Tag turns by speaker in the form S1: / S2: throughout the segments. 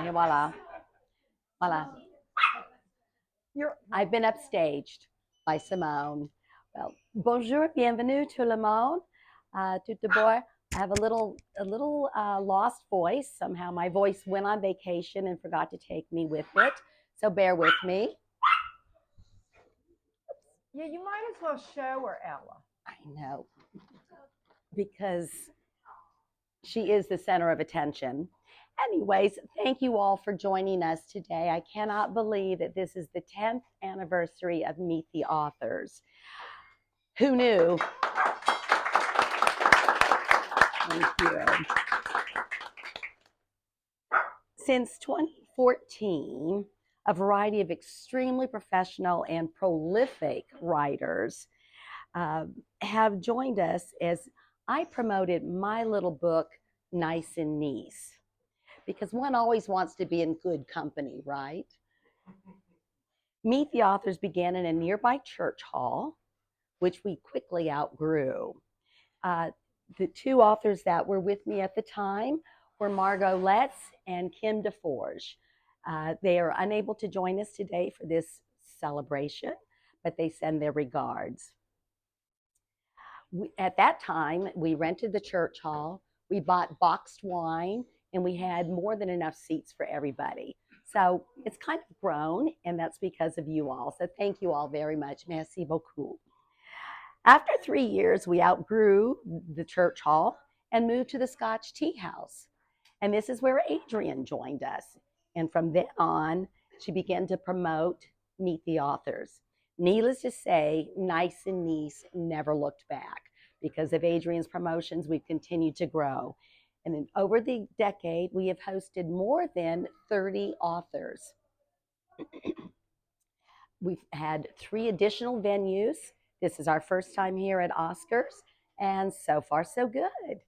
S1: Et voila. Voila. I've been upstaged by Simone. Well, bonjour, bienvenue tout le monde. Tout d'abord, I have a little lost voice. Somehow my voice went on vacation and forgot to take me with it. So bear with me.
S2: Yeah, you might as well show her, Ella.
S1: I know. Because she is the center of attention. Anyways, thank you all for joining us today. I cannot believe that this is the 10th anniversary of Meet the Authors. Who knew? Thank you. Since 2014, a variety of extremely professional and prolific writers have joined us as I promoted my little book, Nice and Niece, because one always wants to be in good company, right? Meet the Authors began in a nearby church hall, which we quickly outgrew. The two authors that were with me at the time were Margot Letts and Kim DeForge. They are unable to join us today for this celebration, but they send their regards. At that time, we rented the church hall, we bought boxed wine, and we had more than enough seats for everybody. So it's kind of grown, and that's because of you all. So thank you all very much. Merci beaucoup. After 3 years, we outgrew the church hall and moved to the Scotch Tea House. And this is where Adrian joined us. And from then on, she began to promote Meet the Authors. Needless to say, Nice and Niece never looked back. Because of Adrian's promotions, we've continued to grow. And then over the decade, we have hosted more than 30 authors. We've had 3 additional venues. This is our first time here at Oscars, and so far so good.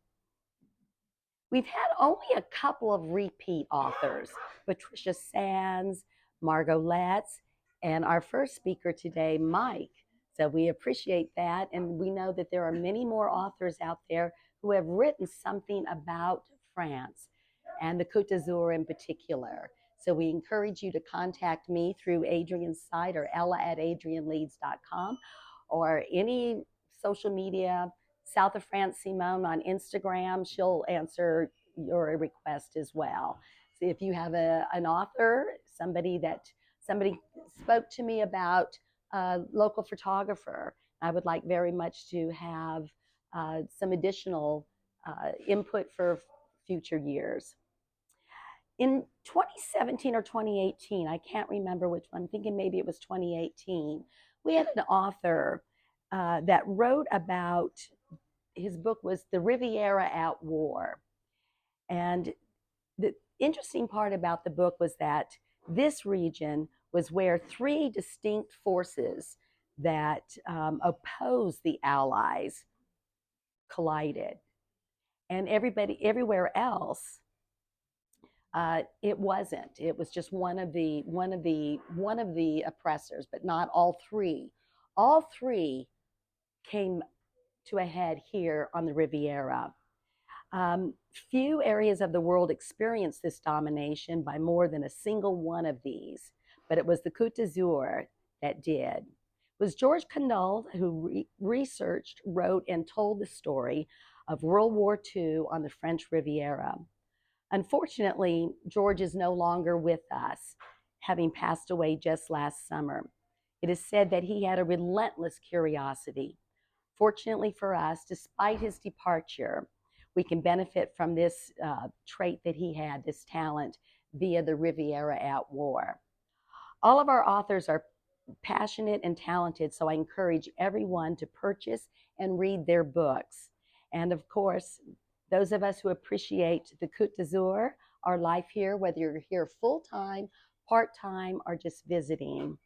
S1: We've had only a couple of repeat authors, Patricia Sands, Margot Letts, and our first speaker today, Mike. So we appreciate that, and we know that there are many more authors out there who have written something about France and the Côte d'Azur in particular. So we encourage you to contact me through Adrian's site or ella@adrianleeds.com or any social media. South of France Simone on Instagram, she'll answer your request as well. So if you have an author, somebody spoke to me about a local photographer, I would like very much to have some additional input for future years. In 2017 or 2018, I can't remember which one, I'm thinking maybe it was 2018, we had an author that wrote about, his book was The Riviera at War. And the interesting part about the book was that this region was where 3 distinct forces that opposed the Allies collided. And everywhere else, it wasn't. It was just one of the oppressors, but not all 3. All 3 came to a head here on the Riviera. Few areas of the world experienced this domination by more than a single one of these, but it was the Côte d'Azur that did. It was George Canal who researched, wrote, and told the story of World War II on the French Riviera. Unfortunately, George is no longer with us, having passed away just last summer. It is said that he had a relentless curiosity. Fortunately for us, despite his departure, we can benefit from this trait that he had, this talent, via the Riviera at War. All of our authors are passionate and talented, so I encourage everyone to purchase and read their books. And of course, those of us who appreciate the Côte d'Azur, our life here, whether you're here full-time, part-time, or just visiting.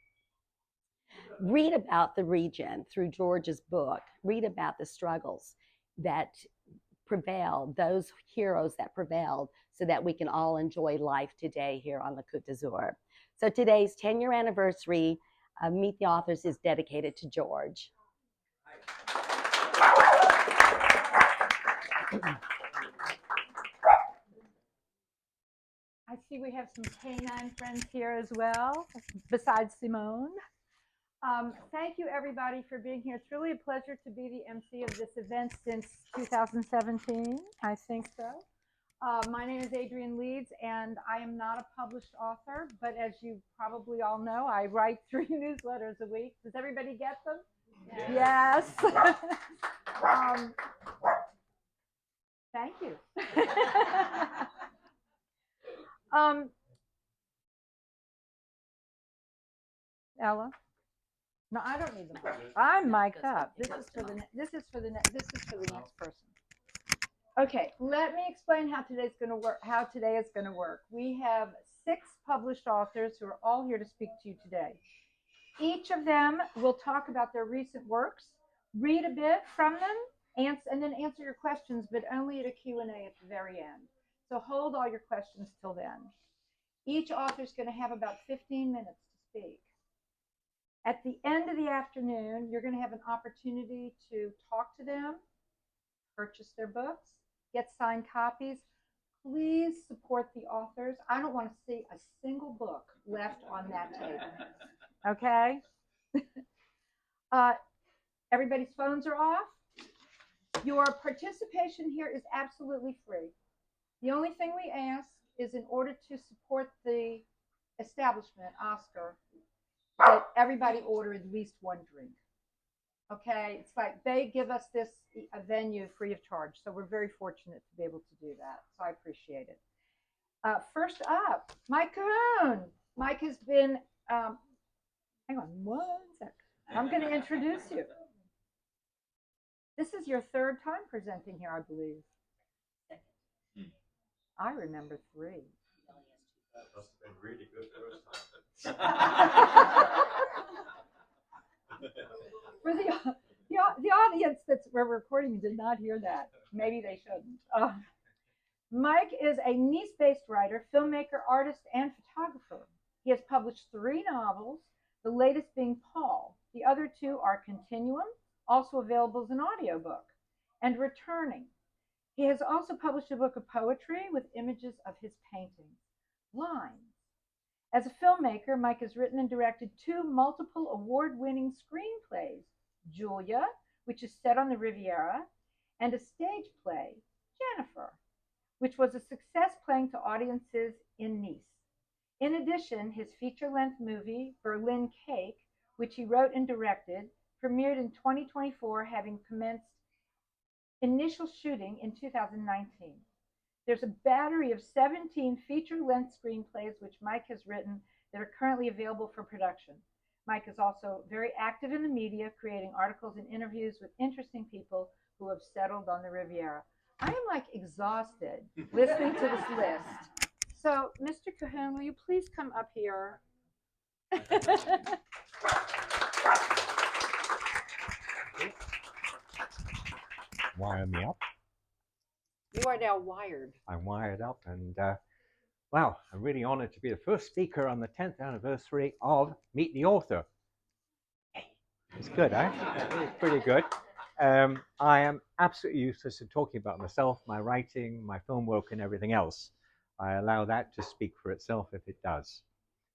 S1: Read about the region through George's book. Read about the struggles that prevailed, those heroes that prevailed, so that we can all enjoy life today here on the Côte d'Azur. So today's 10-year anniversary of Meet the Authors is dedicated to George.
S2: I see see we have some canine friends here as well, besides Simone. Thank you, everybody, for being here. It's really a pleasure to be the MC of this event since 2017, I think so. My name is Adrian Leeds, and I am not a published author, but as you probably all know, I write 3 newsletters a week. Does everybody get them? Yes. Thank you. Ella? No, I don't need the mic. I'm mic'd up. This is for the next person. Okay, let me explain how today is going to work. We have 6 published authors who are all here to speak to you today. Each of them will talk about their recent works, read a bit from them, and then answer your questions, but only at a Q&A at the very end. So hold all your questions till then. Each author is going to have about 15 minutes to speak. At the end of the afternoon, you're going to have an opportunity to talk to them, purchase their books, get signed copies. Please support the authors. I don't want to see a single book left on that table. Okay? Everybody's phones are off. Your participation here is absolutely free. The only thing we ask is, in order to support the establishment, Oscar, that everybody order at least 1 drink. Okay? It's like they give us this venue free of charge, so we're very fortunate to be able to do that. So I appreciate it. First up, Mike Cahoon. Mike has been, hang on 1 sec. I'm going to introduce you. This is your 3rd time presenting here, I believe. I remember 3.
S3: Must have been really good first time.
S2: For the audience we're recording did not hear that. Maybe they shouldn't. Mike is a Nice-based writer, filmmaker, artist, and photographer. He has published 3 novels, the latest being Paul. The other 2 are Continuum, also available as an audiobook, and Returning. He has also published a book of poetry with images of his paintings, Lines. As a filmmaker, Mike has written and directed 2 multiple award-winning screenplays, Julia, which is set on the Riviera, and a stage play, Jennifer, which was a success playing to audiences in Nice. In addition, his feature-length movie, Berlin Cake, which he wrote and directed, premiered in 2024, having commenced initial shooting in 2019. There's a battery of 17 feature-length screenplays which Mike has written that are currently available for production. Mike is also very active in the media, creating articles and interviews with interesting people who have settled on the Riviera. I am like exhausted listening to this list. So, Mr. Cahoon, will you please come up here?
S4: Wire me up.
S1: You are now wired.
S4: I'm wired up, and wow, I'm really honored to be the first speaker on the 10th anniversary of Meet the Author. Hey, it's good, eh? It's pretty good. I am absolutely useless at talking about myself, my writing, my film work, and everything else. I allow that to speak for itself if it does.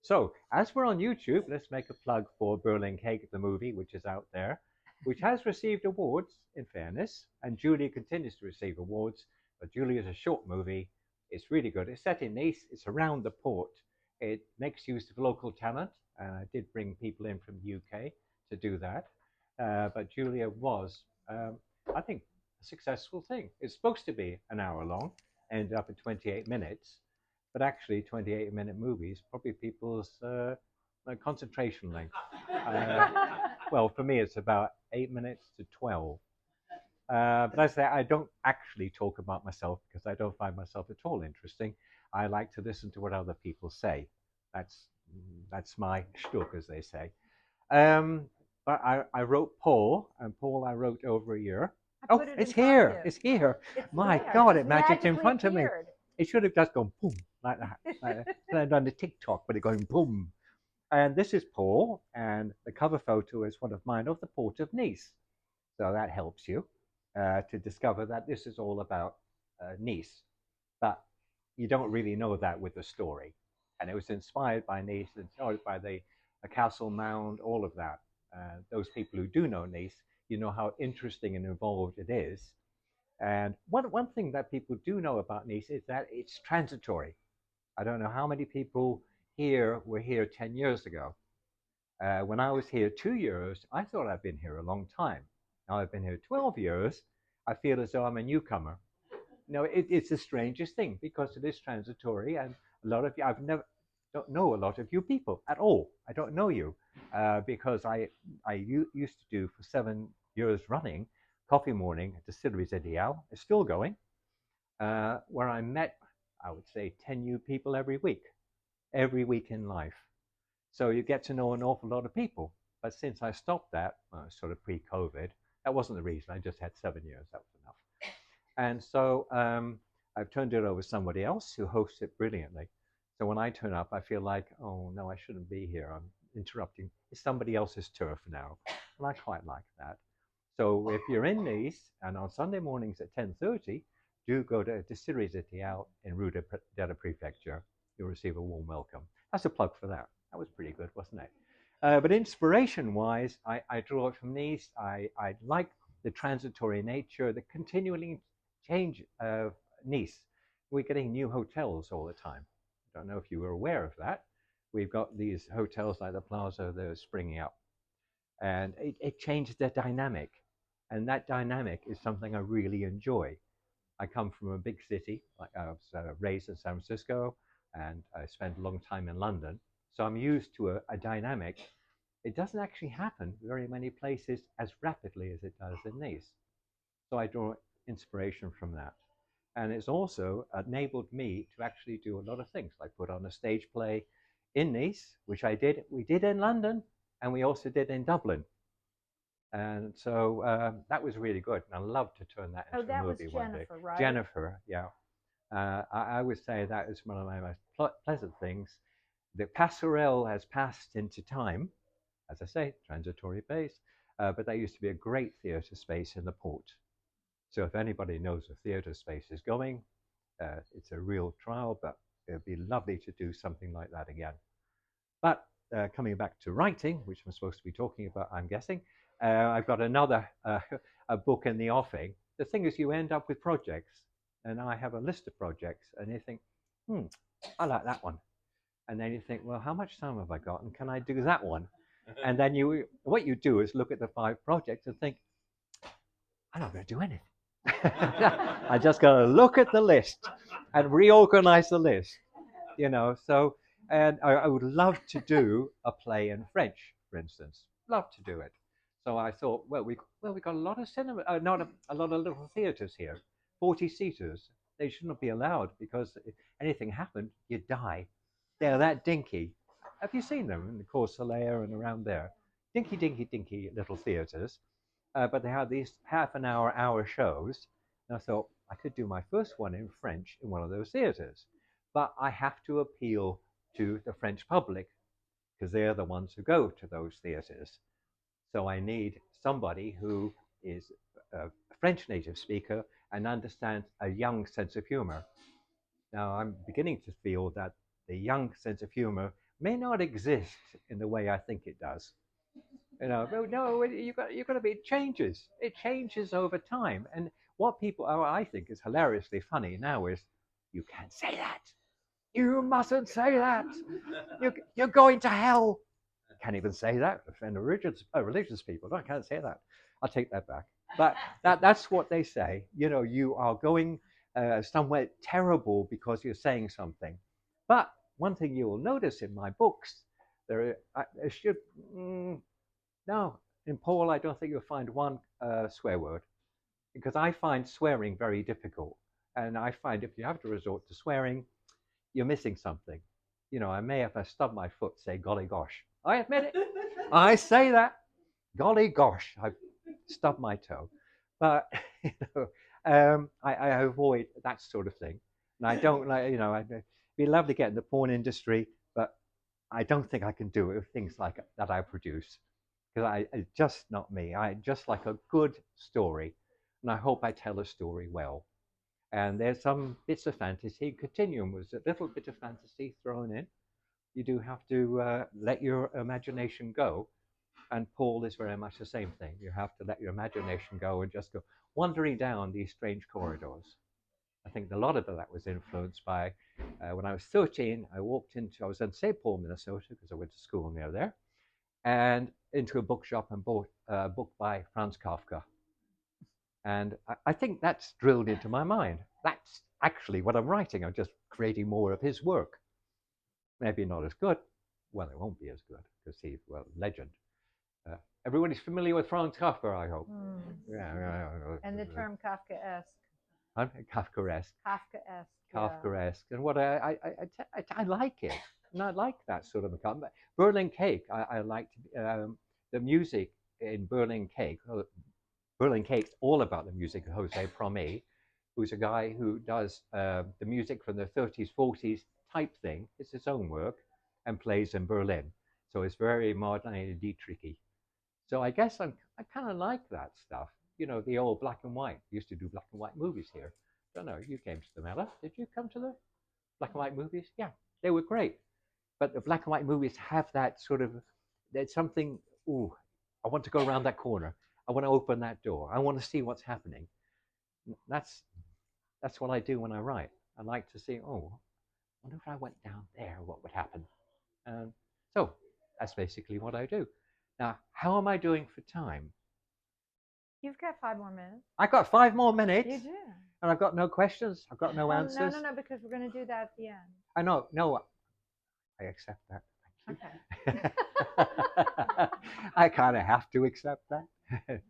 S4: So, as we're on YouTube, let's make a plug for Berlin Cake, the movie, which is out there, which has received awards, in fairness, and Julia continues to receive awards. But Julia is a short movie. It's really good. It's set in Nice. It's around the port. It makes use of local talent. I did bring people in from the UK to do that. But Julia was, I think, a successful thing. It's supposed to be an hour long, ended up at 28 minutes. But actually, 28-minute movies, probably people's concentration length. Well, for me, it's about 8 minutes to 12. But I say I don't actually talk about myself because I don't find myself at all interesting. I like to listen to what other people say. That's my shtick, as they say. But I wrote Paul, and Paul I wrote over a year. Oh, it's here. It's here. My God, it magicked in front of me. It should have just gone boom, like that. Like done the TikTok, but it going boom. And this is Paul, and the cover photo is one of mine of the port of Nice. So that helps you to discover that this is all about Nice. But you don't really know that with the story. And it was inspired by Nice, inspired by the Castle Mound, all of that. Those people who do know Nice, you know how interesting and involved it is. And one thing that people do know about Nice is that it's transitory. I don't know how many people here were here 10 years ago. When I was here 2 years, I thought I'd been here a long time. Now I've been here 12 years. I feel as though I'm a newcomer. No, it's the strangest thing because it is transitory, and a lot of you, I've never don't know a lot of you people at all. I don't know you because I used to do for 7 years running Coffee Morning at Distilleries Ideal. It's still going, where I met, I would say, 10 new people every week in life. So you get to know an awful lot of people. But since I stopped that, sort of pre-COVID, that wasn't the reason. I just had 7 years. That was enough. And so I've turned it over to somebody else who hosts it brilliantly. So when I turn up, I feel like, oh no, I shouldn't be here. I'm interrupting. It's somebody else's turf now. And I quite like that. So if you're in Nice and on Sunday mornings at 10:30, do go to Distilleries Etial in Rue de la Prefecture. You'll receive a warm welcome. That's a plug for that. That was pretty good, wasn't it? But inspiration-wise, I draw it from Nice. I like the transitory nature, the continually change of Nice. We're getting new hotels all the time. I don't know if you were aware of that. We've got these hotels like the Plaza that are springing up. And it changes the dynamic. And that dynamic is something I really enjoy. I come from a big city. Like I was raised in San Francisco, and I spent a long time in London. So I'm used to a dynamic. It doesn't actually happen very many places as rapidly as it does in Nice. So I draw inspiration from that. And it's also enabled me to actually do a lot of things, like put on a stage play in Nice, which I did. We did in London, and we also did in Dublin. And so that was really good. And I'd love to turn that into a movie one day.
S2: Jennifer, right?
S4: Jennifer, yeah. I would say that is one of my most pleasant things. The passerelle has passed into time, as I say, transitory base, but that used to be a great theatre space in the port. So if anybody knows the theatre space is going, it's a real trial, but it'd be lovely to do something like that again. But coming back to writing, which I'm supposed to be talking about, I'm guessing, I've got another a book in the offing. The thing is, you end up with projects, and I have a list of projects, and you think, I like that one. And then you think, well, how much time have I got, and can I do that one? And then what you do is look at the 5 projects and think, I'm not going to do anything. I just got to look at the list and reorganize the list, So, and I would love to do a play in French, for instance. Love to do it. So I thought, well, we got a lot of cinema, not a lot of little theaters here, 40 seaters. They shouldn't be allowed because if anything happened, you'd die. They're that dinky. Have you seen them in the Cours Solaire and around there? Dinky little theaters. But they have these half an hour shows. And I thought I could do my first one in French in one of those theaters. But I have to appeal to the French public because they're the ones who go to those theaters. So I need somebody who is a French native speaker and understands a young sense of humor. Now, I'm beginning to feel that the young sense of humor may not exist in the way I think it does. But no, you've got to be, it changes. It changes over time. And what people, I think is hilariously funny now is, you can't say that. You mustn't say that. You're going to hell. Can't even say that. Offend religious people. No, I can't say that. I'll take that back. But that's what they say. You are going somewhere terrible because you're saying something. But one thing you will notice in my books, there should no, in Paul, I don't think you'll find one swear word, because I find swearing very difficult, and I find if you have to resort to swearing, you're missing something. I may, if I stub my foot, say golly gosh. I admit it. I say that. Golly gosh, I've stubbed my toe. But, I avoid that sort of thing. And I don't like, it'd be lovely to get in the porn industry, but I don't think I can do it with things like that I produce. Because it's just not me. I just like a good story. And I hope I tell a story well. And there's some bits of fantasy. Continuum was a little bit of fantasy thrown in. You do have to let your imagination go. And Paul is very much the same thing. You have to let your imagination go and just go wandering down these strange corridors. I think a lot of that was influenced by when I was 13, I was in St. Paul, Minnesota, because I went to school near there, and into a bookshop and bought a book by Franz Kafka. And I think that's drilled into my mind. That's actually what I'm writing. I'm just creating more of his work. Maybe not as good. Well, it won't be as good because he's, well, legend. Everybody's familiar with Franz Kafka, I hope. Yeah.
S2: And the term Kafkaesque.
S4: Kafkaesque.
S2: Kafkaesque.
S4: Kafkaesque. And what I like it. And I like that sort of a Berlin Cake. I liked the music in Berlin Cake. Berlin Cake's all about the music of Jose Prome, who's a guy who does the music from the 30s, 40s type thing. It's his own work and plays in Berlin. So it's very Marlene Dietrich-y. So I guess I kind of like that stuff. You know, the old black and white. We used to do black and white movies here. Don't know, you came to the Mela. Did you come to the black and white movies? Yeah, they were great. But the black and white movies have that sort of, there's something, ooh, I want to go around that corner. I want to open that door. I want to see what's happening. That's what I do when I write. I like to see, oh, I wonder if I went down there, what would happen? So that's basically what I do. Now, how am I doing for time?
S2: You've got 5 more minutes.
S4: I got 5 more minutes.
S2: You do.
S4: And I've got no questions. I've got no answers.
S2: No, because we're going to do that at the end.
S4: I know. No, I accept that.
S2: Okay.
S4: I kind of have to accept that.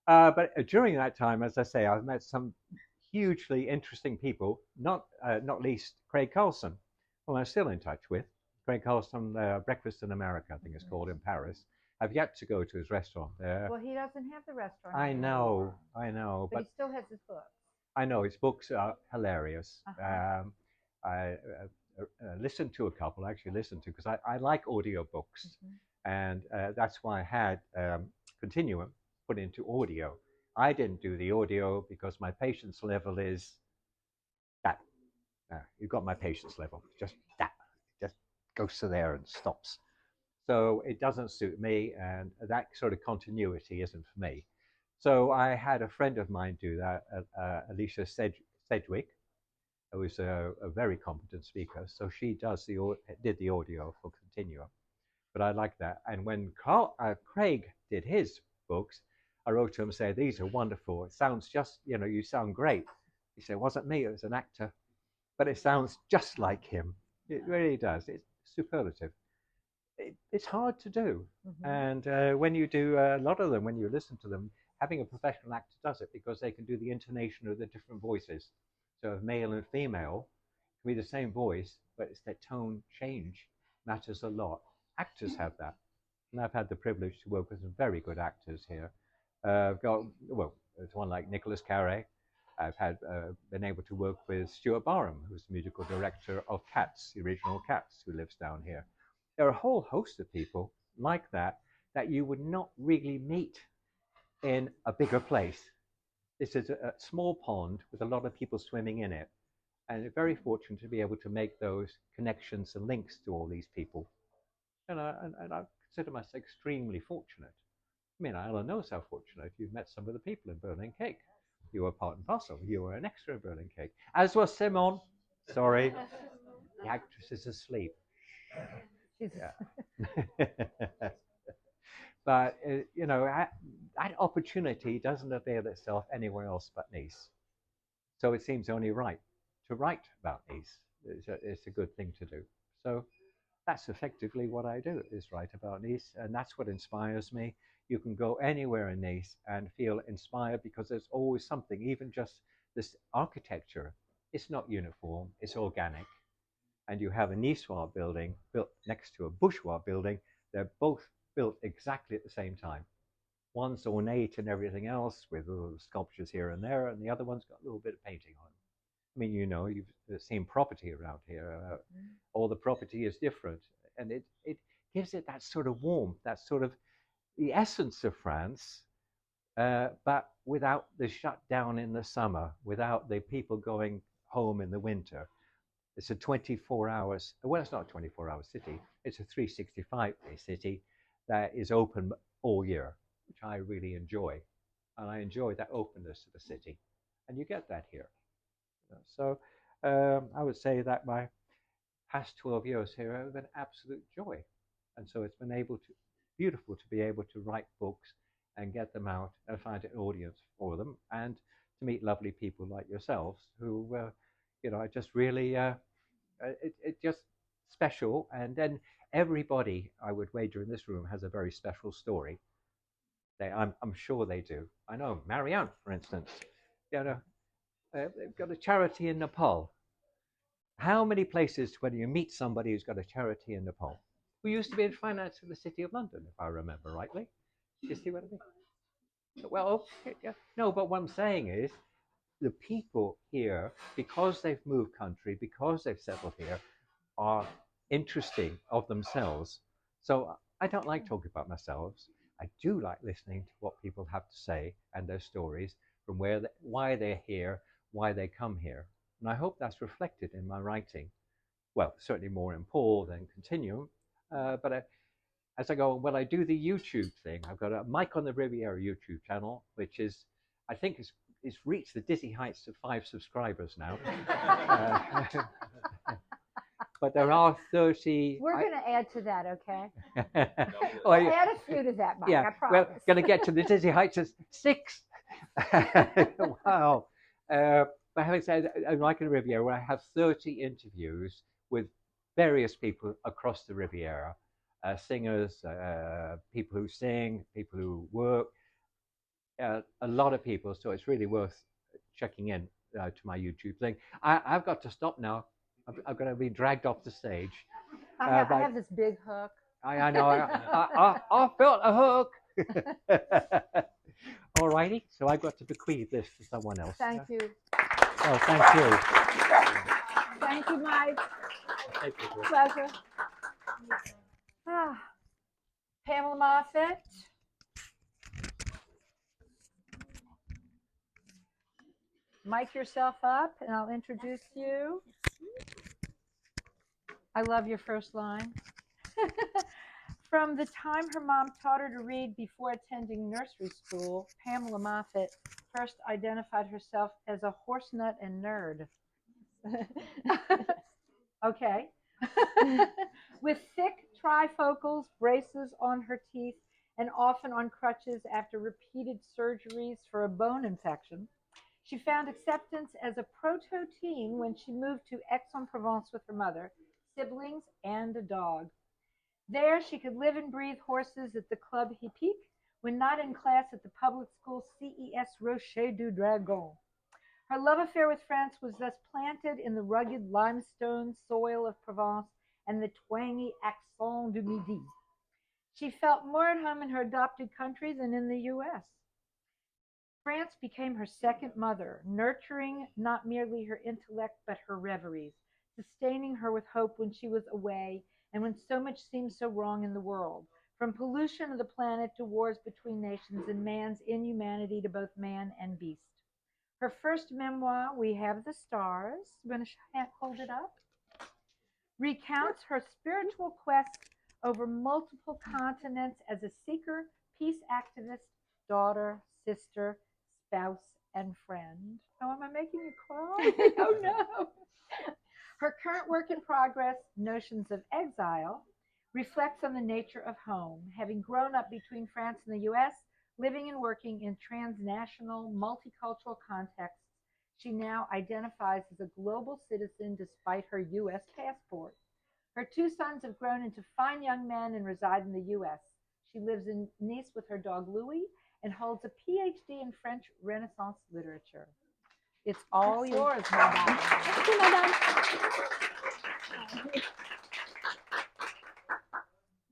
S4: But during that time, as I say, I've met some hugely interesting people, not least Craig Carlson, who I'm still in touch with. Craig Carlson, Breakfast in America, I think it's called, in Paris. I've yet to go to his restaurant there.
S2: Well, he doesn't have the restaurant
S4: anymore. I
S2: know.
S4: know.
S2: But he still has his books.
S4: I know, his books are hilarious. I listened to a couple, actually listened to, because I like audiobooks. And that's why I had Continuum put into audio. I didn't do the audio because my patience level is that. You've got my patience level, just that. Just goes to there and stops. So it doesn't suit me, and that sort of continuity isn't for me. So I had a friend of mine do that, Alicia Sedgwick, who is a very competent speaker. So she did the audio for Continuum. But I like that. And when Craig did his books, I wrote to him and said, these are wonderful. It sounds just, you sound great. He said, it wasn't me, it was an actor. But it sounds just like him. It really does. It's superlative. It's hard to do. And when you do a lot of them, when you listen to them, having a professional actor does it because they can do the intonation of the different voices. So if male and female can be the same voice, but it's their tone change matters a lot. Actors have that. And I've had the privilege to work with some very good actors here. I've got, well, there's one like Nicholas Carey. I've been able to work with Stuart Barham, who's the musical director of Cats, the original Cats, who lives down here. There are a whole host of people like that you would not really meet in a bigger place. This is a small pond with a lot of people swimming in it. And I'm very fortunate to be able to make those connections and links to all these people. And I consider myself extremely fortunate. I mean, Alan knows how fortunate you've met some of the people in Berlin Cake. You were part and parcel. You were an extra in Berlin Cake. As was Simon. Sorry. The actress is asleep. Yeah. But, that opportunity doesn't avail itself anywhere else but Nice. So it seems only right to write about Nice. It's a good thing to do. So that's effectively what I do, is write about Nice. And that's what inspires me. You can go anywhere in Nice and feel inspired because there's always something, even just this architecture. It's not uniform, it's organic. And you have a Niçois building built next to a bourgeois building. They're both built exactly at the same time. One's ornate and everything else with little sculptures here and there, and the other one's got a little bit of painting on. I mean, you've seen property around here. All the property is different, and it gives it that sort of warmth, that sort of the essence of France, but without the shutdown in the summer, without the people going home in the winter. It's a 24 hours, well, it's not a 24-hour city, it's a 365-day city that is open all year, which I really enjoy. And I enjoy that openness of the city. And you get that here. So I would say that my past 12 years here have been absolute joy. And so it's been beautiful to be able to write books and get them out and find an audience for them, and to meet lovely people like yourselves who, are just really, it just special. And then everybody, I would wager, in this room has a very special story. I'm sure they do. I know Marianne, for instance, they've got a charity in Nepal. How many places when you meet somebody who's got a charity in Nepal? Who used to be in finance in the City of London, if I remember rightly. You see what I mean? Well, yeah. No, but what I'm saying is the people here, because they've moved country, because they've settled here, are interesting of themselves. So I don't like talking about myself. I do like listening to what people have to say and their stories from why they're here, why they come here. And I hope that's reflected in my writing. Well, certainly more in Paul than Continuum. But as I go, well, I do the YouTube thing. I've got a Mike on the Riviera YouTube channel, which is, I think, it's reached the dizzy heights of 5 subscribers now. But there are 30.
S2: We're going to add to that, okay?
S4: Oh,
S2: We'll add a few to that, Mike, I
S4: yeah,
S2: promise.
S4: well, going to get to the dizzy heights of 6. Wow. But having said, like in Riviera, where I have 30 interviews with various people across the Riviera, singers, people who sing, people who work, a lot of people. So it's really worth checking in to my YouTube thing. I've got to stop now. I'm going to be dragged off the stage.
S2: I have this big hook.
S4: I know. I felt a hook. All righty. So I've got to bequeath this to someone else.
S2: Thank you.
S4: Oh, thank you.
S2: Thank you, Mike.
S4: Thank you.
S2: Pleasure. Pamela Moffat. Mic yourself up and I'll introduce you. I love your first line. From the time her mom taught her to read before attending nursery school, Pamela Moffat first identified herself as a horse nut and nerd. Okay. With thick trifocals, braces on her teeth, and often on crutches after repeated surgeries for a bone infection, she found acceptance as a proto-teen when she moved to Aix-en-Provence with her mother, siblings, and a dog. There, she could live and breathe horses at the Club Hippique when not in class at the public school CES Rocher du Dragon. Her love affair with France was thus planted in the rugged limestone soil of Provence and the twangy accent du Midi. She felt more at home in her adopted country than in the U.S. France became her second mother, nurturing not merely her intellect but her reveries, sustaining her with hope when she was away and when so much seemed so wrong in the world, from pollution of the planet to wars between nations and man's inhumanity to both man and beast. Her first memoir, We Have the Stars, I'm going to hold it up, recounts her spiritual quest over multiple continents as a seeker, peace activist, daughter, sister, spouse, and friend. Oh, am I making you cry? Oh, no. Her current work in progress, Notions of Exile, reflects on the nature of home. Having grown up between France and the U.S., living and working in transnational, multicultural contexts, she now identifies as a global citizen despite her U.S. passport. Her 2 sons have grown into fine young men and reside in the U.S. She lives in Nice with her dog Louis and holds a PhD in French Renaissance literature. It's all yours, madame.
S5: Thank you, madame.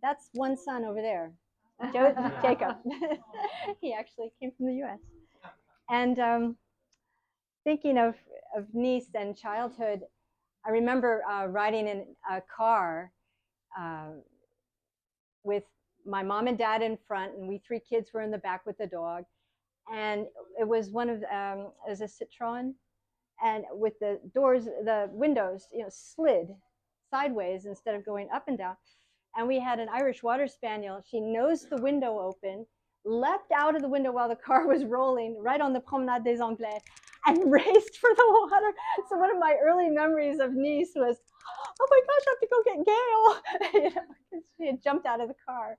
S5: That's one son over there, Jacob. He actually came from the U.S. And thinking of Nice and childhood, I remember riding in a car with my mom and dad in front, and we 3 kids were in the back with the dog. and it was one of it was a Citroen, and with the doors, the windows, slid sideways instead of going up and down. And we had an Irish Water Spaniel. She nosed the window open, leapt out of the window while the car was rolling right on the Promenade des Anglais, and raced for the water. So one of my early memories of Nice was, oh my gosh, I have to go get Gail. She had jumped out of the car,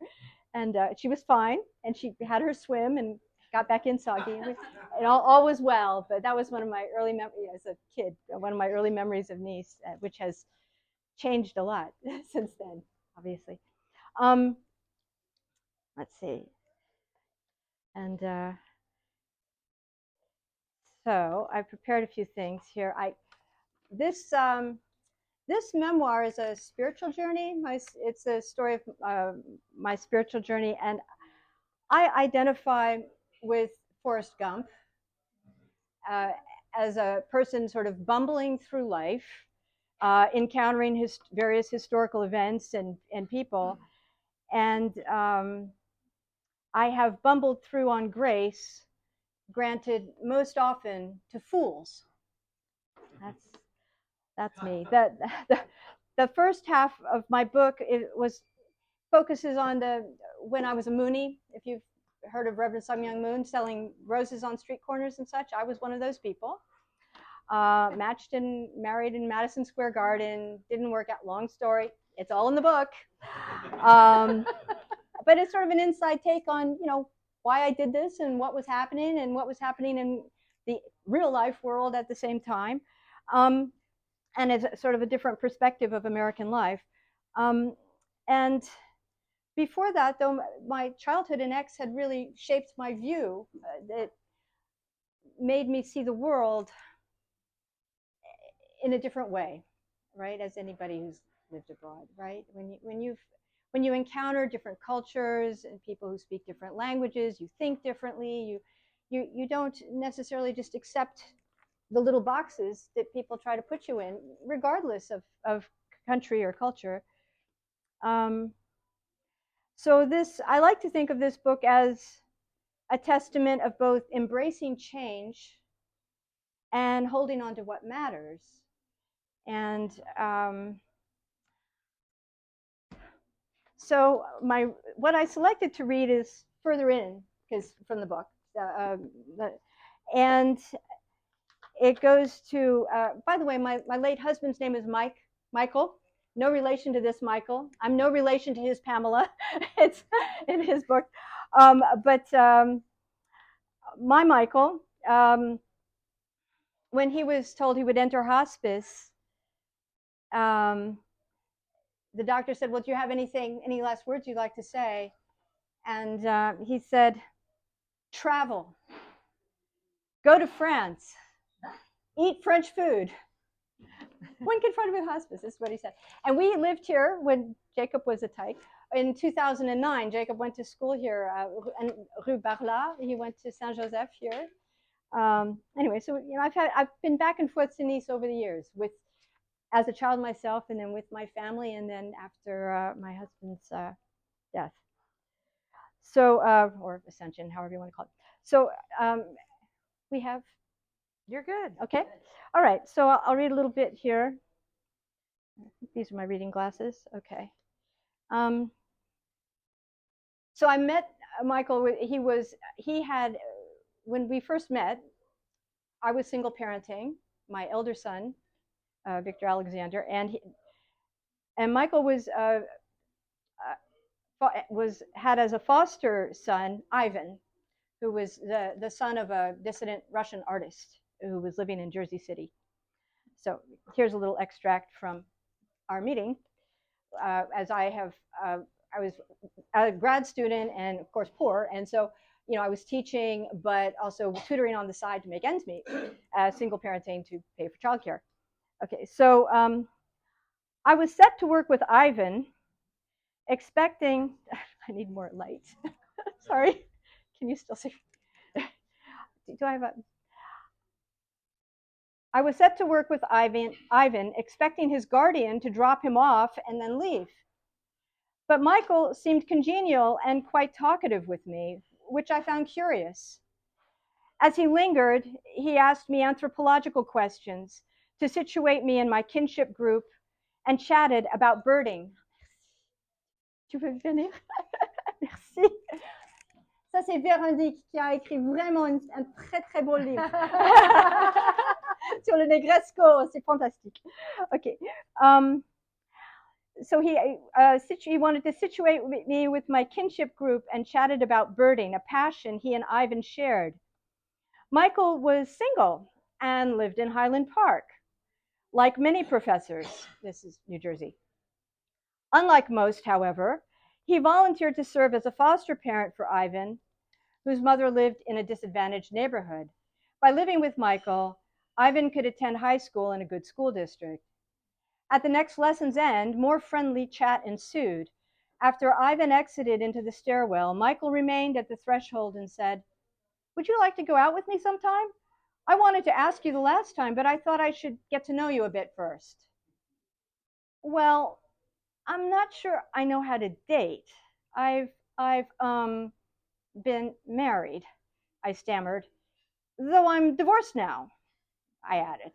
S5: and she was fine, and she had her swim and got back in soggy, and all was well. But that was one of my early memories as a kid, one of my early memories of Nice, which has changed a lot since then, obviously. Let's see. And so I prepared a few things here. This memoir is a spiritual journey. It's a story of my spiritual journey, and I identify with Forrest Gump as a person sort of bumbling through life, encountering various historical events and people, and I have bumbled through on grace, granted most often to fools. That's me. The first half of my book focuses on when I was a Moonie. If you've heard of Reverend Sun Myung Moon selling roses on street corners and such, I was one of those people. Matched and married in Madison Square Garden. Didn't work out. Long story. It's all in the book. But it's sort of an inside take on why I did this and what was happening in the real life world at the same time. And it's sort of a different perspective of American life. And before that, though, my childhood in X had really shaped my view. It made me see the world in a different way, right? As anybody who's lived abroad, right? When you encounter different cultures and people who speak different languages, you think differently. You don't necessarily just accept the little boxes that people try to put you in, regardless of country or culture. So I like to think of this book as a testament of both embracing change and holding on to what matters. And so what I selected to read is further in, because from the book, and it goes to. By the way, my late husband's name is Michael. No relation to this Michael. I'm no relation to his Pamela. It's in his book, but my Michael, when he was told he would enter hospice. The doctor said, well, do you have any last words you'd like to say? And he said, travel, go to France, eat French food. When confronted with hospice, this is what he said. And we lived here when Jacob was a tyke. In 2009, Jacob went to school here, Rue Barla. He went to Saint Joseph here. Anyway, so I've been back and forth to Nice over the years as a child myself, and then with my family, and then after my husband's death. So, or ascension, however you want to call it. So we have.
S1: You're good.
S5: Okay. All right. So I'll read a little bit here. These are my reading glasses. Okay. So I met Michael. He had, when we first met, I was single parenting my elder son, Victor Alexander, and Michael had as a foster son Ivan, who was the son of a dissident Russian artist who was living in Jersey City. So here's a little extract from our meeting. As I was a grad student and of course poor, and so I was teaching but also tutoring on the side to make ends meet, single parenting to pay for childcare. Okay, so I was set to work with Ivan, expecting. I need more light. Sorry, can you still see? Do I have a? I was set to work with Ivan, expecting his guardian to drop him off and then leave. But Michael seemed congenial and quite talkative with me, which I found curious. As he lingered, he asked me anthropological questions to situate me in my kinship group and chatted about birding. Tu veux venir? Merci. Ça, c'est Véronique qui a écrit vraiment un très, très beau livre sur le Negresco. C'est fantastique. OK. So he wanted to situate me with my kinship group and chatted about birding, a passion he and Ivan shared. Michael was single and lived in Highland Park. Like many professors, this is New Jersey. Unlike most, however, he volunteered to serve as a foster parent for Ivan, whose mother lived in a disadvantaged neighborhood. By living with Michael, Ivan could attend high school in a good school district. At the next lesson's end, more friendly chat ensued. After Ivan exited into the stairwell, Michael remained at the threshold and said, "Would you like to go out with me sometime? I wanted to ask you the last time, but I thought I should get to know you a bit first." "Well, I'm not sure I know how to date. I've been married," I stammered. "Though I'm divorced now," I added.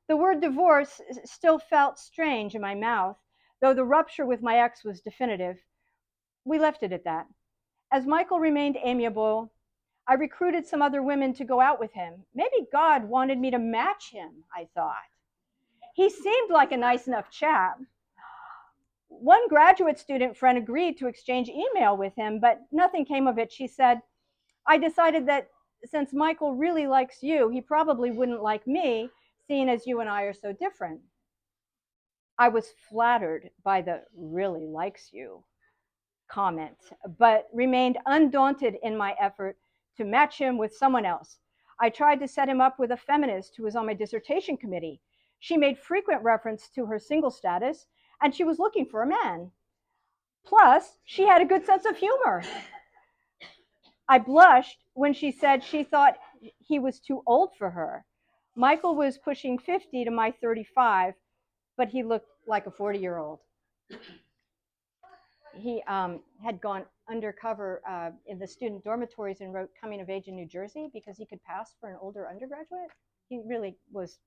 S5: The word divorce still felt strange in my mouth, though the rupture with my ex was definitive. We left it at that. As Michael remained amiable, I recruited some other women to go out with him. Maybe God wanted me to match him, I thought. He seemed like a nice enough chap. One graduate student friend agreed to exchange email with him, but nothing came of it. She said, "I decided that since Michael really likes you, he probably wouldn't like me, seeing as you and I are so different." I was flattered by the "really likes you" comment, but remained undaunted in my effort to match him with someone else. I tried to set him up with a feminist who was on my dissertation committee. She made frequent reference to her single status, and she was looking for a man. Plus, she had a good sense of humor. I blushed when she said she thought he was too old for her. Michael was pushing 50 to my 35, but he looked like a 40-year-old. He had gone undercover in the student dormitories and wrote Coming of Age in New Jersey because he could pass for an older undergraduate. He really was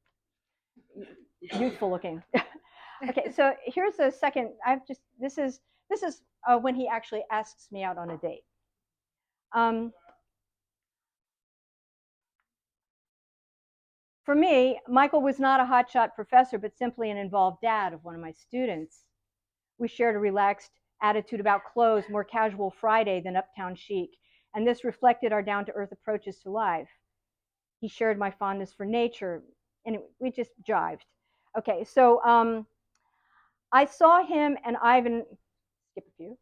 S5: youthful looking. Okay, so here's a second. This is when he actually asks me out on a date. For me, Michael was not a hotshot professor, but simply an involved dad of one of my students. We shared a relaxed attitude about clothes, more casual Friday than uptown chic, and this reflected our down-to-earth approaches to life. He shared my fondness for nature, and we just jived. Okay, so I saw him and Ivan, skip a few.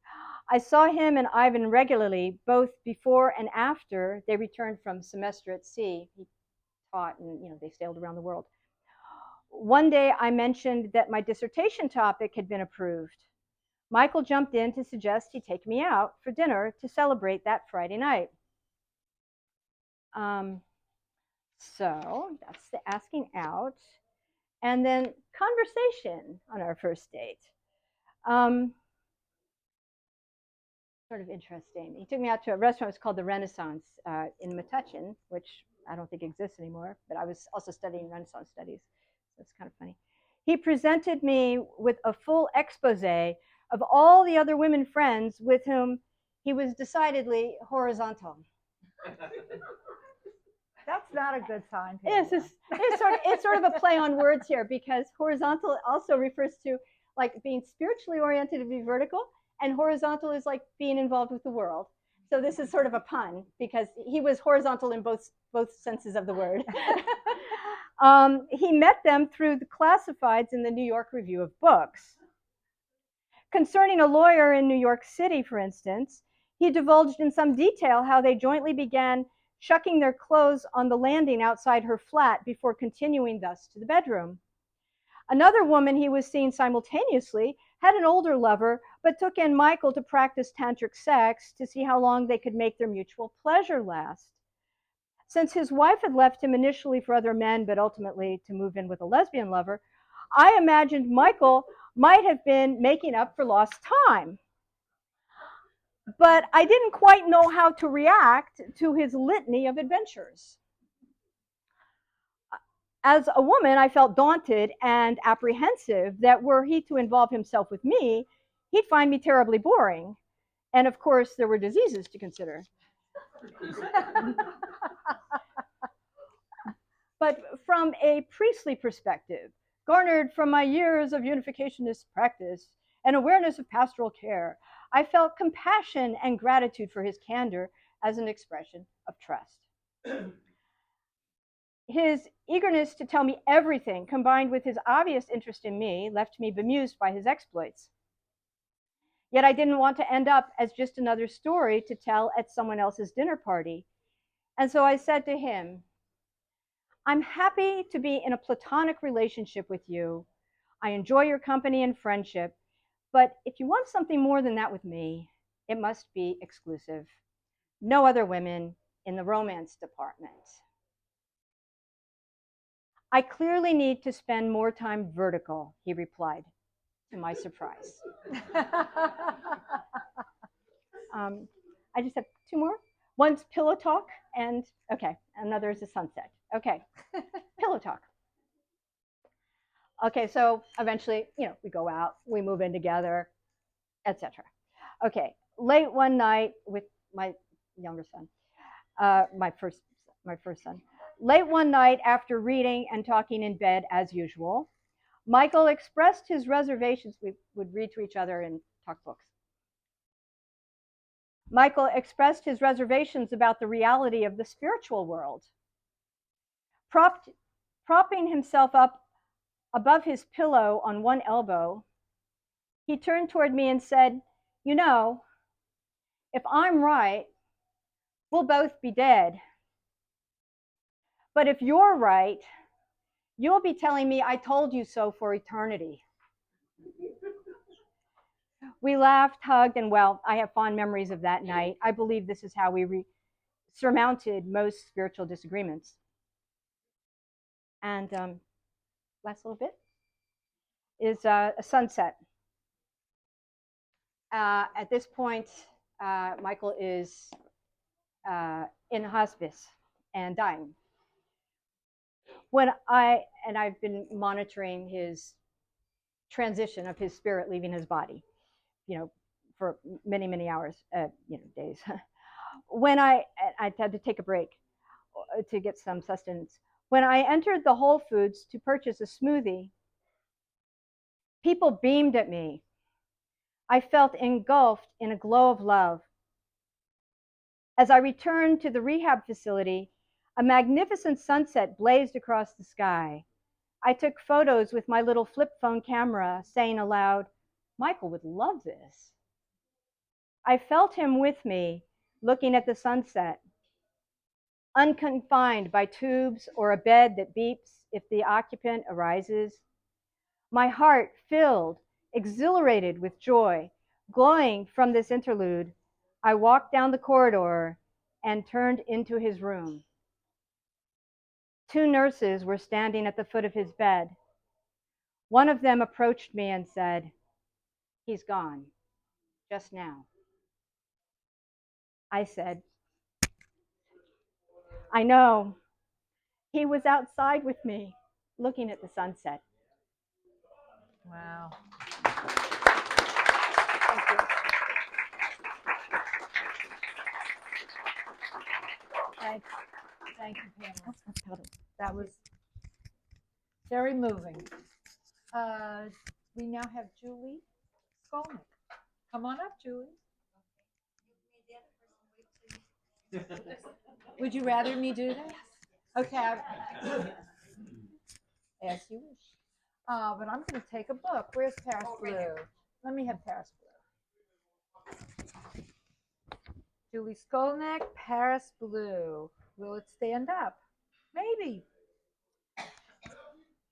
S5: I saw him and Ivan regularly, both before and after they returned from semester at sea. He taught, and they sailed around the world. One day I mentioned that my dissertation topic had been approved. Michael jumped in to suggest he take me out for dinner to celebrate that Friday night. So that's the asking out. And then conversation on our first date. Sort of interesting. He took me out to a restaurant. It was called the Renaissance in Metuchen, which I don't think exists anymore, but I was also studying Renaissance studies, so it's kind of funny. He presented me with a full expose of all the other women friends with whom he was decidedly horizontal.
S2: That's not a good sign.
S5: It's sort of a play on words here, because horizontal also refers to like being spiritually oriented to be vertical, and horizontal is like being involved with the world. So this is sort of a pun, because he was horizontal in both senses of the word. He met them through the classifieds in the New York Review of Books. Concerning a lawyer in New York City, for instance, he divulged in some detail how they jointly began shucking their clothes on the landing outside her flat before continuing thus to the bedroom. Another woman he was seeing simultaneously had an older lover, but took in Michael to practice tantric sex to see how long they could make their mutual pleasure last. Since his wife had left him initially for other men, but ultimately to move in with a lesbian lover, I imagined Michael might have been making up for lost time. but I didn't quite know how to react to his litany of adventures. As a woman, I felt daunted and apprehensive that were he to involve himself with me, he'd find me terribly boring. And of course, there were diseases to consider. But from a priestly perspective, garnered from my years of unificationist practice and awareness of pastoral care, I felt compassion and gratitude for his candor as an expression of trust. His eagerness to tell me everything, combined with his obvious interest in me, left me bemused by his exploits. Yet I didn't want to end up as just another story to tell at someone else's dinner party. And so I said to him, I'm happy to be in a platonic relationship with you. I enjoy your company and friendship, but if you want something more than that with me, it must be exclusive. No other women in the romance department. I clearly need to spend more time vertical, he replied, to my surprise. I just have two more. One's pillow talk, and okay, another is a sunset. Okay, pillow talk. Okay, so eventually, we go out, we move in together, etc. Okay, late one night with my younger son, my first son. Late one night after reading and talking in bed as usual, Michael expressed his reservations. We would read to each other and talk books. Michael expressed his reservations about the reality of the spiritual world. Propping himself up above his pillow on one elbow, he turned toward me and said, you know, if I'm right, we'll both be dead. But if you're right, you'll be telling me I told you so for eternity. We laughed, hugged, and well, I have fond memories of that night. I believe this is how we surmounted most spiritual disagreements. And last little bit is a sunset. At this point, Michael is in hospice and dying. I've been monitoring his transition of his spirit leaving his body, for many, many hours, days. When I had to take a break to get some sustenance. When I entered the Whole Foods to purchase a smoothie, people beamed at me. I felt engulfed in a glow of love. As I returned to the rehab facility, a magnificent sunset blazed across the sky. I took photos with my little flip phone camera, saying aloud, Michael would love this. I felt him with me, looking at the sunset, unconfined by tubes or a bed that beeps if the occupant arises. My heart filled, exhilarated with joy, glowing from this interlude, I walked down the corridor and turned into his room. Two nurses were standing at the foot of his bed. One of them approached me and said, he's gone, just now. I said, I know. He was outside with me, looking at the sunset.
S2: Wow. Thank you, Pamela. That was very moving. We now have Julie Skolnick. Come on up, Julie. Would you rather me do that? Okay. As you wish. But I'm going to take a book. Where's Paris Blue? Let me have Paris Blue. Julie Skolnick, Paris Blue. Will it stand up? Maybe.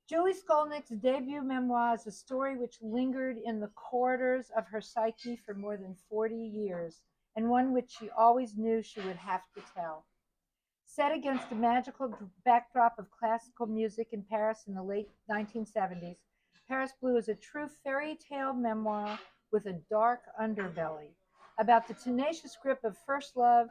S2: Julie Skolnick's debut memoir is a story which lingered in the corridors of her psyche for more than 40 years, and one which she always knew she would have to tell. Set against a magical backdrop of classical music in Paris in the late 1970s, Paris Blue is a true fairy tale memoir with a dark underbelly. about the tenacious grip of first love,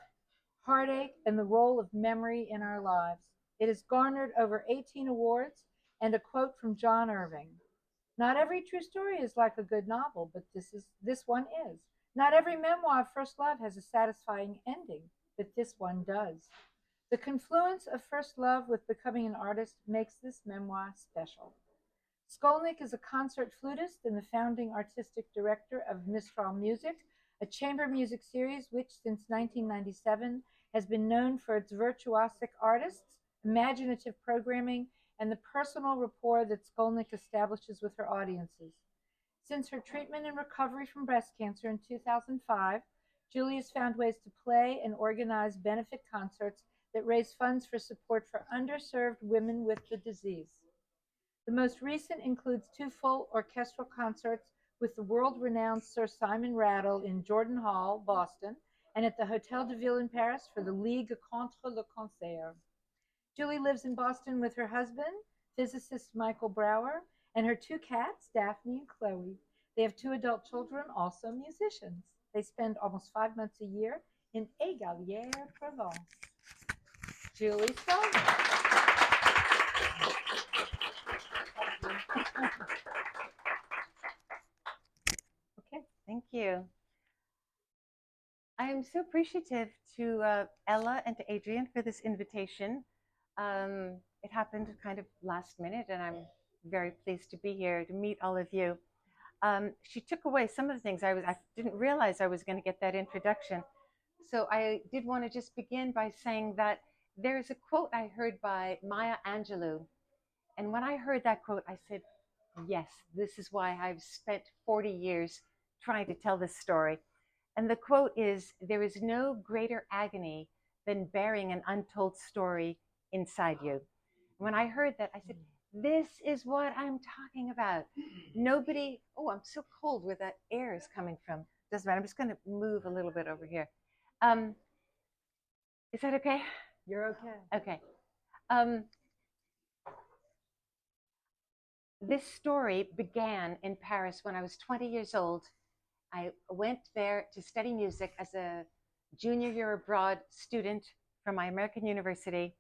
S2: heartache, and the role of memory in our lives. It has garnered over 18 awards and a quote from John Irving. Not every true story is like a good novel, but this one is. Not every memoir of first love has a satisfying ending, but this one does. The confluence of first love with becoming an artist makes this memoir special. Skolnick is a concert flutist and the founding artistic director of Mistral Music, a chamber music series which, since 1997, has been known for its virtuosic artists, imaginative programming, and the personal rapport that Skolnick establishes with her audiences. Since her treatment and recovery from breast cancer in 2005, Julie has found ways to play and organize benefit concerts that raise funds for support for underserved women with the disease. The most recent includes 2 full orchestral concerts with the world-renowned Sir Simon Rattle in Jordan Hall, Boston, and at the Hotel de Ville in Paris for the Ligue contre le Cancer. Julie lives in Boston with her husband, physicist Michael Brower, and her 2 cats, Daphne and Chloe. They have 2 adult children, also musicians. They spend almost 5 months a year in Égalière, Provence. Julie Skolnick.
S6: Okay, thank you. I am so appreciative to Ella and to Adrian for this invitation. It happened kind of last minute, and I'm very pleased to be here to meet all of you. She took away some of the things I didn't realize I was going to get that introduction. So I did want to just begin by saying that there's a quote I heard by Maya Angelou. And when I heard that quote, I said, yes, this is why I've spent 40 years trying to tell this story. And the quote is, there is no greater agony than bearing an untold story inside you. When I heard that, I said, this is what I'm talking about. Nobody, oh, I'm so cold where that air is coming from. Doesn't matter, I'm just going to move a little bit over here. Is that okay?
S2: You're okay.
S6: Okay. This story began in Paris when I was 20 years old. I went there to study music as a junior year abroad student from my American university.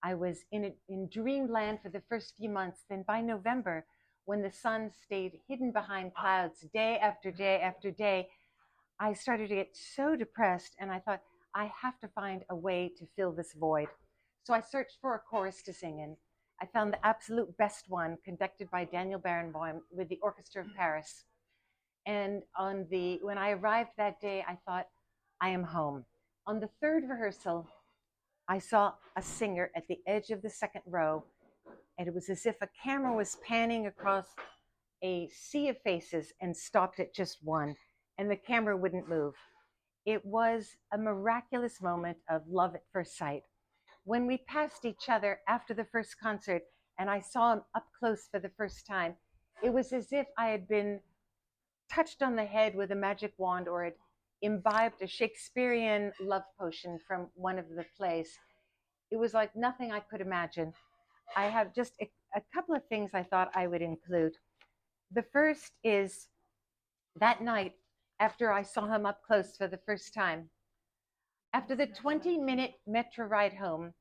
S6: I was in dreamland for the first few months. Then by November, when the sun stayed hidden behind clouds day after day after day, I started to get so depressed, and I thought, I have to find a way to fill this void. So I searched for a chorus to sing in. I found the absolute best one, conducted by Daniel Barenboim with the Orchestra of Paris. And when I arrived that day, I thought, I am home. On the 3rd rehearsal, I saw a singer at the edge of the 2nd row, and it was as if a camera was panning across a sea of faces and stopped at just one, and the camera wouldn't move. It was a miraculous moment of love at first sight. When we passed each other after the first concert and I saw him up close for the first time, it was as if I had been touched on the head with a magic wand or had imbibed a Shakespearean love potion from one of the plays. It was like nothing I could imagine. I have just a couple of things I thought I would include. The first is that night after I saw him up close for the first time. After the 20-minute metro ride home,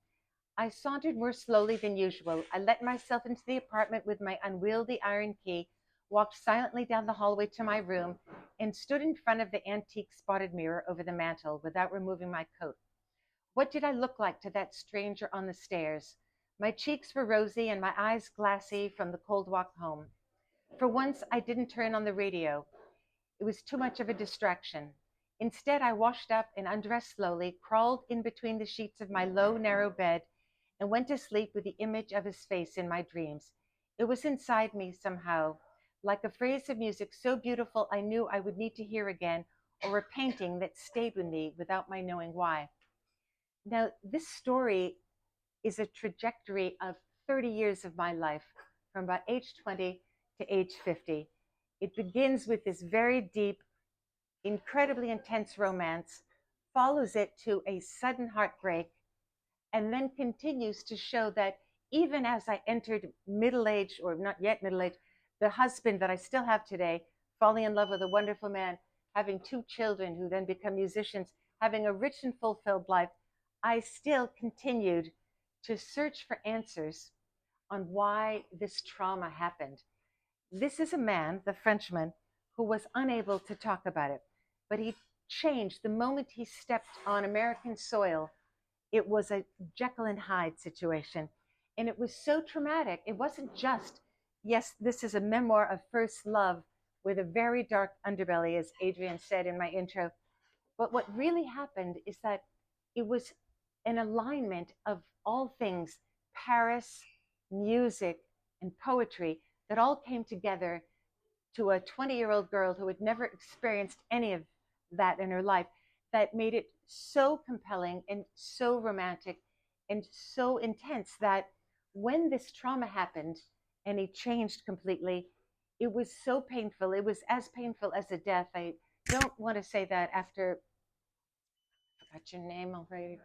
S6: I sauntered more slowly than usual. I let myself into the apartment with my unwieldy iron key, walked silently down the hallway to my room, and stood in front of the antique spotted mirror over the mantel without removing my coat. What did I look like to that stranger on the stairs? My cheeks were rosy and my eyes glassy from the cold walk home. For once, I didn't turn on the radio. It was too much of a distraction. Instead, I washed up and undressed slowly, crawled in between the sheets of my low, narrow bed, and went to sleep with the image of his face in my dreams. It was inside me somehow, like a phrase of music so beautiful I knew I would need to hear again, or a painting that stayed with me without my knowing why. Now, this story is a trajectory of 30 years of my life, from about age 20 to age 50. It begins with this very deep, incredibly intense romance, follows it to a sudden heartbreak, and then continues to show that even as I entered middle age, or not yet middle age, the husband that I still have today, falling in love with a wonderful man, having 2 children who then become musicians, having a rich and fulfilled life, I still continued to search for answers on why this trauma happened. This is a man, the Frenchman, who was unable to talk about it, but he changed the moment he stepped on American soil. It was a Jekyll and Hyde situation. And it was so traumatic. It wasn't just, yes, this is a memoir of first love with a very dark underbelly, as Adrian said in my intro. But what really happened is that it was an alignment of all things, Paris, music, and poetry, that all came together to a 20-year-old girl who had never experienced any of that in her life, that made it so compelling and so romantic and so intense that when this trauma happened and he changed completely, it was so painful. It was as painful as a death. I don't want to say that after, I forgot your name already.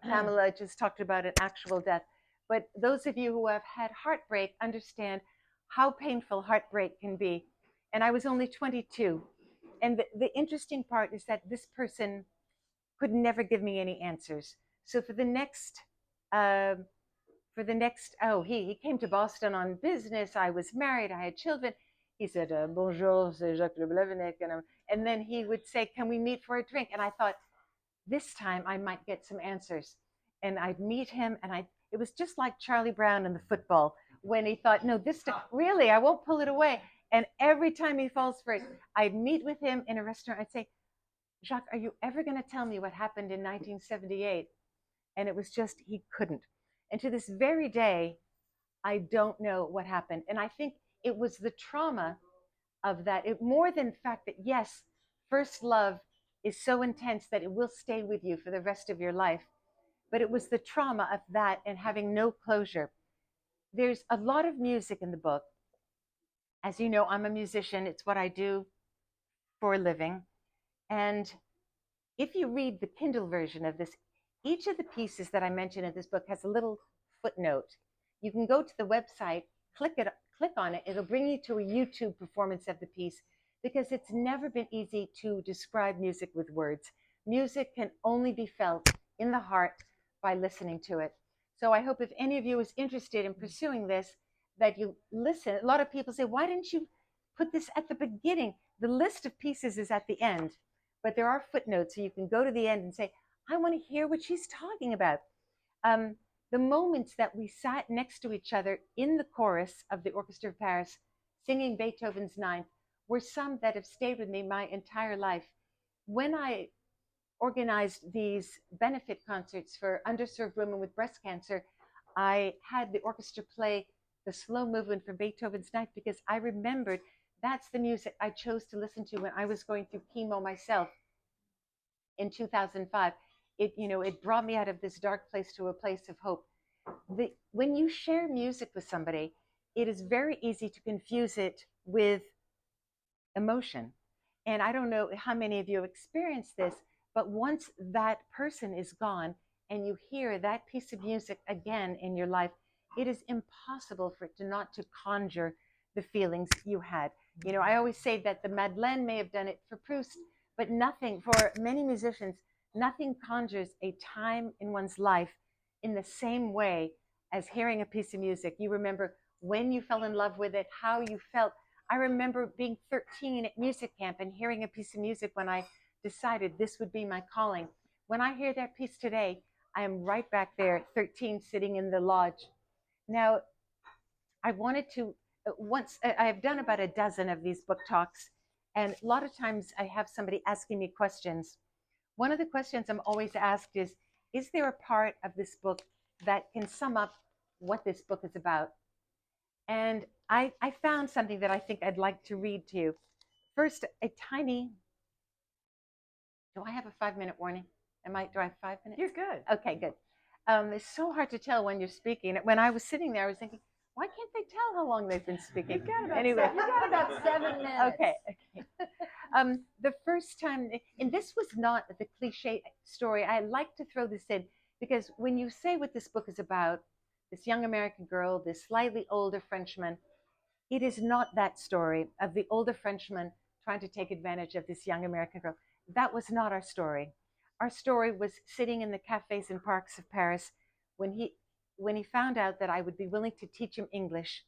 S6: Pamela just talked about an actual death. But those of you who have had heartbreak understand how painful heartbreak can be. And I was only 22. And the interesting part is that this person could never give me any answers. So he came to Boston on business. I was married. I had children. He said, bonjour, c'est Jacques Le Blevenick. And then he would say, can we meet for a drink? And I thought, this time I might get some answers. And I'd meet him, and it was just like Charlie Brown in the football, when he thought, no, this time, really, I won't pull it away. And every time he falls for it, I'd meet with him in a restaurant. I'd say, Jacques, are you ever going to tell me what happened in 1978? And it was just, he couldn't. And to this very day, I don't know what happened. And I think it was the trauma of that, more than the fact that, yes, first love is so intense that it will stay with you for the rest of your life. But it was the trauma of that and having no closure. There's a lot of music in the book. As you know, I'm a musician. It's what I do for a living. And if you read the Kindle version of this, each of the pieces that I mentioned in this book has a little footnote. You can go to the website, click on it. It'll bring you to a YouTube performance of the piece, because it's never been easy to describe music with words. Music can only be felt in the heart by listening to it. So I hope if any of you is interested in pursuing this, that you listen. A lot of people say, why didn't you put this at the beginning? The list of pieces is at the end, but there are footnotes, so you can go to the end and say, I want to hear what she's talking about. The moments that we sat next to each other in the chorus of the Orchestra of Paris, singing Beethoven's Ninth, were some that have stayed with me my entire life. When I organized these benefit concerts for underserved women with breast cancer, I had the orchestra play the slow movement from Beethoven's Ninth, because I remembered that's the music I chose to listen to when I was going through chemo myself in 2005. It brought me out of this dark place to a place of hope. When you share music with somebody, it is very easy to confuse it with emotion. And I don't know how many of you have experienced this, but once that person is gone and you hear that piece of music again in your life, it is impossible for it not to conjure the feelings you had. I always say that the Madeleine may have done it for Proust, but nothing, for many musicians, nothing conjures a time in one's life in the same way as hearing a piece of music. You remember when you fell in love with it, how you felt. I remember being 13 at music camp and hearing a piece of music when I decided this would be my calling. When I hear that piece today, I am right back there, 13, sitting in the lodge. Now, I wanted to, I've done about a dozen of these book talks, and a lot of times I have somebody asking me questions. One of the questions I'm always asked is there a part of this book that can sum up what this book is about? And I found something that I think I'd like to read to you. First, do I have a 5-minute warning? Do I have 5 minutes?
S2: You're good.
S6: Okay, good. It's so hard to tell when you're speaking. When I was sitting there, I was thinking, why can't they tell how long they've been speaking?
S2: You've got about 7 minutes.
S6: Okay. The first time, and this was not the cliche story. I like to throw this in because when you say what this book is about, this young American girl, this slightly older Frenchman, it is not that story of the older Frenchman trying to take advantage of this young American girl. That was not our story. Our story was sitting in the cafes and parks of Paris when he found out that I would be willing to teach him English.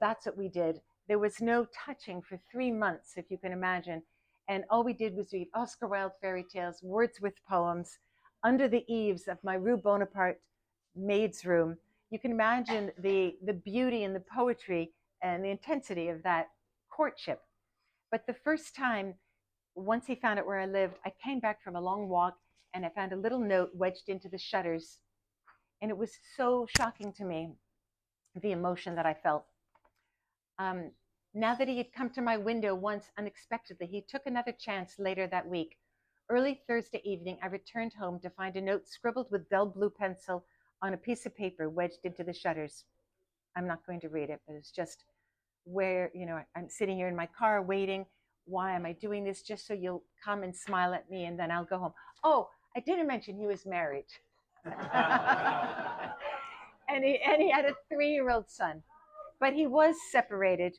S6: That's what we did. There was no touching for 3 months, if you can imagine. And all we did was read Oscar Wilde fairy tales, Wordsworth poems, under the eaves of my Rue Bonaparte maid's room. You can imagine the beauty and the poetry and the intensity of that courtship. But the first time, once he found out where I lived, I came back from a long walk and I found a little note wedged into the shutters. And it was so shocking to me, the emotion that I felt. Now that he had come to my window once unexpectedly, he took another chance later that week. Early Thursday evening, I returned home to find a note scribbled with dull blue pencil on a piece of paper wedged into the shutters. I'm not going to read it, but it's just where, I'm sitting here in my car waiting. Why am I doing this? Just so you'll come and smile at me and then I'll go home. Oh, I didn't mention he was married. and he had a 3-year-old son, but he was separated.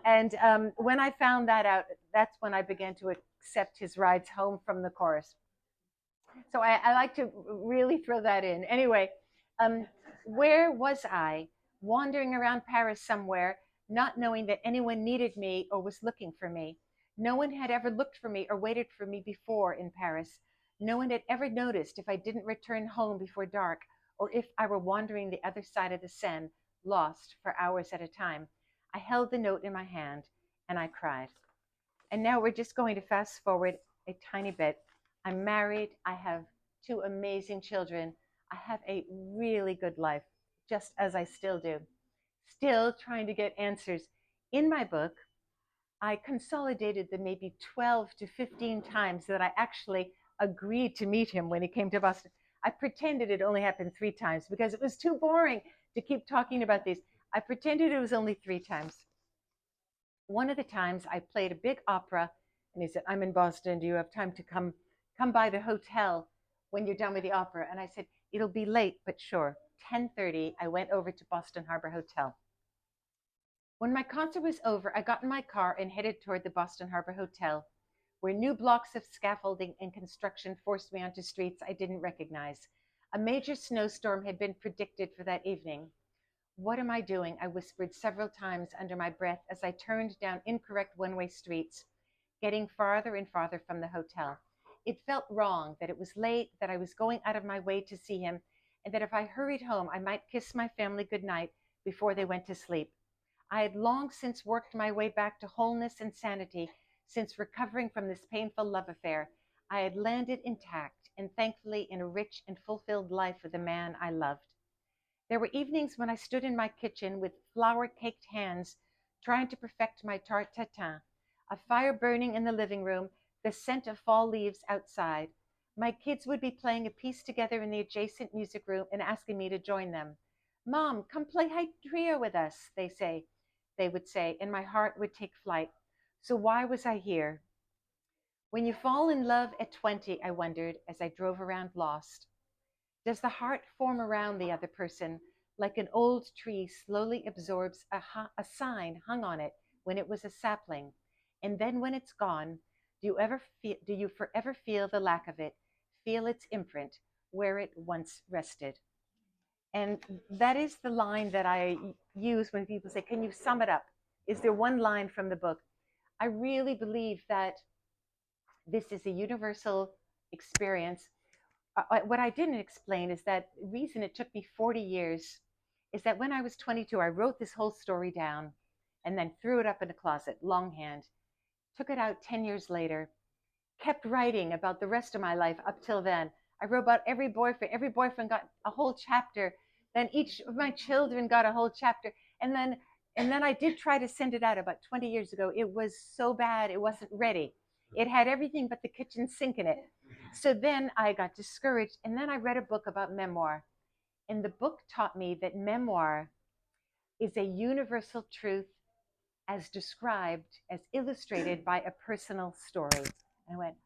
S6: And when I found that out, that's when I began to accept his rides home from the chorus. So I like to really throw that in. Anyway, where was I? Wandering around Paris somewhere, not knowing that anyone needed me or was looking for me. No one had ever looked for me or waited for me before in Paris. No one had ever noticed if I didn't return home before dark, or if I were wandering the other side of the Seine, lost for hours at a time. I held the note in my hand and I cried. And now we're just going to fast forward a tiny bit. I'm married. I have 2 amazing children. I have a really good life, just as I still do. Still trying to get answers. In my book, I consolidated the maybe 12 to 15 times that I actually agreed to meet him when he came to Boston. I pretended it only happened 3 times because it was too boring to keep talking about these. I pretended it was only 3 times. One of the times I played a big opera and he said, I'm in Boston. Do you have time to come by the hotel when you're done with the opera? And I said, it'll be late, but sure. 10:30, I went over to Boston Harbor Hotel. When my concert was over, I got in my car and headed toward the Boston Harbor Hotel, where new blocks of scaffolding and construction forced me onto streets I didn't recognize. A major snowstorm had been predicted for that evening. What am I doing? I whispered several times under my breath as I turned down incorrect one-way streets, getting farther and farther from the hotel. It felt wrong that it was late, that I was going out of my way to see him, and that if I hurried home, I might kiss my family goodnight before they went to sleep. I had long since worked my way back to wholeness and sanity since recovering from this painful love affair. I had landed intact and thankfully in a rich and fulfilled life with the man I loved. There were evenings when I stood in my kitchen with flour-caked hands trying to perfect my tarte tatin, a fire burning in the living room, the scent of fall leaves outside. My kids would be playing a piece together in the adjacent music room and asking me to join them. Mom, come play high trio with us, they would say, and my heart would take flight. So why was I here? When you fall in love at 20, I wondered as I drove around lost, does the heart form around the other person like an old tree slowly absorbs a sign hung on it when it was a sapling, and then when it's gone, do you forever feel the lack of it, feel its imprint where it once rested? And that is the line that I use when people say, can you sum it up? Is there one line from the book? I really believe that this is a universal experience. What I didn't explain is that the reason it took me 40 years is that when I was 22, I wrote this whole story down and then threw it up in a closet, longhand, took it out 10 years later, kept writing about the rest of my life up till then. I wrote about every boyfriend. Every boyfriend got a whole chapter. Then each of my children got a whole chapter. And then I did try to send it out about 20 years ago. It was so bad, it wasn't ready. It had everything but the kitchen sink in it. So then I got discouraged. And then I read a book about memoir. And the book taught me that memoir is a universal truth as described, as illustrated by a personal story. And I went,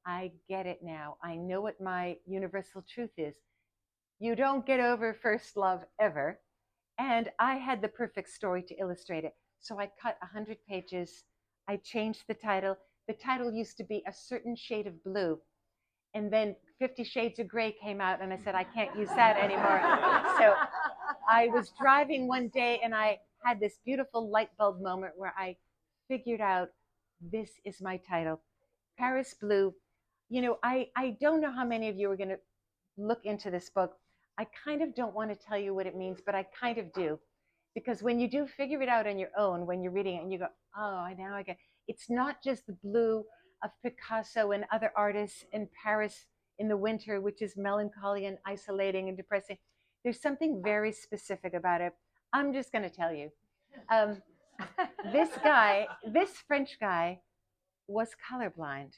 S6: I get it now. I know what my universal truth is. You don't get over first love ever. And I had the perfect story to illustrate it. So I cut 100 pages I changed the title. The title used to be A Certain Shade of Blue. And then 50 Shades of Grey came out, and I said, I can't use that anymore. So I was driving one day, and I had this beautiful light bulb moment where I figured out, this is my title, Paris Blue. You know, I don't know how many of you are going to look into this book. I kind of don't want to tell you what it means, but I kind of do. Because when you do figure it out on your own, when you're reading it and you go, oh, now I get, it's not just the blue of Picasso and other artists in Paris in the winter, which is melancholy and isolating and depressing. There's something very specific about it. I'm just going to tell you. This French guy was colorblind.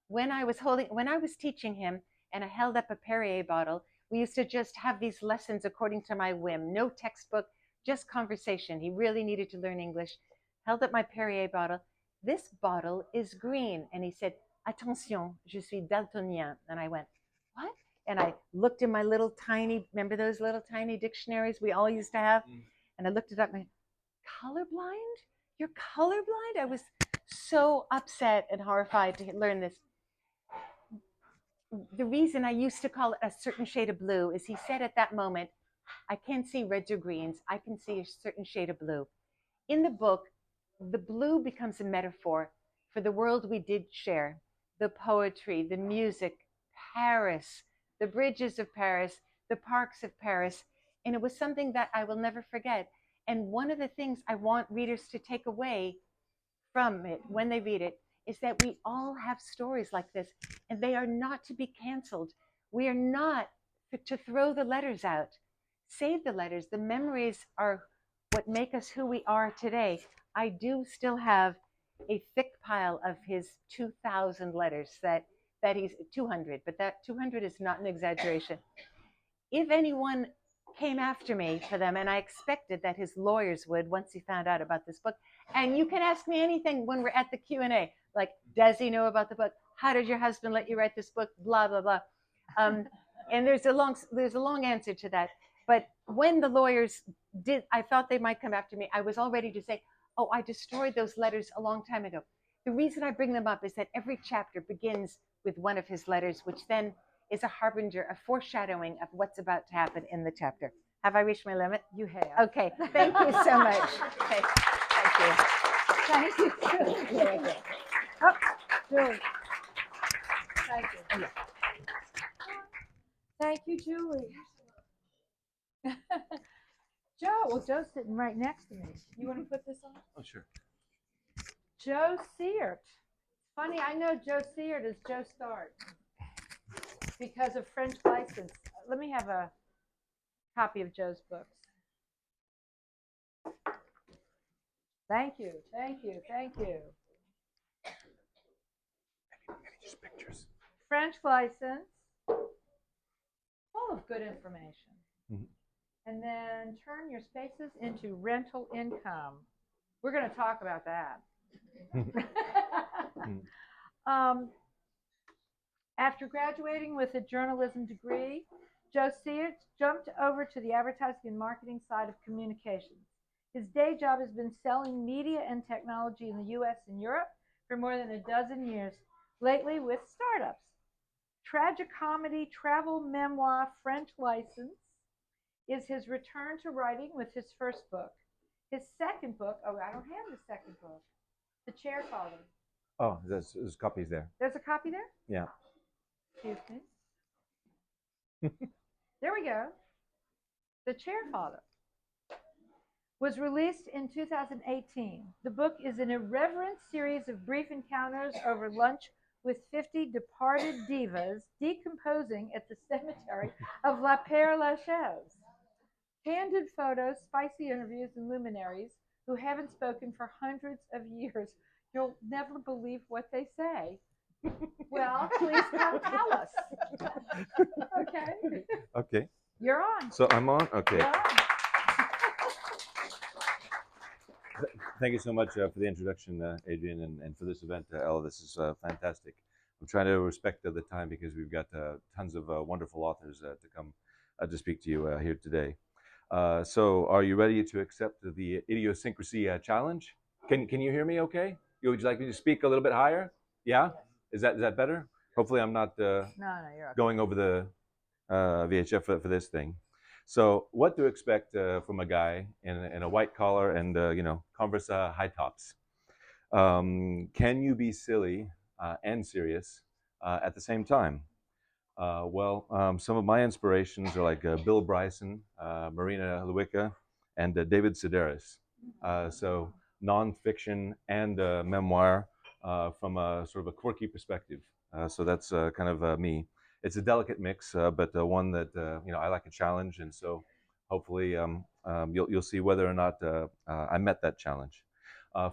S6: When I was teaching him and I held up a Perrier bottle, we used to just have these lessons according to my whim, no textbook, just conversation. He really needed to learn English. Held up my Perrier bottle. This bottle is green. And he said, attention, je suis daltonien. And I went, what? And I looked in my little tiny, remember those little tiny dictionaries we all used to have? And I looked it up and I went, colorblind? You're colorblind? I was so upset and horrified to learn this. The reason I used to call it A Certain Shade of Blue is he said at that moment, I can't see reds or greens. I can see a certain shade of blue. In the book, the blue becomes a metaphor for the world we did share, the poetry, the music, Paris, the bridges of Paris, the parks of Paris. And it was something that I will never forget. And one of the things I want readers to take away from it when they read it is that we all have stories like this, and they are not to be canceled. We are not to throw the letters out. Save the letters. The memories are what make us who we are today. I do still have a thick pile of his 2,000 letters that he's 200, but that 200 is not an exaggeration. If anyone came after me for them, and I expected that his lawyers would once he found out about this book, and you can ask me anything when we're at the Q&A, like, does he know about the book? How did your husband let you write this book? Blah, blah, blah. And there's a long answer to that. But when the lawyers did, I thought they might come after me. I was all ready to say, oh, I destroyed those letters a long time ago. The reason I bring them up is that every chapter begins with one of his letters, which then is a harbinger, a foreshadowing of what's about to happen in the chapter. Have I reached my limit?
S2: You have.
S6: Okay, thank you so much. Okay, thank you.
S2: Thank you. Oh, Julie. Thank you. Thank you, Julie. Joe, well, Joe's sitting right next to me. You want to put this on?
S3: Oh, sure.
S2: Joe Seart. Funny, I know Joe Seart as Joe Start because of French license. Let me have a copy of Joe's books. Thank you, thank you, thank you.
S3: Maybe just pictures.
S2: French license, full of good information.
S3: Mhm.
S2: And then turn your spaces into rental income. We're going to talk about that. After graduating with a journalism degree, Joe Seart jumped over to the advertising and marketing side of communications. His day job has been selling media and technology in the US and Europe for more than a dozen years, lately with startups. Tragicomedy, travel memoir, French license is his return to writing with his first book. His second book, oh, I don't have the second book, The Chair Father.
S3: Oh, there's copies there.
S2: There's a copy there?
S3: Yeah.
S2: Excuse me. There we go. The Chair Father was released in 2018. The book is an irreverent series of brief encounters over lunch with 50 departed divas decomposing at the cemetery of La Père Lachaise. Candid photos, spicy interviews, and luminaries who haven't spoken for hundreds of years. You'll never believe what they say. Well, please come tell us. Okay.
S3: Okay.
S2: You're on.
S3: So I'm on? Okay.
S2: You're on.
S3: Thank you so much for the introduction, Adrian, and for this event, Ella. This is fantastic. I'm trying to respect the time because we've got tons of wonderful authors to come to speak to you here today. So are you ready to accept the idiosyncrasy challenge? Can you hear me okay? Would you like me to speak a little bit higher? Yeah? Is that better? Hopefully I'm not
S2: No, you're okay.
S3: going over the VHF for this thing. So what to expect from a guy in a white collar and, Converse high tops? Can you be silly and serious at the same time? Some of my inspirations are like Bill Bryson, Marina Lewica, and David Sedaris. So nonfiction and memoir from a sort of a quirky perspective. So that's kind of me. It's a delicate mix, but one that I like a challenge, and so hopefully you'll see whether or not I met that challenge.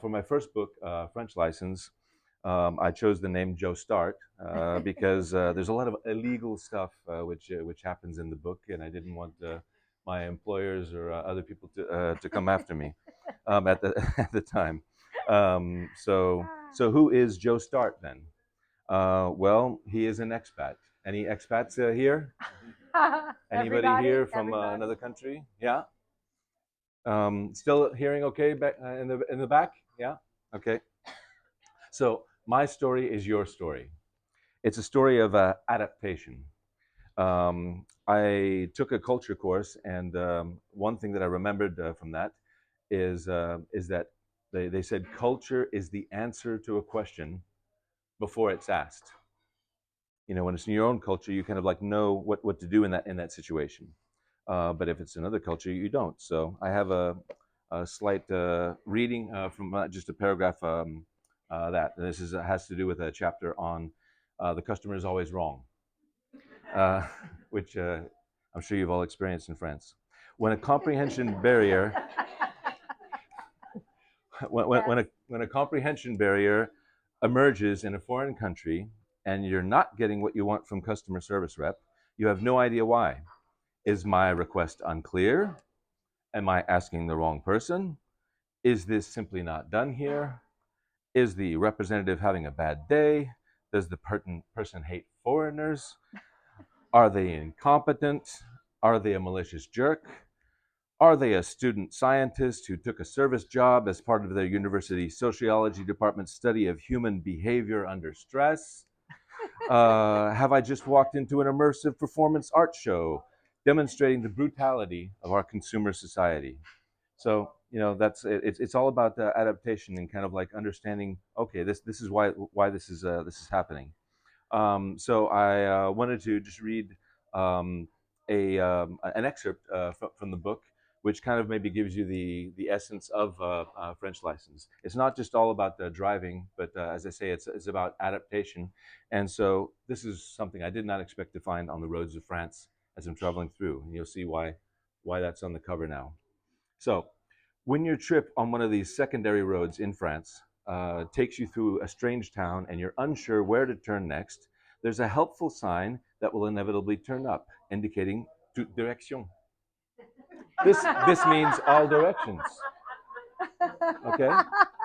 S3: For my first book, French License, I chose the name Joe Start because there's a lot of illegal stuff which happens in the book, and I didn't want my employers or other people to come after me at the at the time. So who is Joe Start then? Well, he is an expat. Any expats here? Anybody here from another country? Yeah. Still hearing okay back in the back? Yeah. Okay. So my story is your story. It's a story of adaptation. I took a culture course, and one thing that I remembered from that is that they said culture is the answer to a question before it's asked. When it's in your own culture, you kind of like know what to do in that situation. But if it's another culture, you don't. So I have a slight reading from just a paragraph that this has to do with a chapter on the customer is always wrong, which I'm sure you've all experienced in France. When a comprehension barrier, when a comprehension barrier emerges in a foreign country, and you're not getting what you want from customer service rep, you have no idea why. Is my request unclear? Am I asking the wrong person? Is this simply not done here? Is the representative having a bad day? Does the person hate foreigners? Are they incompetent? Are they a malicious jerk? Are they a student scientist who took a service job as part of their university sociology department's study of human behavior under stress? Have I just walked into an immersive performance art show demonstrating the brutality of our consumer society? So that's it's all about adaptation and kind of like understanding. Okay, this is why this is happening. So I wanted to just read an excerpt from the book, which kind of maybe gives you the essence of French License. It's not just all about driving, but as I say, it's about adaptation. And so this is something I did not expect to find on the roads of France as I'm traveling through, and you'll see why that's on the cover now. So, when your trip on one of these secondary roads in France takes you through a strange town and you're unsure where to turn next, there's a helpful sign that will inevitably turn up, indicating toute direction. This means all directions. Okay?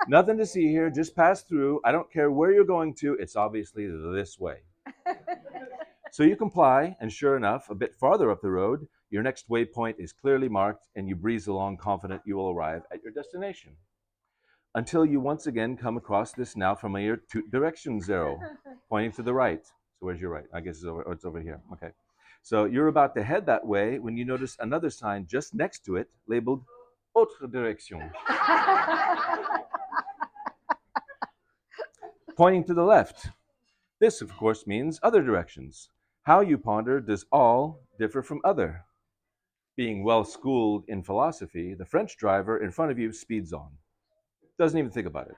S3: Nothing to see here, just pass through. I don't care where you're going to, it's obviously this way. So you comply, and sure enough, a bit farther up the road, your next waypoint is clearly marked, and you breeze along confident you will arrive at your destination. Until you once again come across this now familiar toute directions arrow, pointing to the right. So where's your right? I guess it's over here. Okay. So you're about to head that way when you notice another sign just next to it labeled autre direction, pointing to the left. This, of course, means other directions. How you ponder does all differ from other. Being well schooled in philosophy, the French driver in front of you speeds on. Doesn't even think about it.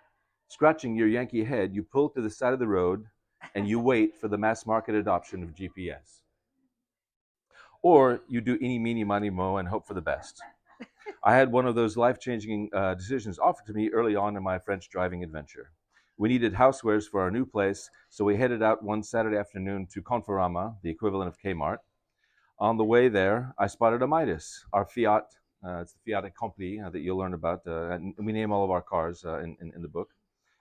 S3: Scratching your Yankee head, you pull to the side of the road and you wait for the mass market adoption of GPS. Or you do eeny, meeny, miny, mo and hope for the best. I had one of those life-changing decisions offered to me early on in my French driving adventure. We needed housewares for our new place, so we headed out one Saturday afternoon to Conforama, the equivalent of Kmart. On the way there, I spotted a Midas, our Fiat. It's the Fiat Accompli that you'll learn about. And we name all of our cars in the book.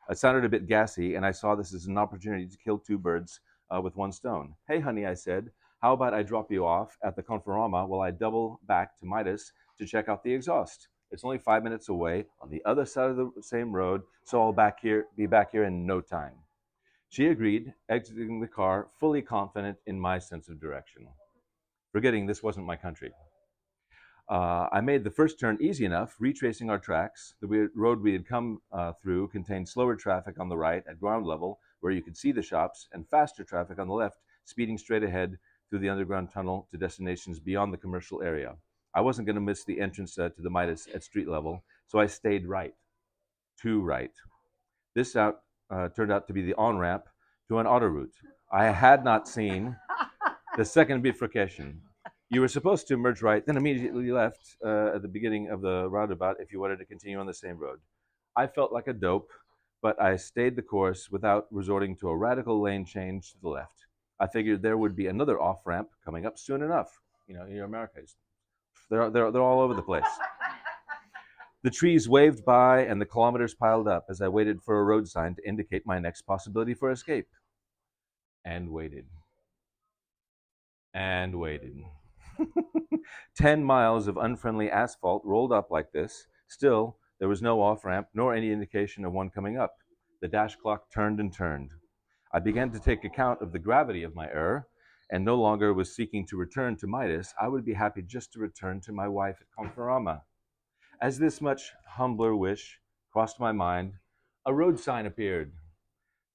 S3: It sounded a bit gassy, and I saw this as an opportunity to kill two birds with one stone. Hey, honey, I said, how about I drop you off at the Conforama while I double back to Midas to check out the exhaust? It's only 5 minutes away on the other side of the same road, so I'll be back here in no time. She agreed, exiting the car, fully confident in my sense of direction, forgetting this wasn't my country. I made the first turn easy enough, retracing our tracks. The road we had come through contained slower traffic on the right at ground level, where you could see the shops, and faster traffic on the left, speeding straight ahead through the underground tunnel to destinations beyond the commercial area. I wasn't going to miss the entrance to the Midas at street level, so I stayed right, too right. This turned out to be the on-ramp to an auto route. I had not seen the second bifurcation. You were supposed to merge right, then immediately left at the beginning of the roundabout if you wanted to continue on the same road. I felt like a dope, but I stayed the course without resorting to a radical lane change to the left. I figured there would be another off-ramp coming up soon enough. You know, Americans, they're all over the place. The trees waved by and the kilometers piled up as I waited for a road sign to indicate my next possibility for escape. And waited. And waited. 10 miles of unfriendly asphalt rolled up like this. Still, there was no off-ramp nor any indication of one coming up. The dash clock turned and turned. I began to take account of the gravity of my error and no longer was seeking to return to Midas. I would be happy just to return to my wife at Conforama. As this much humbler wish crossed my mind, a road sign appeared.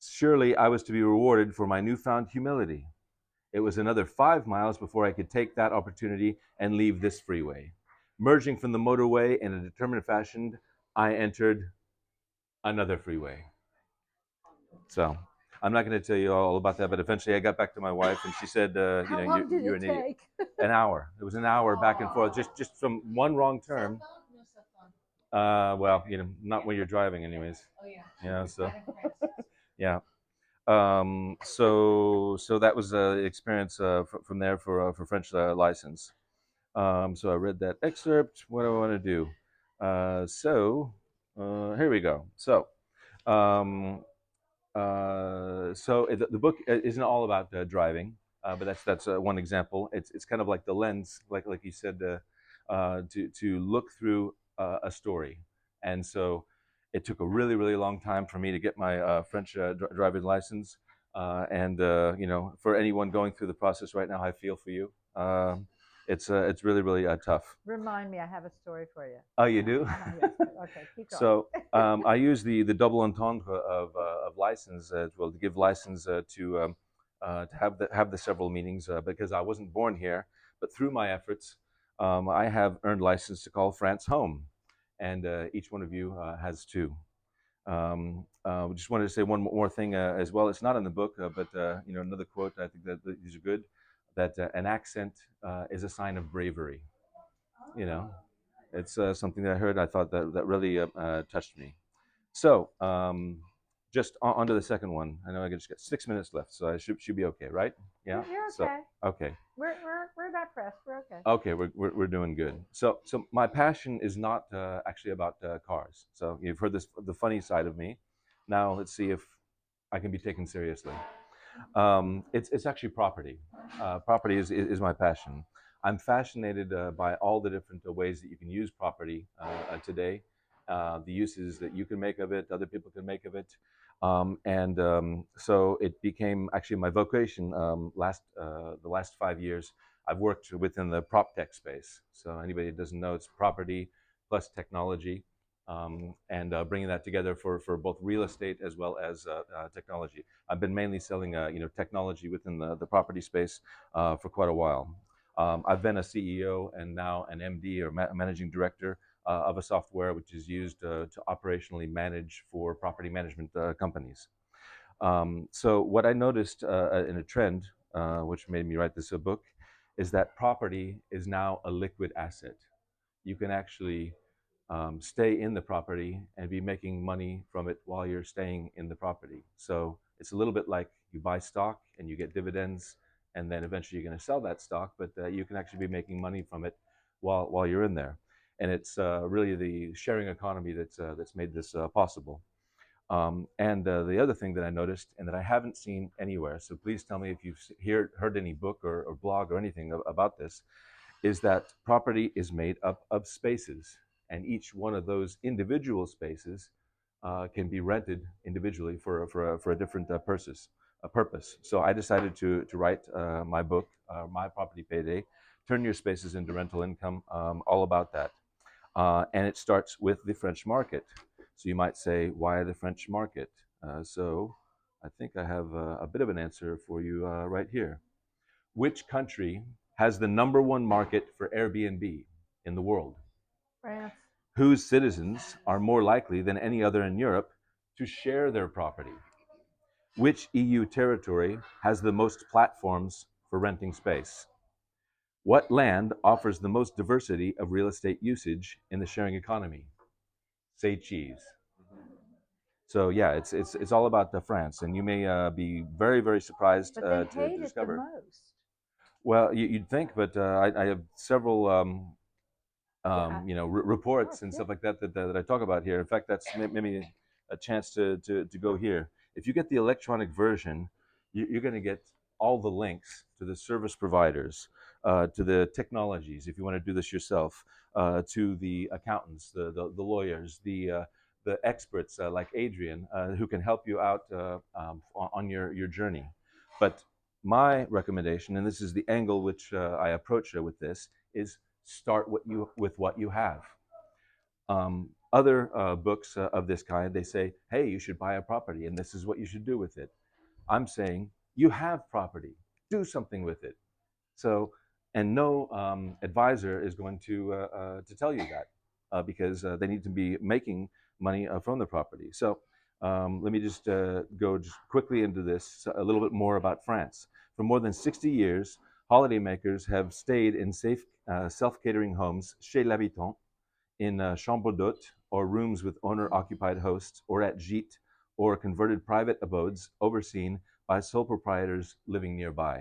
S3: Surely I was to be rewarded for my newfound humility. It was another 5 miles before I could take that opportunity and leave this freeway. Merging from the motorway in a determined fashion, I entered another freeway. So I'm not going to tell you all about that, but eventually I got back to my wife and she said,
S2: How long did
S3: you're
S2: it
S3: an idiot.
S2: take?
S3: An hour. It was an hour back and forth, just from one wrong turn. Well, not when you're driving, anyways. Oh yeah. Yeah. So. Yeah. So that was the experience from there for French license. So I read that excerpt. What do I want to do? Here we go. Um, the book isn't all about driving, but that's one example. It's kind of like the lens, like you said, to look through a story. And so it took a really really long time for me to get my French driving license. For anyone going through the process right now, I feel for you. It's really really tough.
S2: Remind me, I have a story for you.
S3: Oh, you do?
S2: Yes. Okay, keep going.
S3: So I use the double entendre of license to give license to have the several meanings because I wasn't born here, but through my efforts, I have earned license to call France home, and each one of you has two. We just wanted to say one more thing as well. It's not in the book, but another quote. I think that these are good. That an accent is a sign of bravery. You know, it's something that I heard. I thought that really touched me. So just on to the second one. I know I just got 6 minutes left, so I should be okay, right? Yeah.
S2: You're okay.
S3: So, okay.
S2: We're not pressed. We're okay.
S3: Okay, we're doing good. So my passion is not actually about cars. So you've heard the funny side of me. Now let's see if I can be taken seriously. It's actually property. Property is my passion. I'm fascinated by all the different ways that you can use property today, the uses that you can make of it, other people can make of it. So it became actually my vocation the last 5 years. I've worked within the prop tech space. So anybody that doesn't know, it's property plus technology, and bringing that together for both real estate as well as technology. I've been mainly selling technology within the property space for quite a while. I've been a CEO and now an MD or managing director of a software which is used to operationally manage for property management companies. So what I noticed in a trend, which made me write this book, is that property is now a liquid asset. You can actually stay in the property and be making money from it while you're staying in the property. So it's a little bit like you buy stock and you get dividends, and then eventually you're going to sell that stock, but you can actually be making money from it while you're in there. And it's really the sharing economy that's made this possible. The other thing that I noticed and that I haven't seen anywhere, so please tell me if you've heard any book or blog or anything about this, is that property is made up of spaces. and each one of those individual spaces can be rented individually for a different purpose. So I decided to write my book, My Property Payday, Turn Your Spaces into Rental Income, all about that. And it starts with the French market. So you might say, why the French market? So I think I have a bit of an answer for you right here. Which country has the #1 market for Airbnb in the world?
S2: France.
S3: Whose citizens are more likely than any other in Europe to share their property? Which EU territory has the most platforms for renting space? What land offers the most diversity of real estate usage in the sharing economy? Say cheese. So yeah, it's all about France, and you may be very surprised
S2: But they
S3: to
S2: hate it the
S3: discover.
S2: most.
S3: Well, you'd think, but I have several reports and stuff like that I talk about here. In fact, that's maybe a chance to go here. If you get the electronic version, you're going to get all the links to the service providers, to the technologies, if you want to do this yourself, to the accountants, the lawyers, the experts like Adrian, who can help you out on your journey. But my recommendation, and this is the angle which I approach with this, is start with what you have. Other books of this kind, they say, hey, you should buy a property and this is what you should do with it. I'm saying, you have property, do something with it. So, and no advisor is going to tell you that because they need to be making money from the property. So let me just go just quickly into this a little bit more about France. For more than 60 years, holidaymakers have stayed in safe self-catering homes chez l'habitant, in chambre d'hôte, or rooms with owner-occupied hosts, or at gîtes, or converted private abodes overseen by sole proprietors living nearby.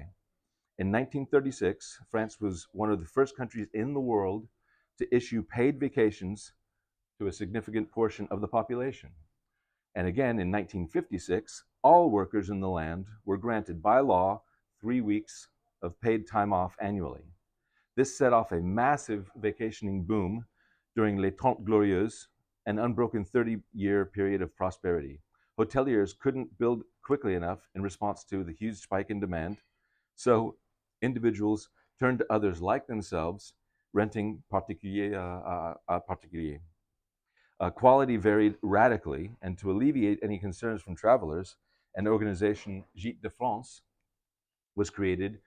S3: In 1936, France was one of the first countries in the world to issue paid vacations to a significant portion of the population. And again, in 1956, all workers in the land were granted by law 3 weeks of paid time off annually. This set off a massive vacationing boom during Les 30 Glorieuses, an unbroken 30-year period of prosperity. Hoteliers couldn't build quickly enough in response to the huge spike in demand, so individuals turned to others like themselves, renting particulier. Quality varied radically, and to alleviate any concerns from travelers, an organization, Gîtes de France, was created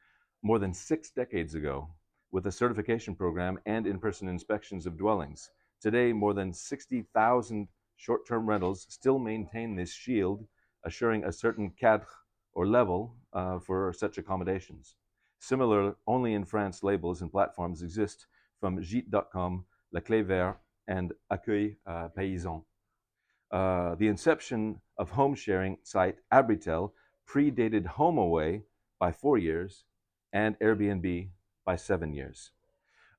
S3: more than 6 decades ago with a certification program and in-person inspections of dwellings. Today, more than 60,000 short-term rentals still maintain this shield, assuring a certain cadre or level for such accommodations. Similar, only in France, labels and platforms exist from Gîtes.com, La Clé Vert, and Accueil Paysan. The inception of home sharing site Abritel predated HomeAway by 4 years and Airbnb by 7 years.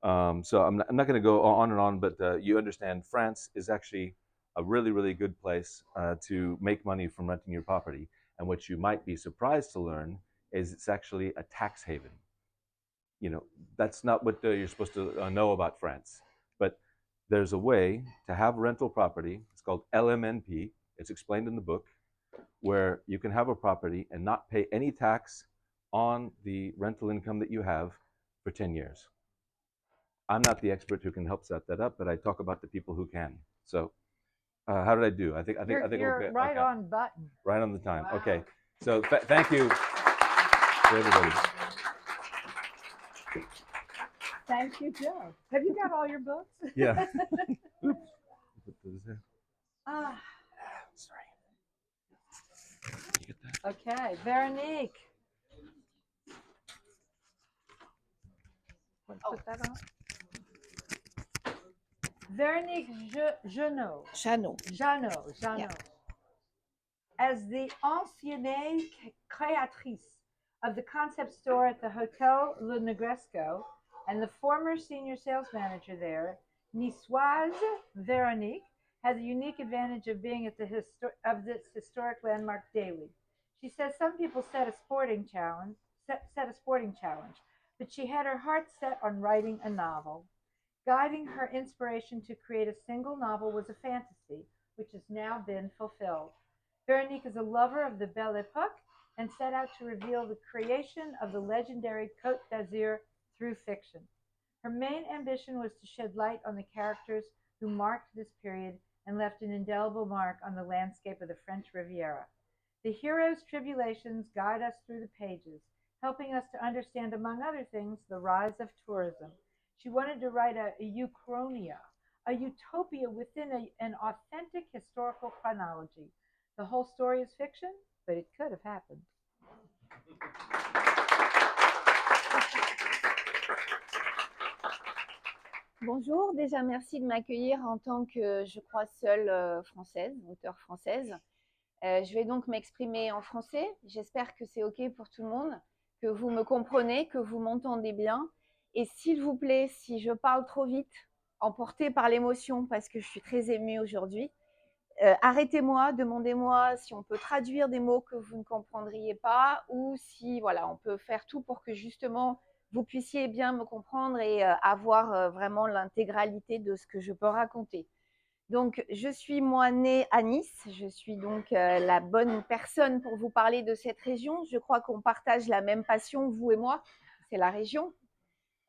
S3: So I'm not going to go on and on, but you understand France is actually a really good place to make money from renting your property. And what you might be surprised to learn is it's actually a tax haven. You know, that's not what you're supposed to know about France. But there's a way to have rental property. It's called LMNP. It's explained in the book, where you can have a property and not pay any tax on the rental income that you have for 10 years. I'm not the expert who can help set that up, but I talk about the people who can. So, how did I do? I think
S2: You're
S3: okay.
S2: right
S3: Okay.
S2: on button.
S3: Right on the time.
S2: Wow.
S3: Okay. So thank you to everybody.
S2: Thank you, Joe. Have you got all your books?
S3: Yeah. Oops. Put those there.
S2: Ah,
S3: Sorry. You get that?
S2: okay, Veronique. Put that on. Veronique Jeannot.
S7: Jeannot. Yeah.
S2: As the ancienne créatrice of the concept store at the Hotel Le Negresco and the former senior sales manager there, Niçoise Veronique has a unique advantage of being at this historic landmark daily. She says some people set a sporting challenge, but she had her heart set on writing a novel. Guiding her inspiration to create a single novel was a fantasy, which has now been fulfilled. Veronique is a lover of the Belle Epoque and set out to reveal the creation of the legendary Côte d'Azur through fiction. Her main ambition was to shed light on the characters who marked this period and left an indelible mark on the landscape of the French Riviera. The hero's tribulations guide us through the pages, helping us to understand, among other things, the rise of tourism. She wanted to write a Uchronia, a utopia within an authentic historical chronology. The whole story is fiction, but it could have happened.
S8: Bonjour, déjà merci de m'accueillir en tant que, je crois, seule française, auteure française. Je vais donc m'exprimer en français. J'espère que c'est OK pour tout le monde, que vous me comprenez, que vous m'entendez bien. Et s'il vous plaît, si je parle trop vite, emportée par l'émotion, parce que je suis très émue aujourd'hui, arrêtez-moi, demandez-moi si on peut traduire des mots que vous ne comprendriez pas ou si, voilà, on peut faire tout pour que justement vous puissiez bien me comprendre et avoir vraiment l'intégralité de ce que je peux raconter. Donc, je suis moi née à Nice. Je suis donc la bonne personne pour vous parler de cette région. Je crois qu'on partage la même passion, vous et moi, c'est la région.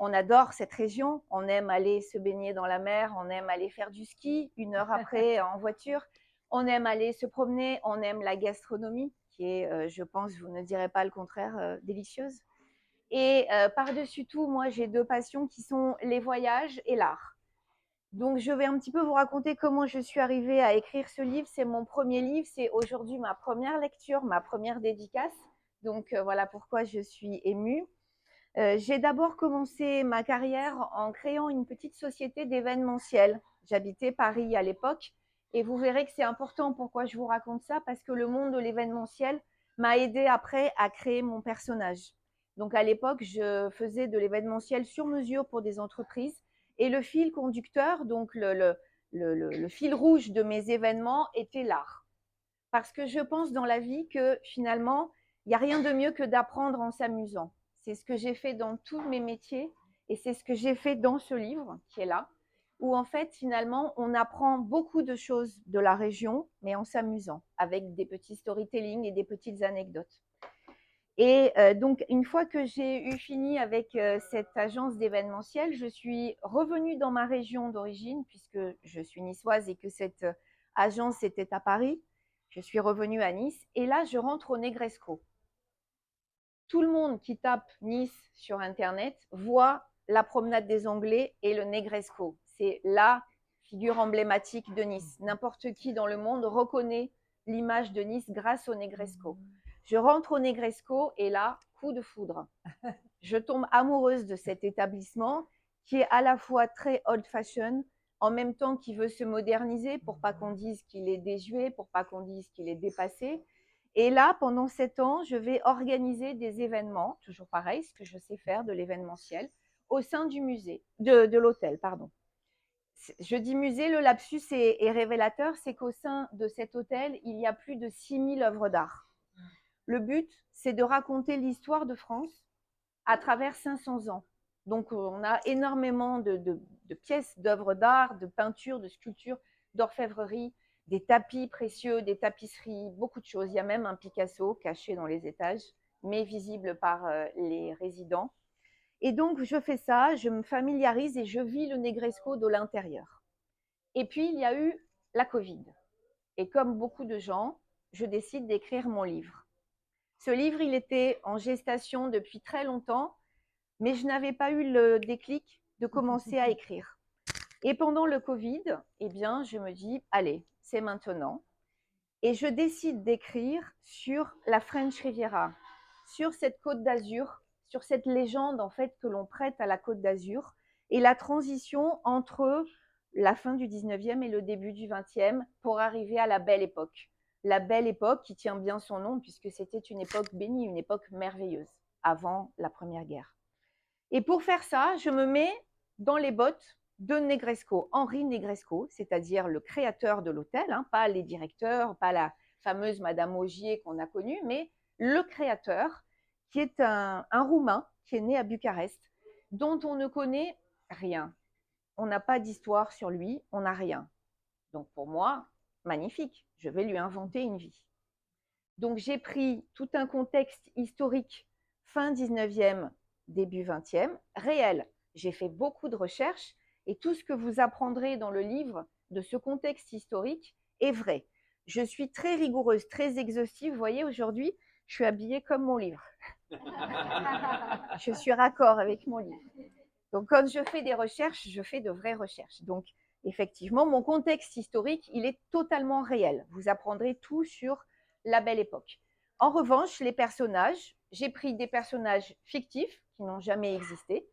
S8: On adore cette région. On aime aller se baigner dans la mer. On aime aller faire du ski 1 heure après en voiture. On aime aller se promener. On aime la gastronomie qui est, je pense, vous ne direz pas le contraire, délicieuse. Et par-dessus tout, moi, j'ai 2 passions qui sont les voyages et l'art. Donc, je vais un petit peu vous raconter comment je suis arrivée à écrire ce livre. C'est mon premier livre, c'est aujourd'hui ma première lecture, ma première dédicace. Donc, voilà pourquoi je suis émue. J'ai d'abord commencé ma carrière en créant une petite société d'événementiel. J'habitais Paris à l'époque et vous verrez que c'est important pourquoi je vous raconte ça, parce que le monde de l'événementiel m'a aidé après à créer mon personnage. Donc, à l'époque, je faisais de l'événementiel sur mesure pour des entreprises. Et le fil conducteur, donc le fil rouge de mes événements était l'art. Parce que je pense dans la vie que finalement, il n'y a rien de mieux que d'apprendre en s'amusant. C'est ce que j'ai fait dans tous mes métiers et c'est ce que j'ai fait dans ce livre qui est là, où en fait finalement on apprend beaucoup de choses de la région, mais en s'amusant, avec des petits storytelling et des petites anecdotes. Et donc, une fois que j'ai eu fini avec cette agence d'événementiel, je suis revenue dans ma région d'origine, puisque je suis niçoise et que cette agence était à Paris. Je suis revenue à Nice et là, je rentre au Negresco. Tout le monde qui tape Nice sur Internet voit la promenade des Anglais et le Negresco. C'est la figure emblématique de Nice. N'importe qui dans le monde reconnaît l'image de Nice grâce au Negresco. Je rentre au Negresco et là, coup de foudre. Je tombe amoureuse de cet établissement qui est à la fois très old fashion, en même temps qui veut se moderniser pour pas qu'on dise qu'il est désuet, pour pas qu'on dise qu'il est dépassé. Et là, pendant 7 ans, je vais organiser des événements, toujours pareil, ce que je sais faire de l'événementiel, au sein du musée, de l'hôtel, pardon. Je dis musée, le lapsus est révélateur, c'est qu'au sein de cet hôtel, il y a plus de 6000 œuvres d'art. Le but, c'est de raconter l'histoire de France à travers 500 ans. Donc, on a énormément de pièces, d'œuvres d'art, de peintures, de sculptures, d'orfèvrerie, des tapis précieux, des tapisseries, beaucoup de choses. Il y a même un Picasso caché dans les étages, mais visible par les résidents. Et donc, je fais ça, je me familiarise et je vis le Negresco de l'intérieur. Et puis, il y a eu la Covid. Et comme beaucoup de gens, je décide d'écrire mon livre. Ce livre, il était en gestation depuis très longtemps, mais je n'avais pas eu le déclic de commencer à écrire. Et pendant le Covid, eh bien, je me dis, allez, c'est maintenant. Et je décide d'écrire sur la French Riviera, sur cette côte d'Azur, sur cette légende en fait que l'on prête à la côte d'Azur, et la transition entre la fin du 19e et le début du 20e pour arriver à la Belle Époque. La Belle Époque qui tient bien son nom puisque c'était une époque bénie, une époque merveilleuse, avant la Première Guerre. Et pour faire ça, je me mets dans les bottes de Negresco, Henri Negresco, c'est-à-dire le créateur de l'hôtel, hein, pas les directeurs, pas la fameuse Madame Augier qu'on a connue, mais le créateur, qui est un Roumain, qui est né à Bucarest, dont on ne connaît rien. on n'a pas d'histoire sur lui, on n'a rien. Donc pour moi, magnifique, je vais lui inventer une vie. Donc j'ai pris tout un contexte historique fin 19e, début 20e, réel. J'ai fait beaucoup de recherches et tout ce que vous apprendrez dans le livre de ce contexte historique est vrai. Je suis très rigoureuse, très exhaustive. Vous voyez, aujourd'hui, je suis habillée comme mon livre. Je suis raccord avec mon livre. Donc quand je fais des recherches, je fais de vraies recherches. Donc effectivement, mon contexte historique, il est totalement réel. Vous apprendrez tout sur la Belle Époque. En revanche, les personnages, j'ai pris des personnages fictifs qui n'ont jamais existé,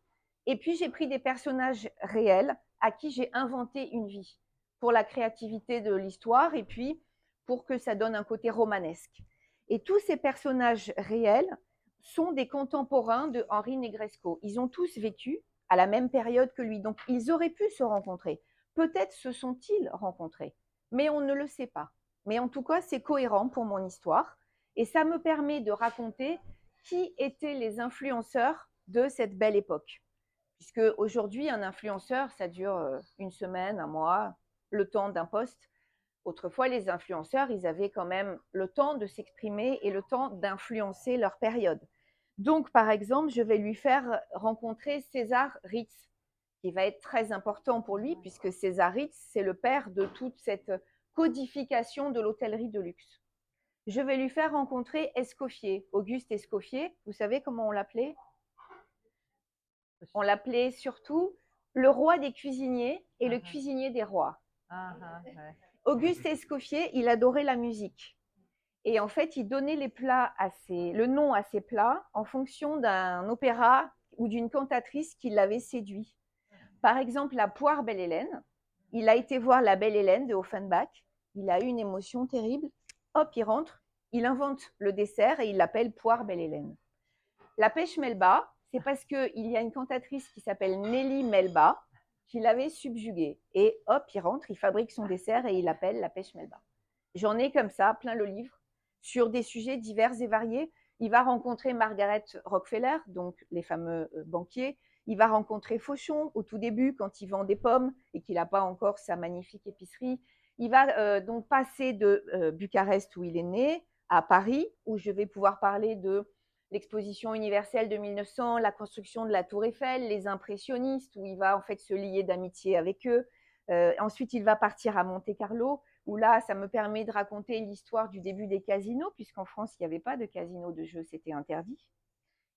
S8: et puis j'ai pris des personnages réels à qui j'ai inventé une vie pour la créativité de l'histoire et puis pour que ça donne un côté romanesque. Et tous ces personnages réels sont des contemporains de Henri Negresco. Ils ont tous vécu à la même période que lui, donc ils auraient pu se rencontrer. Peut-être se sont-ils rencontrés, mais on ne le sait pas. Mais en tout cas, c'est cohérent pour mon histoire et ça me permet de raconter qui étaient les influenceurs de cette belle époque. Puisque aujourd'hui, un influenceur, ça dure une semaine, un mois, le temps d'un post. Autrefois, les influenceurs, ils avaient quand même le temps de s'exprimer et le temps d'influencer leur période. Donc, par exemple, je vais lui faire rencontrer César Ritz, qui va être très important pour lui, puisque César Ritz, c'est le père de toute cette codification de l'hôtellerie de luxe. Je vais lui faire rencontrer Escoffier, Auguste Escoffier. Vous savez comment on l'appelait? On l'appelait surtout le roi des cuisiniers et le cuisinier des rois. Auguste Escoffier, il adorait la musique. Et en fait, il donnait le nom à ses plats en fonction d'un opéra ou d'une cantatrice qui l'avait séduit. Par exemple, la poire Belle-Hélène. Il a été voir la Belle-Hélène de Offenbach. Il a eu une émotion terrible. Hop, il rentre, il invente le dessert et il l'appelle poire Belle-Hélène. La pêche Melba, c'est parce qu'il y a une cantatrice qui s'appelle Nelly Melba qui l'avait subjuguée. Et hop, il rentre, il fabrique son dessert et il l'appelle la pêche Melba. J'en ai comme ça plein le livre sur des sujets divers et variés. Il va rencontrer Margaret Rockefeller, donc les fameux banquiers. Il va rencontrer Fauchon au tout début quand il vend des pommes et qu'il n'a pas encore sa magnifique épicerie. Il va donc passer de Bucarest où il est né à Paris où je vais pouvoir parler de l'exposition universelle de 1900, la construction de la Tour Eiffel, les impressionnistes où il va en fait se lier d'amitié avec eux. Ensuite, il va partir à Monte-Carlo où là, ça me permet de raconter l'histoire du début des casinos, puisqu'en France, il n'y avait pas de casino de jeu, c'était interdit.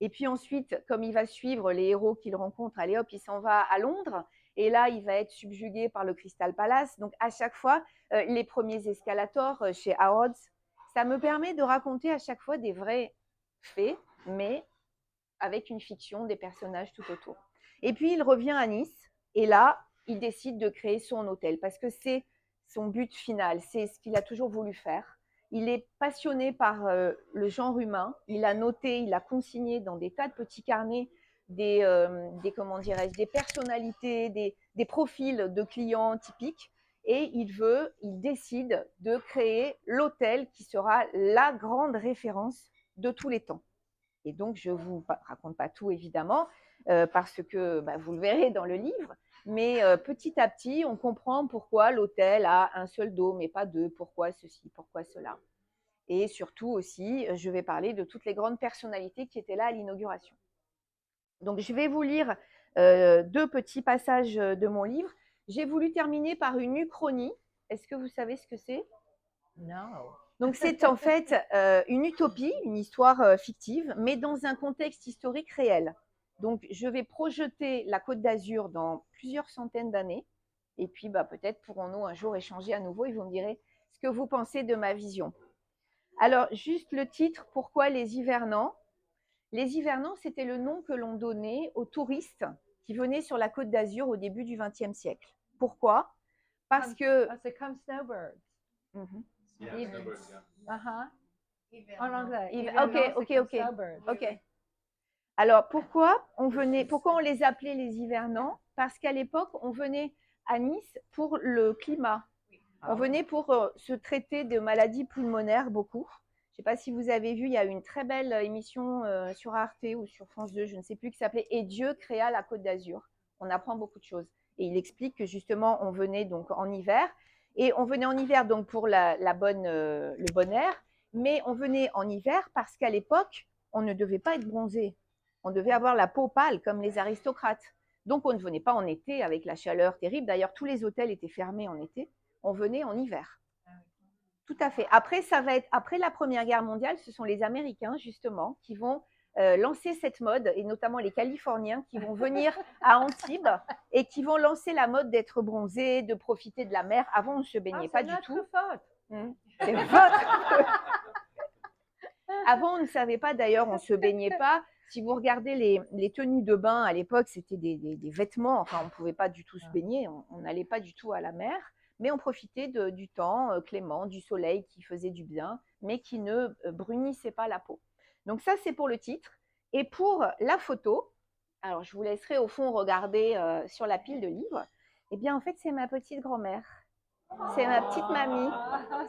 S8: Et puis ensuite, comme il va suivre les héros qu'il rencontre, allez hop, il s'en va à Londres, et là, il va être subjugué par le Crystal Palace. Donc, à chaque fois, les premiers escalators chez Harrods, ça me permet de raconter à chaque fois des vrais faits, mais avec une fiction, des personnages tout autour. Et puis, il revient à Nice, et là, il décide de créer son hôtel, parce que c'est son but final, c'est ce qu'il a toujours voulu faire. Il est passionné par le genre humain. Il a noté, il a consigné dans des tas de petits carnets comment dirais-je, des personnalités, des profils de clients typiques. Et il décide de créer l'hôtel qui sera la grande référence de tous les temps. Et donc, je ne vous raconte pas tout, évidemment, parce que vous le verrez dans le livre. Mais petit à petit, on comprend pourquoi l'hôtel a un seul dôme et pas deux, pourquoi ceci, pourquoi cela. Et surtout aussi, je vais parler de toutes les grandes personnalités qui étaient là à l'inauguration. Donc, je vais vous lire 2 petits passages de mon livre. J'ai voulu terminer par une uchronie. Est-ce que vous savez ce que c'est?
S7: Non.
S8: Donc, c'est en fait une utopie, une histoire fictive, mais dans un contexte historique réel. Donc, je vais projeter la Côte d'Azur dans plusieurs centaines d'années. Et puis, peut-être pourrons-nous un jour échanger à nouveau et vous me direz ce que vous pensez de ma vision. Alors, juste le titre, pourquoi les hivernants? Les hivernants, c'était le nom que l'on donnait aux touristes qui venaient sur la Côte d'Azur au début du XXe siècle. Pourquoi? Parce que...
S7: C'est comme snowbirds. En anglais.
S8: Ok. Alors, pourquoi on les appelait les hivernants? Parce qu'à l'époque, on venait à Nice pour le climat. On venait pour se traiter de maladies pulmonaires, beaucoup. Je ne sais pas si vous avez vu, il y a une très belle émission sur Arte ou sur France 2, je ne sais plus, qui s'appelait « Et Dieu créa la Côte d'Azur ». On apprend beaucoup de choses. Et il explique que justement, on venait donc en hiver. Et on venait en hiver donc pour le bon air, mais on venait en hiver parce qu'à l'époque, on ne devait pas être bronzé. On devait avoir la peau pâle comme les aristocrates. Donc on ne venait pas en été avec la chaleur terrible. D'ailleurs, tous les hôtels étaient fermés en été. On venait en hiver. Tout à fait. Après, ça va être après la Première Guerre mondiale, ce sont les Américains justement qui vont lancer cette mode, et notamment les Californiens qui vont venir à Antibes et qui vont lancer la mode d'être bronzés, de profiter de la mer. Avant, on ne se baignait pas du tout. C'est votre. Avant, on ne savait pas d'ailleurs, on ne se baignait pas. Si vous regardez les tenues de bain à l'époque, c'était des vêtements. Enfin, on ne pouvait pas du tout se baigner. On n'allait pas du tout à la mer. Mais on profitait du temps clément, du soleil qui faisait du bien, mais qui ne brunissait pas la peau. Donc ça, c'est pour le titre. Et pour la photo, alors je vous laisserai au fond regarder sur la pile de livres. Eh bien, en fait, c'est ma petite grand-mère. C'est ma petite mamie.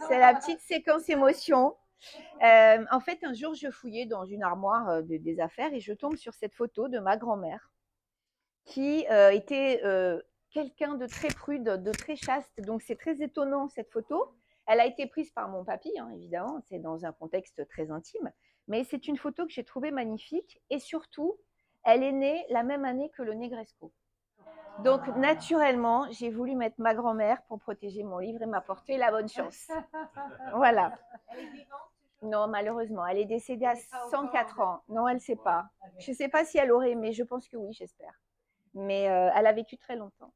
S8: C'est la petite séquence émotion. En fait, un jour, je fouillais dans une armoire des affaires et je tombe sur cette photo de ma grand-mère qui était quelqu'un de très prude, de très chaste. Donc, c'est très étonnant cette photo. Elle a été prise par mon papy, hein, évidemment. C'est dans un contexte très intime. Mais c'est une photo que j'ai trouvée magnifique. Et surtout, elle est née la même année que le Negresco. Donc, naturellement, j'ai voulu mettre ma grand-mère pour protéger mon livre et m'apporter la bonne chance. Voilà. Elle est vivante? Non, malheureusement. Elle est décédée à 104 ans. Non, elle ne sait pas. Je ne sais pas si elle aurait aimé. Je pense que oui, j'espère. Mais elle a vécu très longtemps.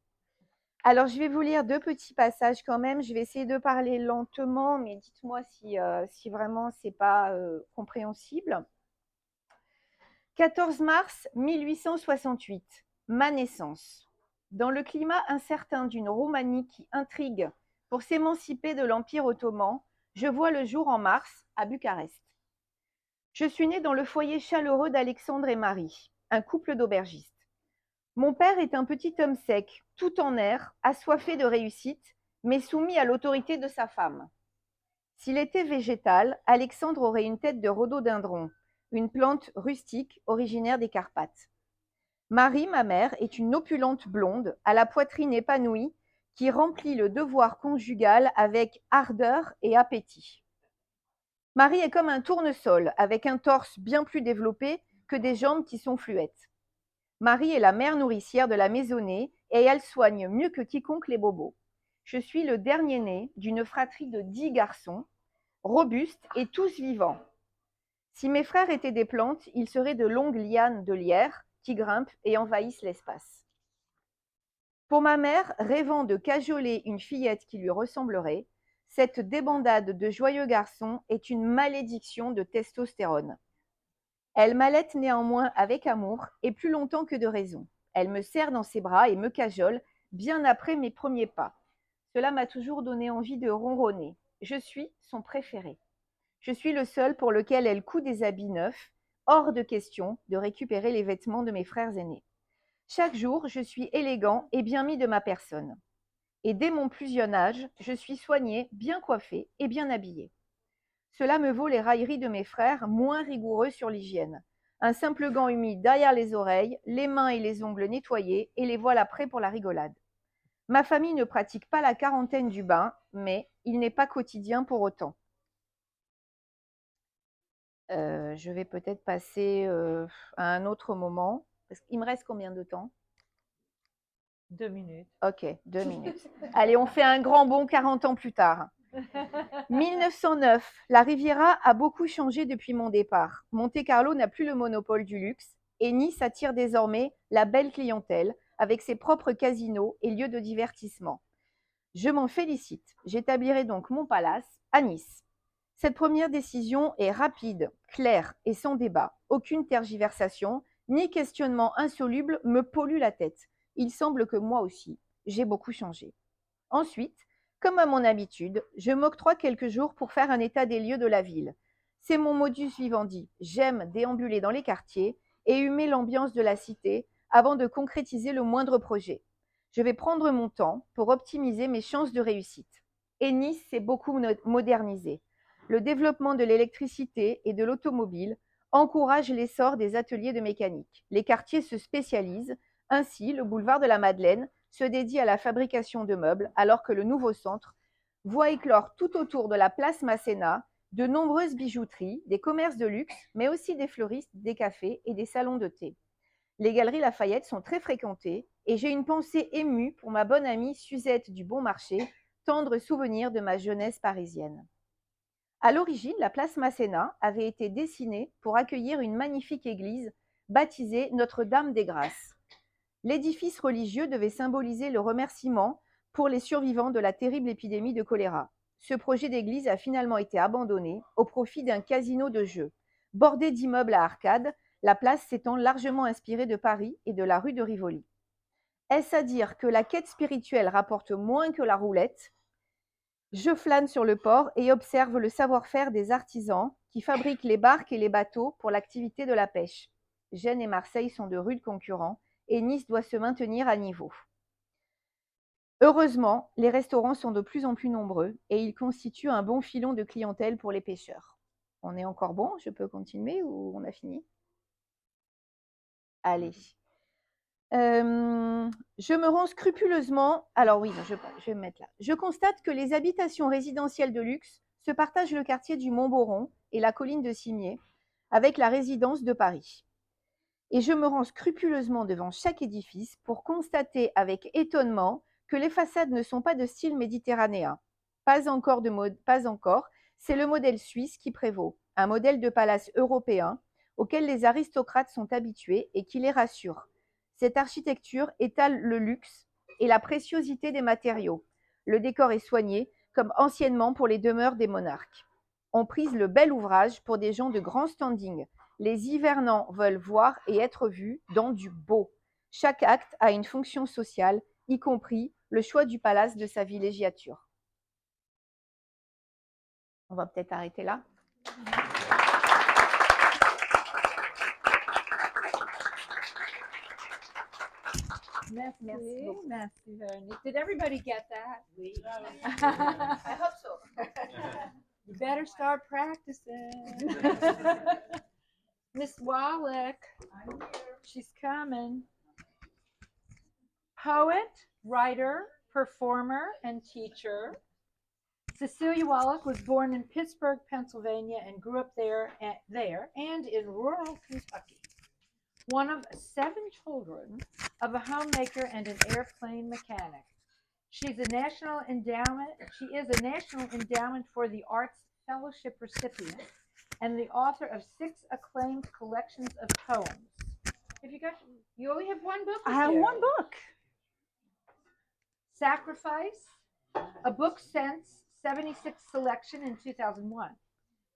S8: Alors, je vais vous lire 2 petits passages quand même. Je vais essayer de parler lentement, mais dites-moi si vraiment ce n'est pas compréhensible. 14 mars 1868, ma naissance. Dans le climat incertain d'une Roumanie qui intrigue pour s'émanciper de l'Empire ottoman, je vois le jour en mars à Bucarest. Je suis née dans le foyer chaleureux d'Alexandre et Marie, un couple d'aubergistes. Mon père est un petit homme sec, tout en air, assoiffé de réussite, mais soumis à l'autorité de sa femme. S'il était végétal, Alexandre aurait une tête de rhododendron, une plante rustique originaire des Carpates. Marie, ma mère, est une opulente blonde, à la poitrine épanouie, qui remplit le devoir conjugal avec ardeur et appétit. Marie est comme un tournesol, avec un torse bien plus développé que des jambes qui sont fluettes. Marie est la mère nourricière de la maisonnée et elle soigne mieux que quiconque les bobos. Je suis le dernier-né d'une fratrie de 10 garçons, robustes et tous vivants. Si mes frères étaient des plantes, ils seraient de longues lianes de lierre qui grimpent et envahissent l'espace. Pour ma mère, rêvant de cajoler une fillette qui lui ressemblerait, cette débandade de joyeux garçons est une malédiction de testostérone. Elle m'allaite néanmoins avec amour et plus longtemps que de raison. Elle me serre dans ses bras et me cajole bien après mes premiers pas. Cela m'a toujours donné envie de ronronner. Je suis son préféré. Je suis le seul pour lequel elle coud des habits neufs, hors de question de récupérer les vêtements de mes frères aînés. Chaque jour, je suis élégant et bien mis de ma personne. Et dès mon plus jeune âge, je suis soigné, bien coiffé et bien habillé. Cela me vaut les railleries de mes frères, moins rigoureux sur l'hygiène. Un simple gant humide derrière les oreilles, les mains et les ongles nettoyés, et les voilà prêts pour la rigolade. Ma famille ne pratique pas la quarantaine du bain, mais il n'est pas quotidien pour autant. Je vais peut-être passer à un autre moment. Il me reste combien de temps?
S7: 2 minutes.
S8: Ok, 2 minutes. Allez, on fait un grand bond 40 ans plus tard. 1909, la Riviera a beaucoup changé depuis mon départ. Monte-Carlo n'a plus le monopole du luxe et Nice attire désormais la belle clientèle avec ses propres casinos et lieux de divertissement. Je m'en félicite. J'établirai donc mon palace à Nice. Cette première décision est rapide, claire et sans débat. Aucune tergiversation, ni questionnement insoluble me pollue la tête. Il semble que moi aussi, j'ai beaucoup changé. Ensuite, comme à mon habitude, je m'octroie quelques jours pour faire un état des lieux de la ville. C'est mon modus vivendi. J'aime déambuler dans les quartiers et humer l'ambiance de la cité avant de concrétiser le moindre projet. Je vais prendre mon temps pour optimiser mes chances de réussite. Et Nice s'est beaucoup modernisé. Le développement de l'électricité et de l'automobile encourage l'essor des ateliers de mécanique. Les quartiers se spécialisent. Ainsi, le boulevard de la Madeleine se dédie à la fabrication de meubles, alors que le nouveau centre voit éclore tout autour de la place Masséna de nombreuses bijouteries, des commerces de luxe, mais aussi des fleuristes, des cafés et des salons de thé. Les galeries Lafayette sont très fréquentées et j'ai une pensée émue pour ma bonne amie Suzette du Bon Marché, tendre souvenir de ma jeunesse parisienne. À l'origine, la place Masséna avait été dessinée pour accueillir une magnifique église baptisée Notre-Dame des Grâces. L'édifice religieux devait symboliser le remerciement pour les survivants de la terrible épidémie de choléra. Ce projet d'église a finalement été abandonné au profit d'un casino de jeux. Bordée d'immeubles à arcades, la place s'étant largement inspirée de Paris et de la rue de Rivoli. Est-ce à dire que la quête spirituelle rapporte moins que la roulette ? Je flâne sur le port et observe le savoir-faire des artisans qui fabriquent les barques et les bateaux pour l'activité de la pêche. Gênes et Marseille sont de rudes concurrents et Nice doit se maintenir à niveau. Heureusement, les restaurants sont de plus en plus nombreux et ils constituent un bon filon de clientèle pour les pêcheurs. On est encore bon? Je peux continuer ou on a fini? Allez. Je me rends scrupuleusement. Alors oui, je vais me mettre là. Je constate que les habitations résidentielles de luxe se partagent le quartier du Montboron et la colline de Cimiez avec la résidence de Paris. Et je me rends scrupuleusement devant chaque édifice pour constater avec étonnement que les façades ne sont pas de style méditerranéen. Pas encore, c'est le modèle suisse qui prévaut, un modèle de palace européen auquel les aristocrates sont habitués et qui les rassure. Cette architecture étale le luxe et la préciosité des matériaux. Le décor est soigné, comme anciennement pour les demeures des monarques. On prise le bel ouvrage pour des gens de grand standing. Les hivernants veulent voir et être vus dans du beau. Chaque acte a une fonction sociale, y compris le choix du palace de sa villégiature. On va peut-être arrêter là.
S2: Merci beaucoup. Merci, Véronique. Did everybody get that?
S8: I hope so.
S2: You better start practicing. Miss Wallach, she's coming. Poet, writer, performer, and teacher. Cecilia Wallach was born in Pittsburgh, Pennsylvania, and grew up there and in rural Kentucky. One of 7 children of a homemaker and an airplane mechanic. She is a National Endowment for the Arts Fellowship recipient and the author of 6 acclaimed collections of poems. You only have one book? I have one book.
S8: Sacrifice, a book since 76 selection in 2001.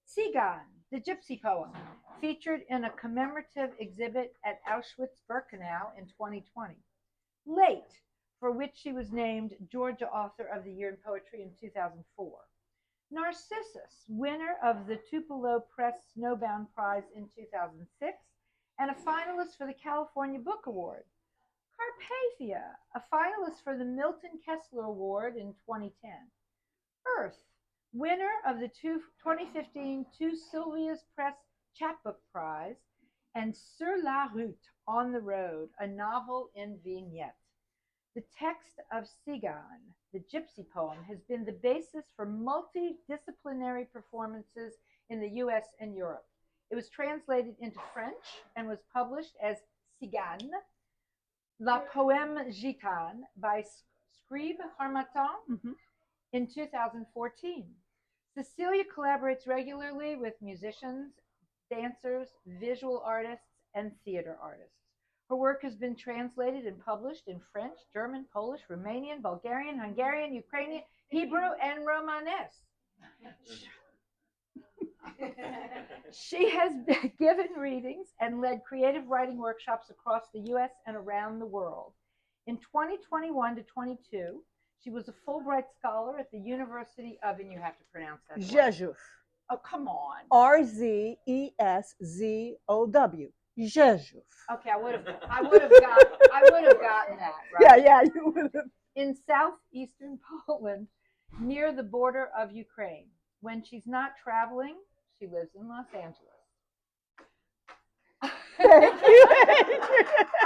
S8: Sigan, the Gypsy poem, featured in a commemorative exhibit at Auschwitz-Birkenau in 2020. Late, for which she was named Georgia Author of the Year in Poetry in 2004. Narcissus, winner of the Tupelo Press Snowbound Prize in 2006, and a finalist for the California Book Award. Carpathia, a finalist for the Milton Kessler Award in 2010. Earth, winner of the 2015 Two Sylvia's Press Chapbook Prize, and Sur la route, On the Road, a novel in vignette. The text of Sigan, the Gypsy poem, has been the basis for multidisciplinary performances in the US and Europe. It was translated into French and was published as Sigan, La Poème Gitane by Scribe Harmattan in 2014. Cecilia collaborates regularly with musicians, dancers, visual artists, and theater artists. Her work has been translated and published in French, German, Polish, Romanian, Bulgarian, Hungarian, Ukrainian, Hebrew, and Romanesque. She has given readings and led creative writing workshops across the U.S. and around the world. In 2021 to 22, she was a Fulbright Scholar at the University of, and you have to pronounce that.
S9: Rzeszów.
S8: Oh, come on.
S9: Rzeszów. Rzeszów.
S8: Okay, I would have gotten that, right?
S9: Yeah, you would have.
S8: In southeastern Poland, near the border of Ukraine. When she's not traveling, she lives in Los Angeles.
S9: Thank you.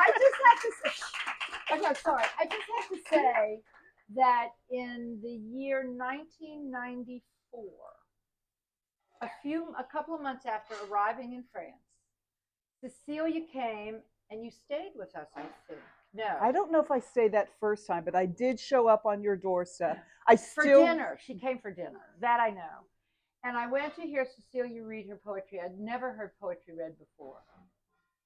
S8: I just have to say,
S2: Okay, sorry. I just have to say that in the year 1994, a couple of months after arriving in France, Cecilia came and you stayed with us, I think. No.
S9: I don't know if I stayed that first time, but I did show up on your doorstep. I
S2: For
S9: still
S2: dinner. She came for dinner. That I know. And I went to hear Cecilia read her poetry. I'd never heard poetry read before.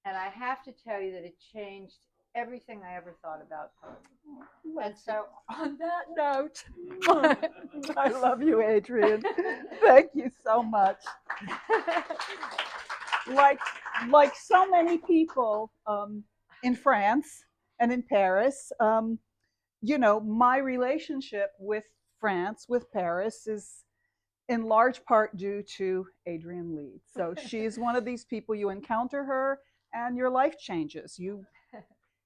S2: And I have to tell you that it changed everything I ever thought about poetry. And so, on that note,
S9: I love you, Adrian. Thank you so much. Like so many people in France and in Paris, you know, my relationship with France, with Paris, is in large part due to Adrian Leeds. So she's one of these people, you encounter her and your life changes.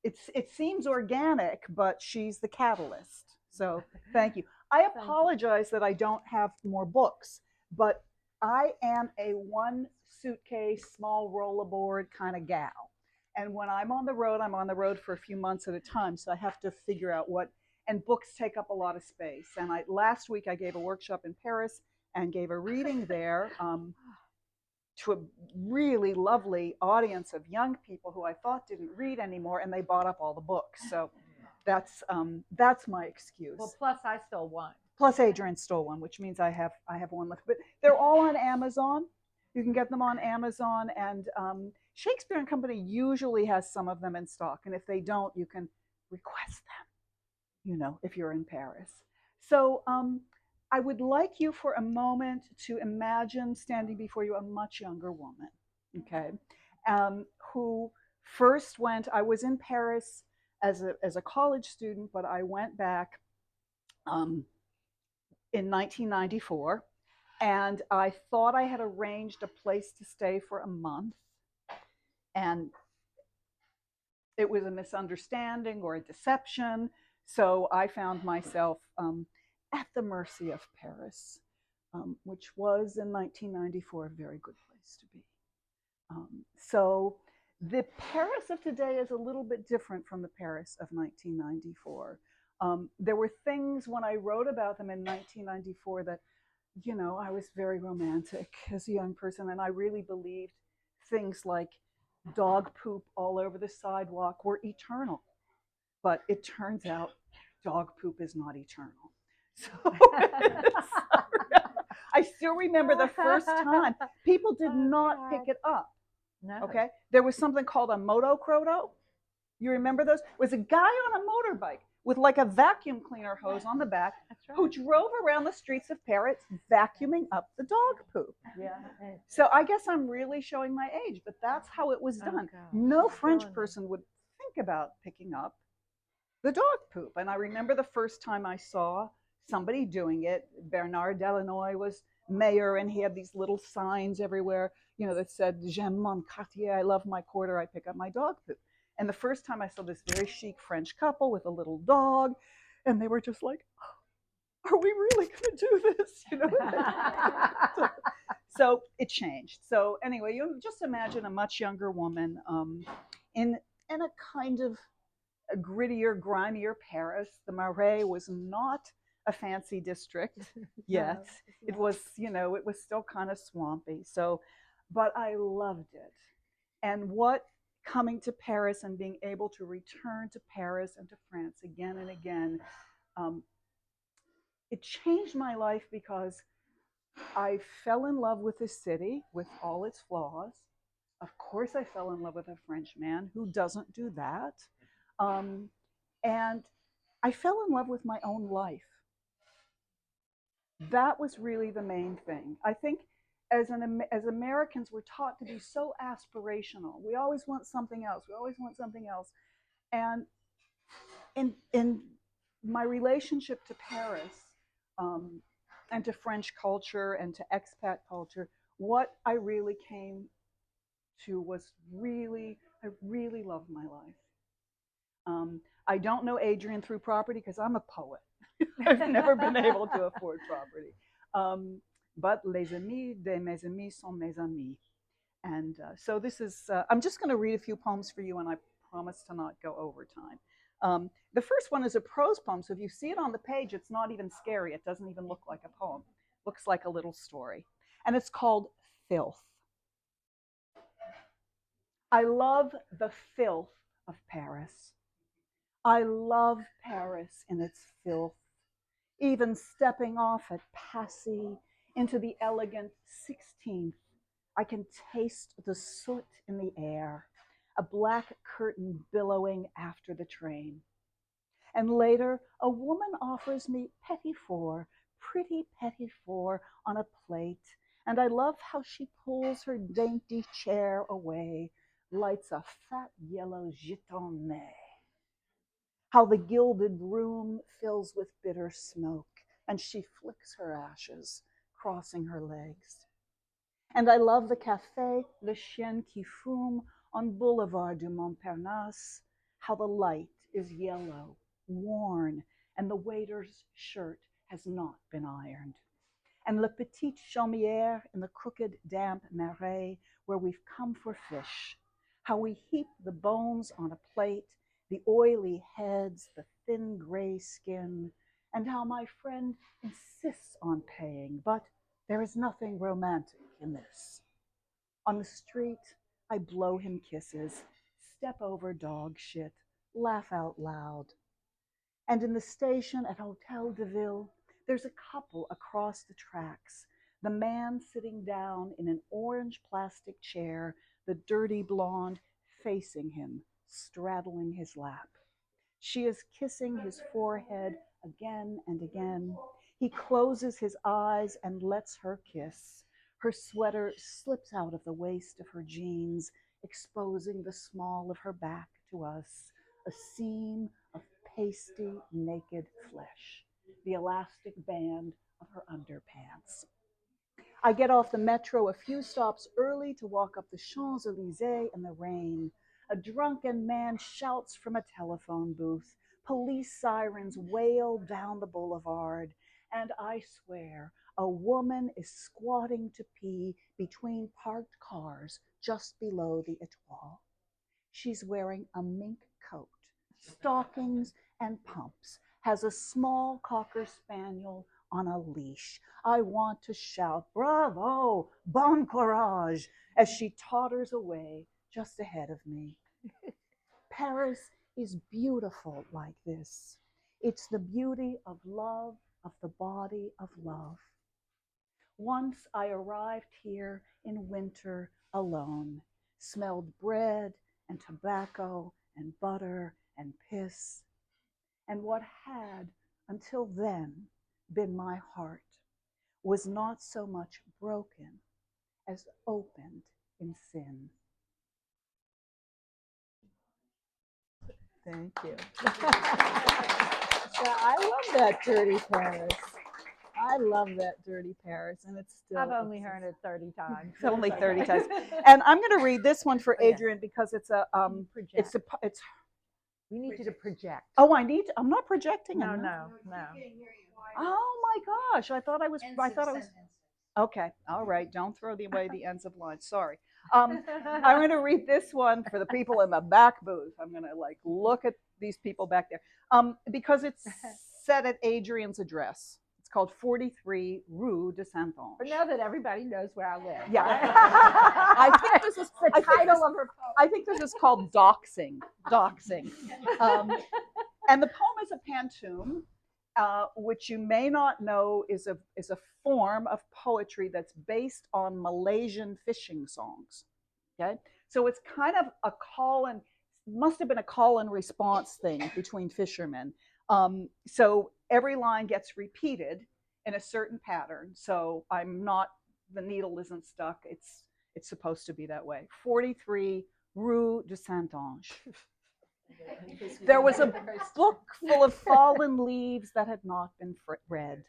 S9: It seems organic, but she's the catalyst. So thank you. I apologize that I don't have more books, but I am a one suitcase, small rollerboard kind of gal. And when I'm on the road for a few months at a time. So I have to figure out what, and books take up a lot of space. And last week I gave a workshop in Paris and gave a reading there to a really lovely audience of young people who I thought didn't read anymore, and they bought up all the books. So that's my excuse.
S2: well, plus I stole one.
S9: Plus Adrian stole one, which means I have one left. But they're all on Amazon. You can get them on Amazon, and Shakespeare and Company usually has some of them in stock. And if they don't, you can request them, you know, if you're in Paris. So I would like you for a moment to imagine standing before you a much younger woman, okay, who first went, I was in Paris as a college student, but I went back in 1994, and I thought I had arranged a place to stay for a month, and it was a misunderstanding or a deception. So I found myself at the mercy of Paris, which was in 1994 a very good place to be. So the Paris of today is a little bit different from the Paris of 1994. There were things when I wrote about them in 1994 that, you know, I was very romantic as a young person, and I really believed things like dog poop all over the sidewalk were eternal. But it turns out dog poop is not eternal. So I still remember the first time people did not pick it up.
S2: No.
S9: Okay, there was something called a motocroto. You remember those? It was a guy on a motorbike with like a vacuum cleaner hose on the back, who drove around the streets of Paris vacuuming up the dog poop.
S2: Yeah.
S9: So I guess I'm really showing my age, but that's how it was done. No French person would think about picking up the dog poop. And I remember the first time I saw somebody doing it. Bernard Delanoy was mayor, and he had these little signs everywhere, you know, that said, "J'aime mon quartier," I love my quarter, I pick up my dog poop. And the first time I saw this very chic French couple with a little dog, and they were just like, oh, are we really going to do this? You know? So it changed. So anyway, you just imagine a much younger woman in a kind of a grittier, grimier Paris. The Marais was not a fancy district yet. No, it was, you know, it was still kind of swampy. So, but I loved it. And what coming to Paris and being able to return to Paris and to France again and again, it changed my life because I fell in love with the city with all its flaws. Of course, I fell in love with a French man. Who doesn't do that? And I fell in love with my own life. That was really the main thing. I think as Americans, we're taught to be so aspirational. We always want something else. We always want something else. And in my relationship to Paris and to French culture and to expat culture, what I really came to was I really loved my life. I don't know Adrian through property because I'm a poet. I've never been able to afford property. But les amis de mes amis sont mes amis. And so this is, I'm just going to read a few poems for you, and I promise to not go over time. The first one is a prose poem, so if you see it on the page, it's not even scary. It doesn't even look like a poem. It looks like a little story. And it's called Filth. I love the filth of Paris. I love Paris in its filth. Even stepping off at Passy into the elegant 16th, I can taste the soot in the air, a black curtain billowing after the train. And later, a woman offers me petit four, pretty petit four on a plate, and I love how she pulls her dainty chair away, lights a fat yellow gitonnet. How the gilded room fills with bitter smoke, and she flicks her ashes, crossing her legs. And I love the Café Le Chien qui Fume on Boulevard du Montparnasse, how the light is yellow, worn, and the waiter's shirt has not been ironed. And Le Petit Chaumière in the crooked, damp Marais, where we've come for fish, how we heap the bones on a plate, the oily heads, the thin gray skin, and how my friend insists on paying, but there is nothing romantic in this. On the street, I blow him kisses, step over dog shit, laugh out loud. And in the station at Hotel de Ville, there's a couple across the tracks, the man sitting down in an orange plastic chair, the dirty blonde facing him, straddling his lap. She is kissing his forehead again and again. He closes his eyes and lets her kiss. Her sweater slips out of the waist of her jeans, exposing the small of her back to us, a seam of pasty, naked flesh, the elastic band of her underpants. I get off the metro a few stops early to walk up the Champs-Élysées in the rain. A drunken man shouts from a telephone booth. Police sirens wail down the boulevard. And I swear, a woman is squatting to pee between parked cars just below the Etoile. She's wearing a mink coat, stockings, and pumps, has a small cocker spaniel on a leash. I want to shout, bravo, bon courage, as she totters away just ahead of me. Paris is beautiful like this. It's the beauty of love, of the body of love. Once I arrived here in winter alone, smelled bread and tobacco and butter and piss, and what had, until then, been my heart was not so much broken as opened in sin.
S2: Thank you. I love that dirty Paris. I love that dirty Paris, and it's still.
S7: I've only heard it 30 times.
S9: It's only 30 times. And I'm going to read this one for Adrian because it's a it's.
S7: We need you to project.
S9: Oh, I'm not projecting.
S7: No.
S9: Oh my gosh! I thought I was. Okay. All right. Don't throw away the ends of lines. Sorry. I'm going to read this one for the people in the back booth. I'm going to look at these people back there because it's set at Adrian's address. It's called 43 Rue de Saint-Ange.
S7: But now that everybody knows where I live.
S9: Yeah. I think this is the title of her poem. I think this is called doxing. Doxing. And the poem is a pantoum, which you may not know is a form of poetry that's based on Malaysian fishing songs. Okay, so it's kind of a must have been a call and response thing between fishermen. So every line gets repeated in a certain pattern. So the needle isn't stuck. It's supposed to be that way. 43 Rue de Saint-Ange. There was a book full of fallen leaves that had not been read.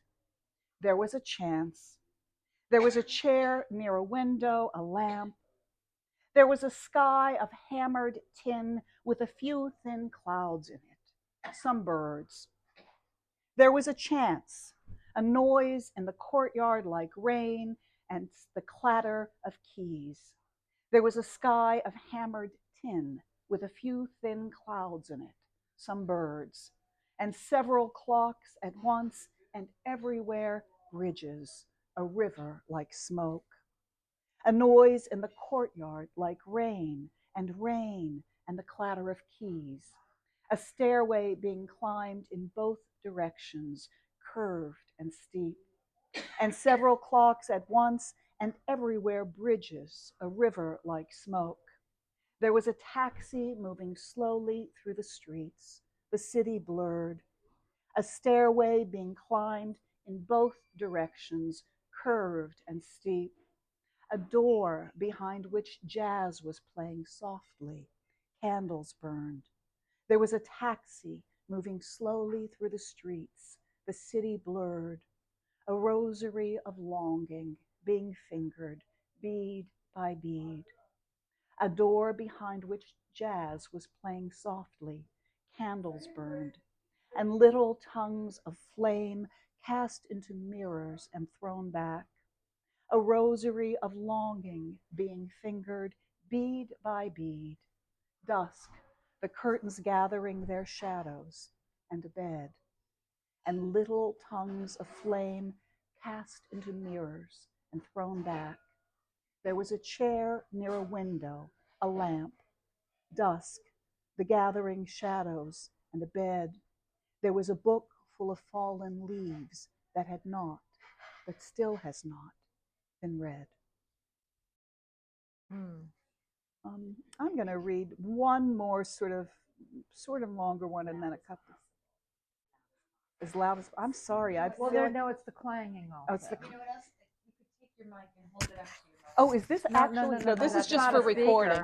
S9: There was a chance. There was a chair near a window, a lamp. There was a sky of hammered tin with a few thin clouds in it, some birds. There was a chance, a noise in the courtyard like rain and the clatter of keys. There was a sky of hammered tin with a few thin clouds in it, some birds, and several clocks at once, and everywhere bridges, a river like smoke. A noise in the courtyard like rain, and the clatter of keys. A stairway being climbed in both directions, curved and steep. And several clocks at once, and everywhere bridges, a river like smoke. There was a taxi moving slowly through the streets, the city blurred. A stairway being climbed in both directions, curved and steep. A door behind which jazz was playing softly, candles burned. There was a taxi moving slowly through the streets, the city blurred. A rosary of longing being fingered, bead by bead. A door behind which jazz was playing softly, candles burned, and little tongues of flame cast into mirrors and thrown back. A rosary of longing being fingered, bead by bead. Dusk, the curtains gathering their shadows, and a bed, and little tongues of flame cast into mirrors and thrown back. There was a chair near a window, a lamp. Dusk, the gathering shadows, and a bed. There was a book full of fallen leaves that had not, that still has not, been read. I'm going to read one more sort of longer one, and then a couple. As loud as I'm sorry.
S2: Well, there, no, it's the clanging.
S9: Oh, it's the.
S6: You know what else? You could take your mic and hold it up to your mouth.
S9: Oh, is this actually? No, this is
S2: that's
S9: just
S2: not
S9: for
S2: a speaker.
S9: recording.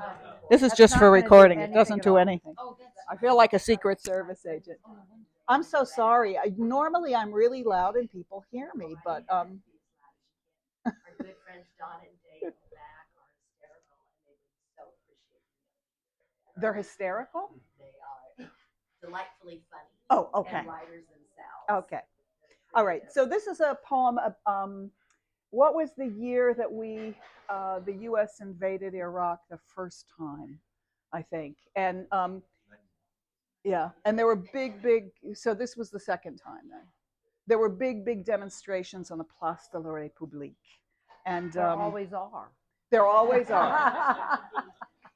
S9: This is
S2: That's
S9: just
S2: not
S9: for
S2: gonna do
S9: recording. It
S2: anything
S9: doesn't
S2: at
S9: do
S2: all.
S9: anything.
S6: Oh, that's
S9: I feel like a Secret Service agent. I'm so sorry. Normally I'm really loud and people hear me, but
S1: Our good friends Don and Dave in the back are hysterical, and they would so appreciate you.
S9: they're hysterical.
S1: They are delightfully funny.
S9: Oh, okay.
S1: And writers themselves.
S9: Okay. All right. So this is a poem of what was the year that the U.S. invaded Iraq the first time, I think, and yeah, and there were big. So this was the second time then. There were big demonstrations on the Place de la République, and
S2: There always are.
S9: there always are.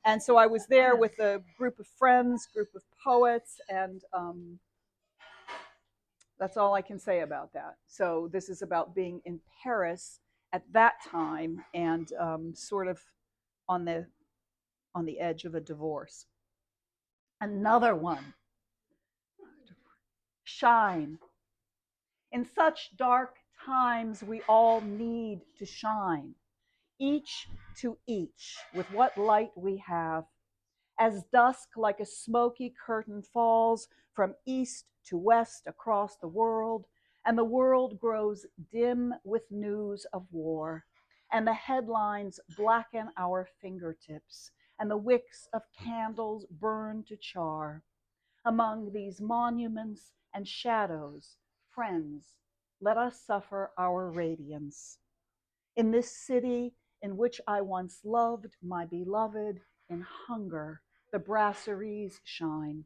S9: And so I was there with a group of friends, group of poets, and that's all I can say about that. So this is about being in Paris at that time and sort of on the edge of a divorce. Another one. Shine. In such dark times, we all need to shine, each to each, with what light we have. As dusk like a smoky curtain falls from east to west across the world, and the world grows dim with news of war, and the headlines blacken our fingertips, and the wicks of candles burn to char. Among these monuments and shadows, friends, let us suffer our radiance. In this city in which I once loved my beloved, in hunger, the brasseries shine,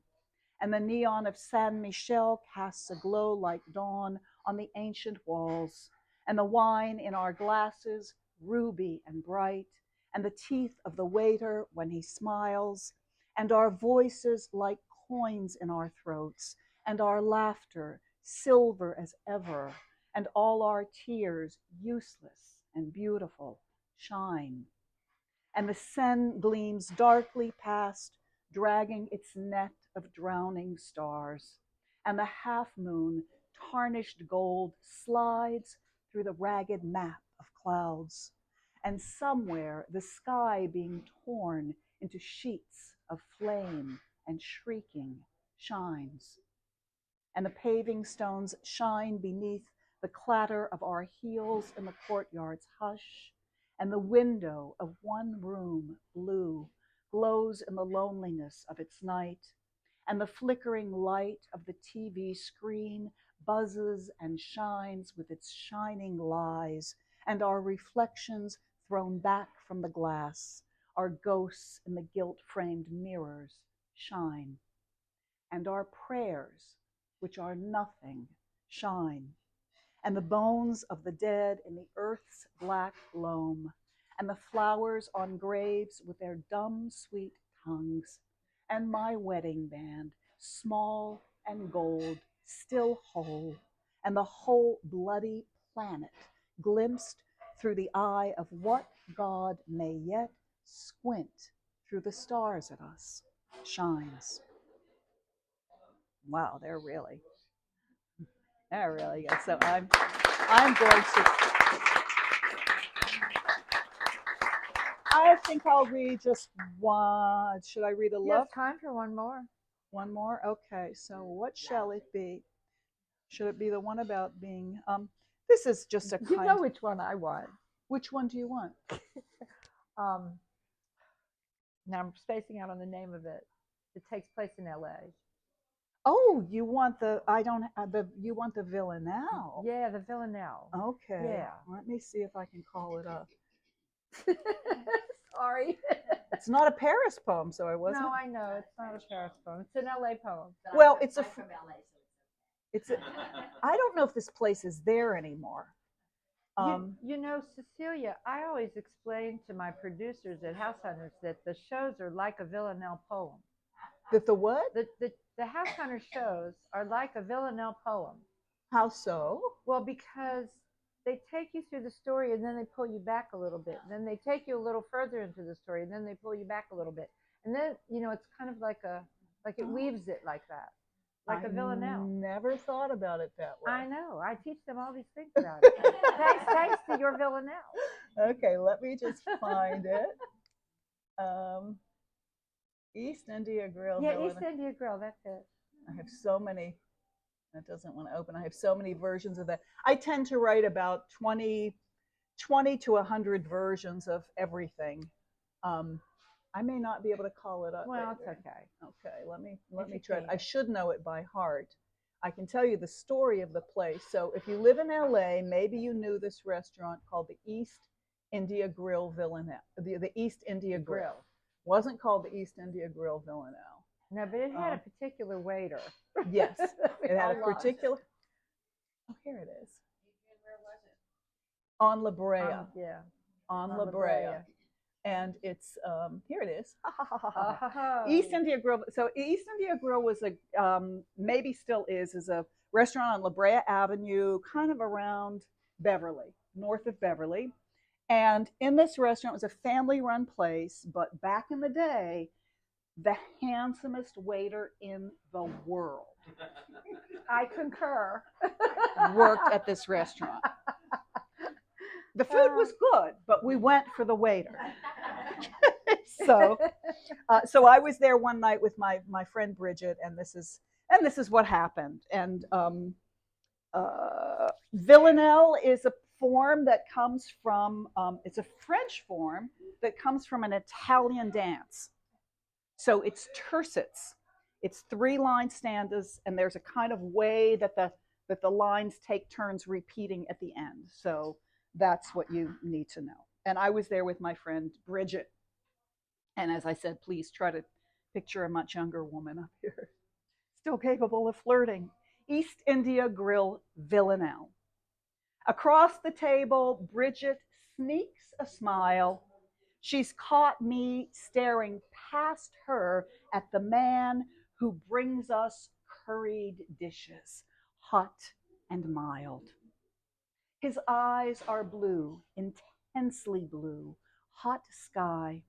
S9: and the neon of Saint Michel casts a glow like dawn on the ancient walls, and the wine in our glasses, ruby and bright, and the teeth of the waiter when he smiles, and our voices like coins in our throats, and our laughter silver as ever, and all our tears useless and beautiful, shine. And the Seine gleams darkly past, dragging its net of drowning stars, and the half-moon, tarnished gold, slides through the ragged map of clouds, and somewhere the sky being torn into sheets of flame and shrieking shines. And the paving stones shine beneath the clatter of our heels in the courtyard's hush, and the window of one room, blue, glows in the loneliness of its night, and the flickering light of the TV screen buzzes and shines with its shining lies, and our reflections thrown back from the glass, our ghosts in the gilt-framed mirrors, shine. and our prayers, which are nothing, shine, and the bones of the dead in the earth's black loam, and the flowers on graves with their dumb, sweet tongues, and my wedding band, small and gold, still whole, and the whole bloody planet glimpsed through the eye of what God may yet squint through the stars at us, shines. Wow, they're really good. So I'm going to, I think I'll read just one. Should I read a
S7: You have
S9: love?
S7: time for one more.
S9: One more? Okay, so what shall it be? Should it be the one about being, this is just a
S7: You
S9: kind,
S7: know which one I want.
S9: which one do you want?
S7: Now I'm spacing out on the name of it. It takes place in LA.
S9: Oh, you want the, I don't, you want the Villanelle.
S7: Yeah, the Villanelle.
S9: Okay.
S7: Yeah.
S9: Let me see if I can call it up.
S7: Sorry.
S9: It's not a Paris poem, so I wasn't.
S7: No, I know. It's not a Paris poem. It's an LA poem.
S9: Well, it's a, I don't know if this place is there anymore.
S7: You know, Cecilia, I always explain to my producers at House Hunters that the shows are like a Villanelle poem.
S9: That the what?
S7: The House Hunter shows are like a Villanelle poem.
S9: How so?
S7: Well, because they take you through the story and then they pull you back a little bit. And then they take you a little further into the story and then they pull you back a little bit. And then, you know, it's kind of like it weaves it like that. Like a Villanelle.
S9: Never thought about it that way.
S7: I know. I teach them all these things about it. thanks to your Villanelle.
S9: Okay, let me just find it. East India Grill.
S7: Yeah, East India Grill, that's it.
S9: I have so many. That doesn't want to open. I have so many versions of that. I tend to write about 20 to 100 versions of everything. I may not be able to call it up.
S7: Well,
S9: later.
S7: it's okay.
S9: Okay, let me try it. I should know it by heart. I can tell you the story of the place. So if you live in LA, maybe you knew this restaurant called the East India Grill Villanelle. The East India Grill. Wasn't called the East India Grill Villanelle.
S7: No, but it had a particular waiter.
S9: Yes, it had a particular. Oh, here it is. On La Brea.
S7: Yeah.
S9: On La Brea. And it's here it is. East India Grill. So East India Grill was a maybe still is a restaurant on La Brea Avenue, kind of around Beverly, north of Beverly. And in this restaurant, it was a family-run place, but back in the day, the handsomest waiter in the world.
S7: I concur.
S9: Worked at this restaurant. The food was good, but we went for the waiter. So I was there one night with my friend Bridget, and this is what happened. And Villanelle is a form that comes from it's a French form that comes from an Italian dance. So it's tercets. It's 3-line stanzas, and there's a kind of way that the lines take turns repeating at the end. So that's what you need to know. And I was there with my friend Bridget. And as I said, please try to picture a much younger woman up here, still capable of flirting. East India Grill Villanelle. Across the table, Bridget sneaks a smile. She's caught me staring past her at the man who brings us curried dishes, hot and mild. His eyes are blue, intensely blue, hot sky.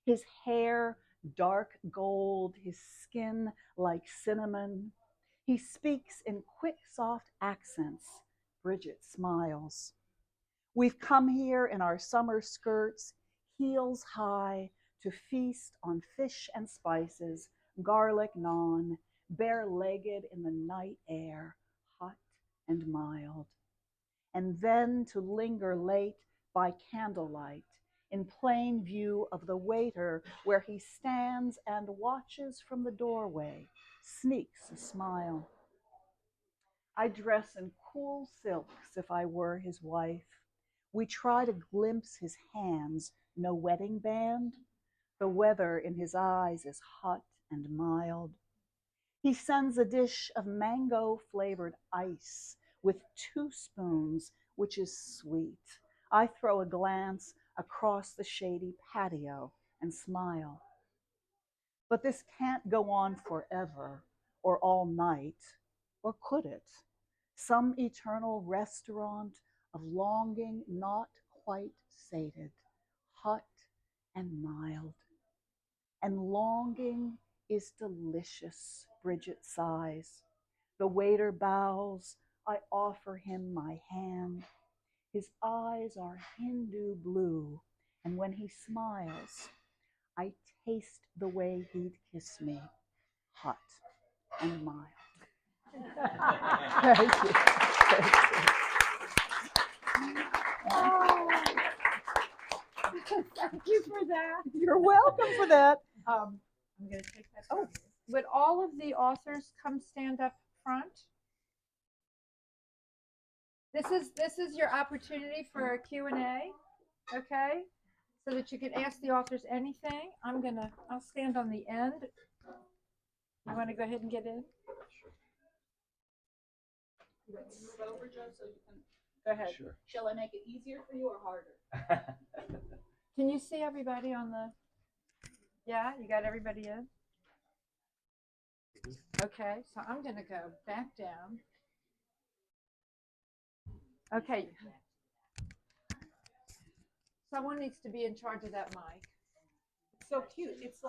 S9: His hair dark gold, his skin like cinnamon. He speaks in quick, soft accents. Bridget smiles. We've come here in our summer skirts, heels high, to feast on fish and spices, garlic naan, bare-legged in the night air, hot and mild. And then to linger late by candlelight, in plain view of the waiter where he stands and watches from the doorway, sneaks a smile. I dress in cool silks if I were his wife. We try to glimpse his hands, no wedding band. The weather in his eyes is hot and mild. He sends a dish of mango flavored ice with 2 spoons, which is sweet. I throw a glance across the shady patio and smile. But this can't go on forever or all night, or could it? Some eternal restaurant of longing not quite sated, hot and mild. And longing is delicious, Bridget sighs. The waiter bows. I offer him my hand. His eyes are Hindu blue, and when he smiles, I taste the way he'd kiss me, hot and mild. Thank you. Thank
S2: you. Thank you for that.
S9: You're welcome for that.
S2: I'm going to take that. Oh, would all of the authors come stand up front? This is your opportunity for a Q&A, okay? So that you can ask the authors anything. I'll stand on the end. You want to go ahead and get in?
S9: Sure. You want to move over, Joe, so you can. Go ahead.
S3: Sure.
S9: Shall I make it easier for you or harder?
S2: Can you see everybody on the? Yeah, you got everybody in? Okay, so I'm going to go back down. Okay. Someone needs to be in charge of that mic.
S9: It's so cute. It's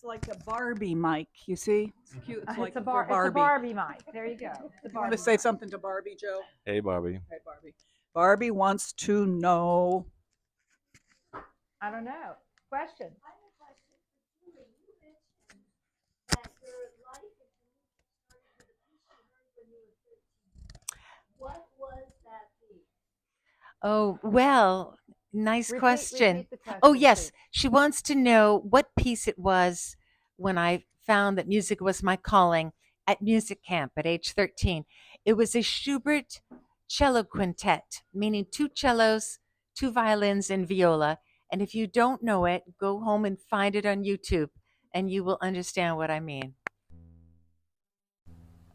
S9: like a Barbie mic. You see? It's cute. It's like
S2: it's a Barbie mic. There you go.
S9: You want to say something to Barbie, Joe?
S3: Hey, Barbie.
S9: Hey, Barbie. Barbie wants to know.
S2: I don't know. Question.
S1: What was that piece?
S6: Oh, well, nice question.
S2: Repeat the question.
S6: Oh, yes.
S2: Please.
S6: She wants to know what piece it was when I found that music was my calling at music camp at age 13. It was a Schubert cello quintet, meaning 2 cellos, 2 violins, and viola. And if you don't know it, go home and find it on YouTube, and you will understand what I mean.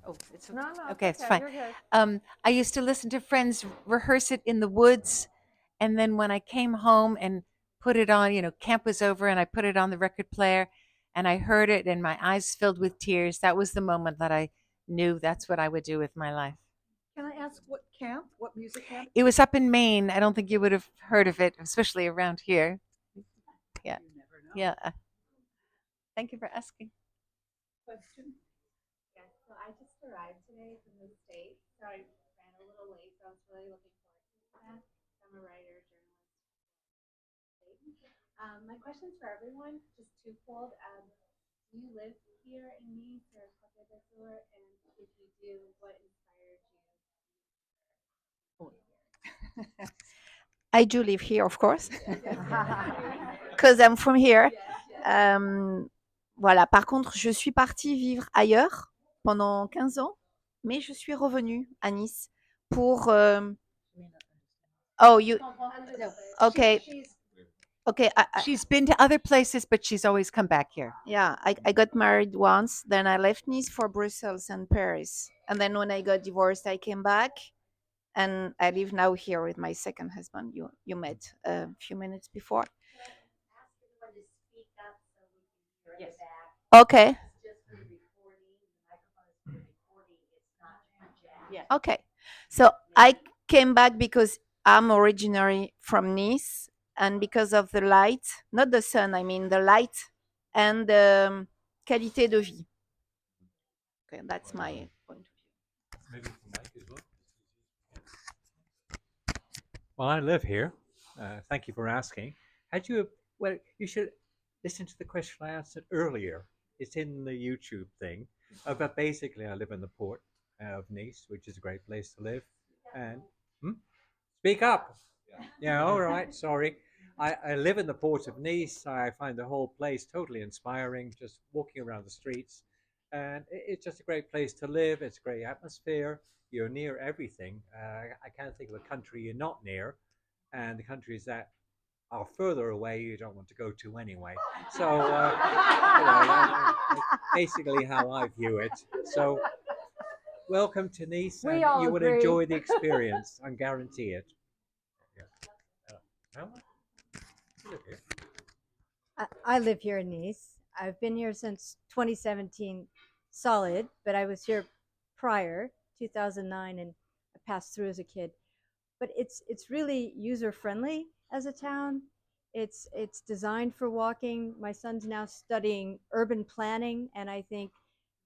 S6: Oh, it's
S2: No,
S6: okay.
S2: it's
S6: It's fine.
S2: You're good.
S6: I used to listen to friends rehearse it in the woods, and then when I came home and put it on, camp was over, and I put it on the record player, and I heard it, and my eyes filled with tears. That was the moment that I knew that's what I would do with my life.
S9: Can I ask what camp? What music camp?
S6: It was up in Maine. I don't think you would have heard of it, especially around here. Yeah.
S9: You never know.
S6: Yeah. Thank you for asking.
S9: Question?
S10: Yes, so I just arrived today from the States, so I ran a little late, so I was really looking forward to that. I'm a writer, journalist. My question's for everyone, just twofold. Do you live here in Nice or Côte d'Azur? And if you do, what inspired you?
S8: I do live here, of course, because I'm from here. Voilà. Par contre, je suis partie vivre ailleurs pendant 15 ans, mais je suis revenue à Nice pour. Oh, you. Okay. Okay.
S6: She's been to other places, but she's always come back here.
S8: Yeah, I got married once, then I left Nice for Brussels and Paris. And then when I got divorced, I came back. And I live now here with my second husband. You met a few minutes before.
S6: Yes.
S8: Okay.
S6: Yeah.
S8: Okay. So I came back because I'm originally from Nice, and because of the light, not the sun, I mean the light and the qualité de vie. Okay, that's my point of view.
S4: Well, I live here. Thank you for asking. Well, you should listen to the question I answered earlier. It's in the YouTube thing. But basically, I live in the port of Nice, which is a great place to live. And speak up. Yeah, all right. Sorry. I live in the port of Nice. I find the whole place totally inspiring, just walking around the streets. And it's just a great place to live. It's a great atmosphere. You're near everything. I can't think of a country you're not near. And the countries that are further away you don't want to go to anyway. So, that's basically how I view it. So, welcome to Nice,
S2: We
S4: and
S2: all
S4: you will
S2: agree.
S4: enjoy the experience. I guarantee it.
S5: I live here in Nice. I've been here since 2017 solid, but I was here prior, 2009, and I passed through as a kid. But it's really user friendly as a town. It's designed for walking. My son's now studying urban planning, and I think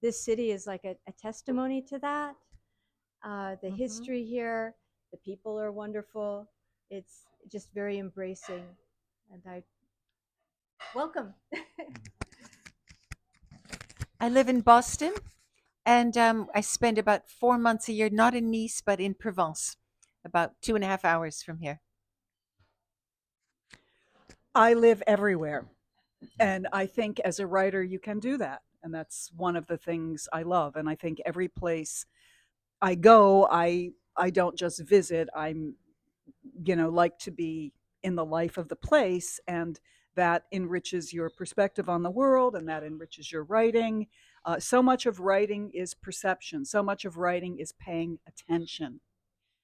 S5: this city is like a testimony to that. The history here, the people are wonderful. It's just very embracing, and I welcome.
S6: I live in Boston, and I spend about 4 months a year, not in Nice, but in Provence, about 2.5 hours from here.
S9: I live everywhere. And I think as a writer, you can do that. And that's one of the things I love. And I think every place I go, I don't just visit. I'm, like to be in the life of the place, and that enriches your perspective on the world, and that enriches your writing. So much of writing is perception. So much of writing is paying attention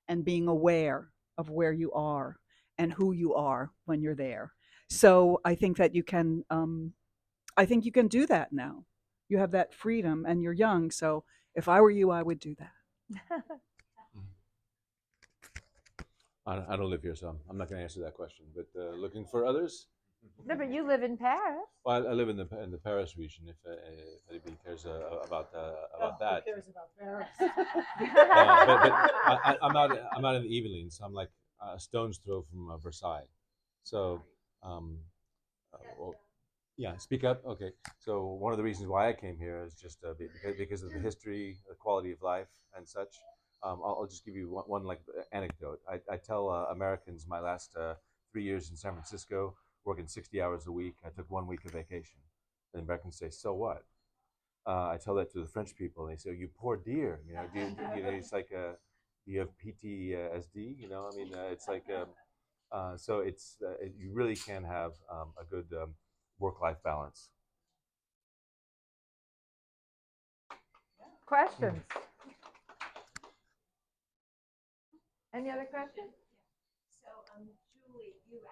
S9: and being aware of where you are and who you are when you're there. So I think that you can. I think you can do that now. You have that freedom, and you're young. So if I were you, I would do that.
S3: I don't live here, so I'm not going to answer that question. But looking for others?
S7: No, but you live in Paris.
S3: Well, I live in the Paris region. If anybody cares about that.
S9: Who cares about Paris?
S3: But I'm not in the Yvelines, so I'm like a stone's throw from Versailles. So, well, yeah, speak up. Okay. So one of the reasons why I came here is just because of the history, the quality of life, and such. I'll just give you one like anecdote. I tell Americans my last 3 years in San Francisco, working 60 hours a week. I took 1 week of vacation. And Americans say, "So what?" I tell that to the French people. And they say, "You poor dear." It's like you have PTSD. I mean, it's like so. You really can have a good work-life balance.
S7: Questions? Any other questions?
S11: So, Julie, you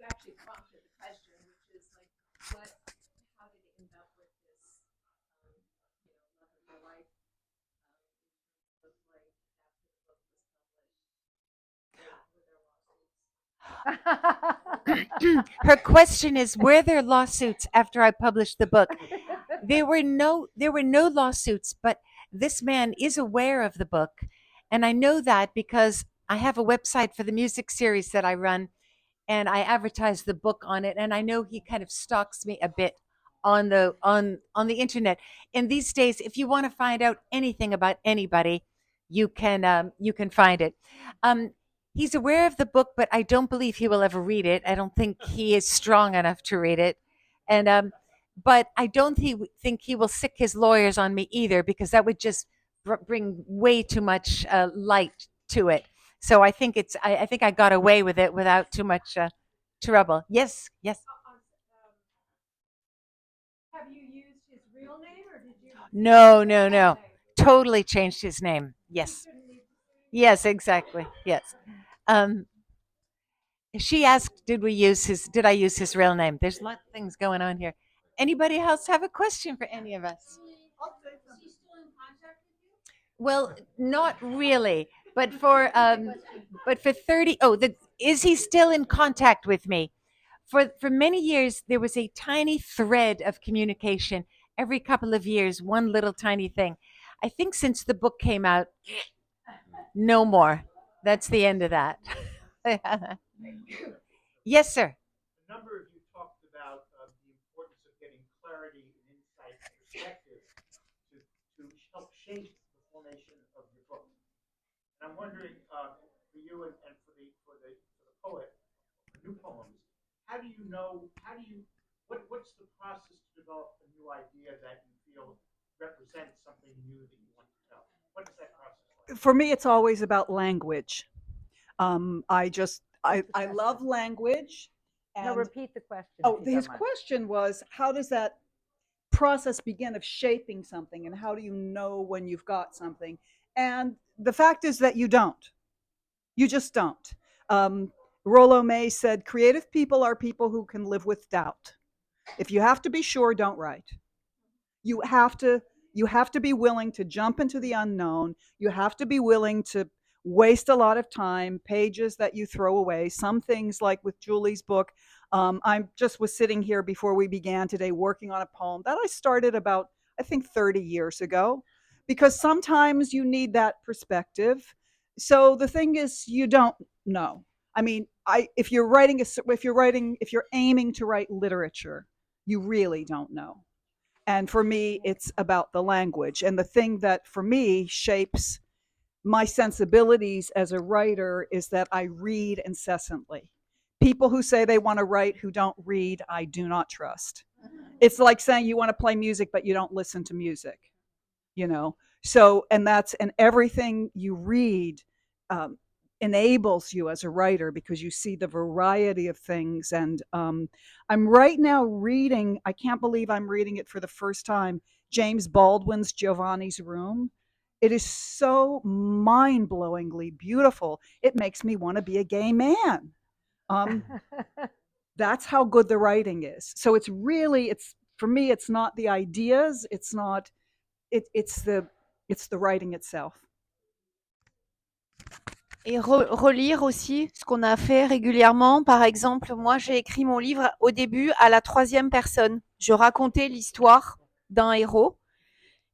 S11: actually prompted the question, which is like, how did you end up with this, love of your life, in terms of like after the book was published? Were there lawsuits?
S6: Her question is, were there lawsuits after I published the book? There were no lawsuits, but this man is aware of the book, and I know that because I have a website for the music series that I run, and I advertise the book on it, and I know he kind of stalks me a bit on the internet. In these days, if you want to find out anything about anybody, you can find it. He's aware of the book, but I don't believe he will ever read it. I don't think he is strong enough to read it, and but I don't think he will sick his lawyers on me either, because that would just bring way too much light to it. So I think I think I got away with it without too much trouble. Yes, yes.
S11: Have you used his real name, or did you?
S6: No. Totally changed his name. Yes. Yes, exactly. Yes. Um, she asked, did I use his real name? There's a lot of things going on here. Anybody else have a question for any of us?
S11: Is he still in contact with you?
S6: Well, not really, but for 30. Oh, is he still in contact with me? For many years, there was a tiny thread of communication every couple of years, one little tiny thing. I think since the book came out, no more. That's the end of that. Yes, sir.
S12: A number of you talked about the importance of getting clarity and insight and perspective to help shape the formation of your book. And I'm wondering, for you and for the poet, for new poems, what's the process to develop a new idea that you feel represents something new that you want to tell? What is that process like?
S9: For me, it's always about language. I love language.
S2: No,
S9: And
S2: repeat the question.
S9: oh,
S2: if you
S9: his
S2: don't mind.
S9: question was, how does that process begin of shaping something, and how do you know when you've got something? And the fact is that you don't. You just don't. Rollo May said, creative people are people who can live with doubt. If you have to be sure, don't write. You have to be willing to jump into the unknown. You have to be willing to waste a lot of time, pages that you throw away. Some things, like with Julie's book, I just was sitting here before we began today working on a poem that I started about, I think, 30 years ago, because sometimes you need that perspective. So the thing is, you don't know. I mean, if you're aiming to write literature, you really don't know. And for me, it's about the language. And the thing that for me shapes my sensibilities as a writer is that I read incessantly. People who say they want to write who don't read, I do not trust. It's like saying you want to play music, but you don't listen to music, you know? So, and everything you read um, enables you as a writer because you see the variety of things. And I'm right now reading, I can't believe I'm reading it for the first time, James Baldwin's Giovanni's Room. It is so mind-blowingly beautiful. It makes me want to be a gay man. That's how good the writing is. So it's for me, it's not the ideas, it's the writing itself.
S8: Et relire aussi ce qu'on a fait régulièrement. Par exemple, moi, j'ai écrit mon livre au début à la 3e personne. Je racontais l'histoire d'un héros.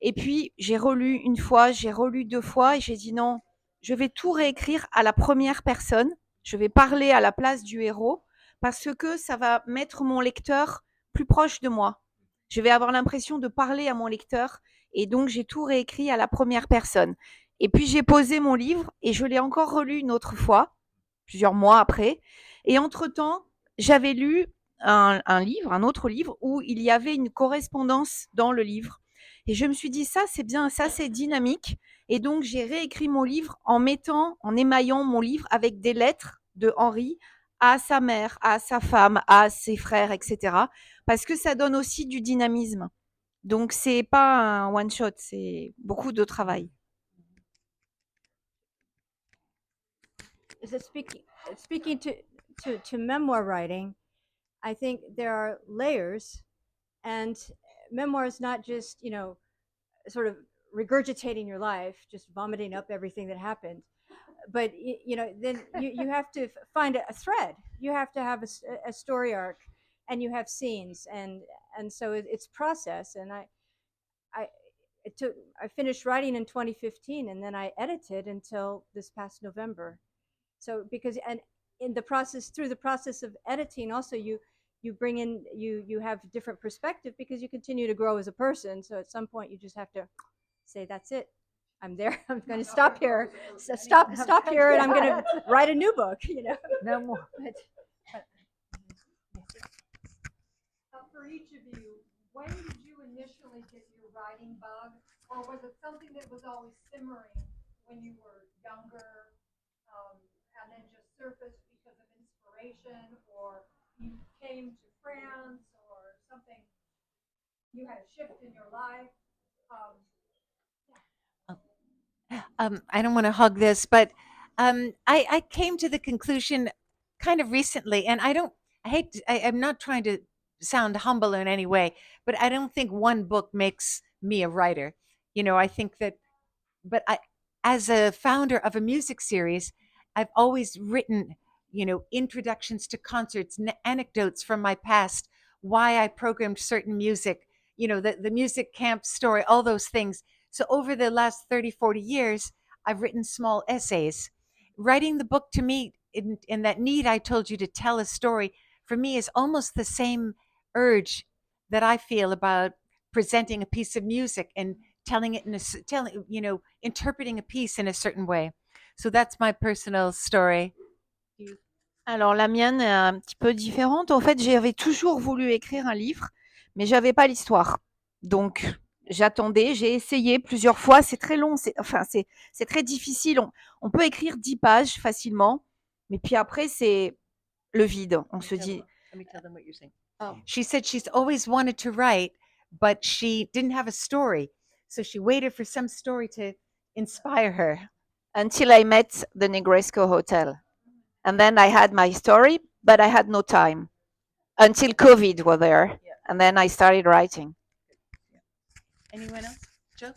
S8: Et puis, j'ai relu une fois, j'ai relu 2 fois et j'ai dit non, je vais tout réécrire à la 1re personne. Je vais parler à la place du héros parce que ça va mettre mon lecteur plus proche de moi. Je vais avoir l'impression de parler à mon lecteur et donc j'ai tout réécrit à la 1re personne. Et puis j'ai posé mon livre et je l'ai encore relu une autre fois, plusieurs mois après. Et entre-temps, j'avais lu un autre livre où il y avait une correspondance dans le livre. Et je me suis dit, ça c'est bien, ça c'est dynamique. Et donc j'ai réécrit mon livre en émaillant mon livre avec des lettres de Henri à sa mère, à sa femme, à ses frères, etc. Parce que ça donne aussi du dynamisme. Donc c'est pas un one shot, c'est beaucoup de travail.
S5: So speaking to memoir writing, I think there are layers, and memoir is not just, sort of regurgitating your life, just vomiting up everything that happened. But then you have to find a thread. You have to have a story arc, and you have scenes, and so it's process. And I finished writing in 2015, and then I edited until this past November. So through the process of editing, also you bring in, you have different perspective because you continue to grow as a person. So at some point you just have to say, that's it. I'm there. I'm going to stop here. So stop here, and I'm going to write a new book.
S2: No more.
S13: For each of you, when did you initially get your writing bug, or was it something that was always simmering when you were younger, and then just surfaced because of inspiration, or you came to France, or something, you had a shift in your life?
S6: I don't want to hug this, but I came to the conclusion kind of recently, and I'm not trying to sound humble in any way, but I don't think one book makes me a writer. I think that, but as a founder of a music series, I've always written, introductions to concerts, anecdotes from my past, why I programmed certain music, the music camp story, all those things. So over the last 30, 40 years, I've written small essays. Writing the book to me, in that need I told you to tell a story, for me is almost the same urge that I feel about presenting a piece of music and telling it interpreting a piece in a certain way. So that's my personal story.
S8: Alors la mienne est un petit peu différente. En fait, j'avais toujours voulu écrire un livre, mais j'avais pas l'histoire. Donc j'attendais, j'ai essayé plusieurs fois. C'est très long, c'est très difficile. On peut écrire 10 pages facilement,
S14: Mais puis après, c'est le vide. On se dit.
S1: Let me tell them what you're saying.
S6: She said she's always wanted to write, but she didn't have a story. So she waited for some story to inspire her.
S14: Until I met the Negresco Hotel. And then I had my story, but I had no time until COVID was there. And then I started writing.
S1: Anyone else? Joe?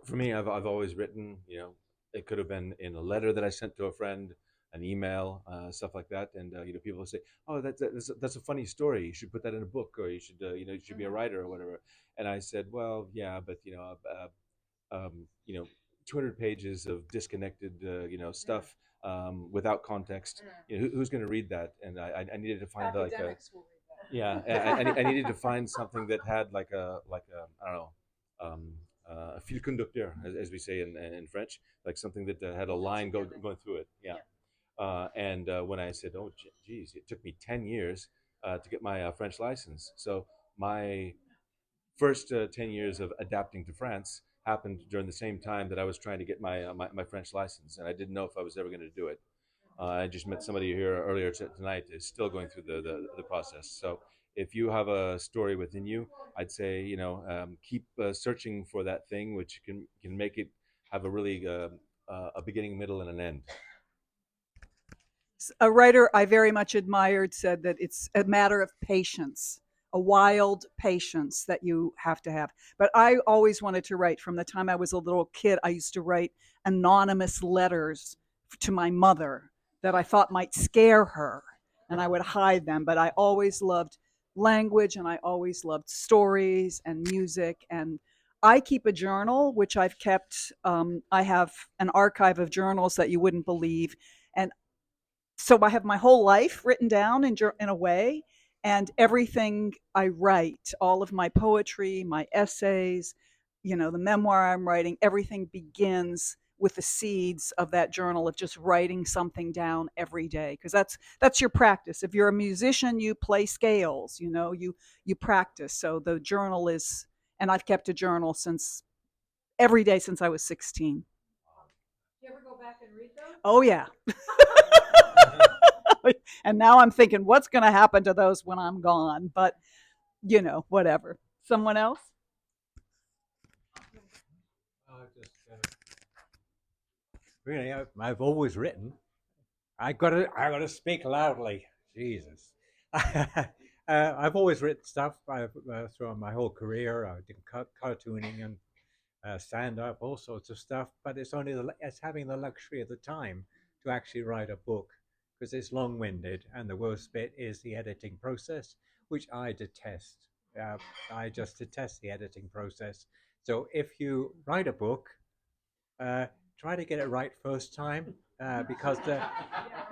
S3: For me, I've always written. You know, it could have been in a letter that I sent to a friend, an email, stuff like that. And you know, people say, "Oh, that's a funny story. You should put that in a book, or you should you know, you should be a writer or whatever." And I said, "Well, yeah, but you know, 200 pages of disconnected you know, stuff without context. You know, who's going to read that?" And I needed to find like a yeah, I needed to find something that had like a I don't know. A fil conducteur, as we say in French, like something that had a line going through it. Yeah. And when I said, "Oh, geez, it took me 10 years to get my French license," so my first 10 years of adapting to France happened during the same time that I was trying to get my French license, and I didn't know if I was ever going to do it. I just met somebody here earlier tonight is still going through the process. So if you have a story within you, I'd say, you know, keep searching for that thing which can make it have a really a beginning, middle, and an end.
S9: A writer I very much admired said that it's a matter of patience, a wild patience that you have to have. But I always wanted to write. From the time I was a little kid, I used to write anonymous letters to my mother that I thought might scare her, and I would hide them. But I always loved language, and I always loved stories and music. And I keep a journal, which I've kept. I have an archive of journals that you wouldn't believe. And so I have my whole life written down in a way, and everything I write, all of my poetry, my essays, you know, the memoir I'm writing, everything begins with the seeds of that journal of just writing something down every day, because that's your practice. If you're a musician, you play scales, you know, you practice. So the journal is, and I've kept a journal since every day since I was 16.
S13: Do you ever go back and read those?
S9: Oh yeah. And now I'm thinking, what's going to happen to those when I'm gone? But, you know, whatever. Someone else?
S4: Really, I've always written. I gotta speak loudly. Jesus. I've always written stuff throughout my whole career. I did cartooning and stand up, all sorts of stuff. But it's it's having the luxury of the time to actually write a book, because it's long-winded, and the worst bit is the editing process, which I detest. I just detest the editing process. So if you write a book, try to get it right first time, because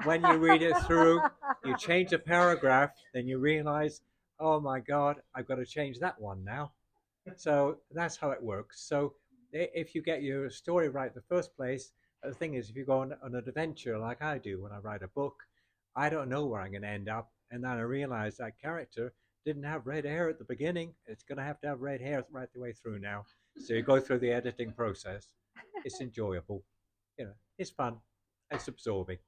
S4: when you read it through, you change a paragraph, then you realize, oh my God, I've got to change that one now. So that's how it works. So if you get your story right the first place, the thing is, if you go on an adventure like I do when I write a book, I don't know where I'm going to end up. And then I realize that character didn't have red hair at the beginning. It's going to have red hair right the way through now. So you go through the editing process. It's enjoyable. You know, it's fun. It's absorbing.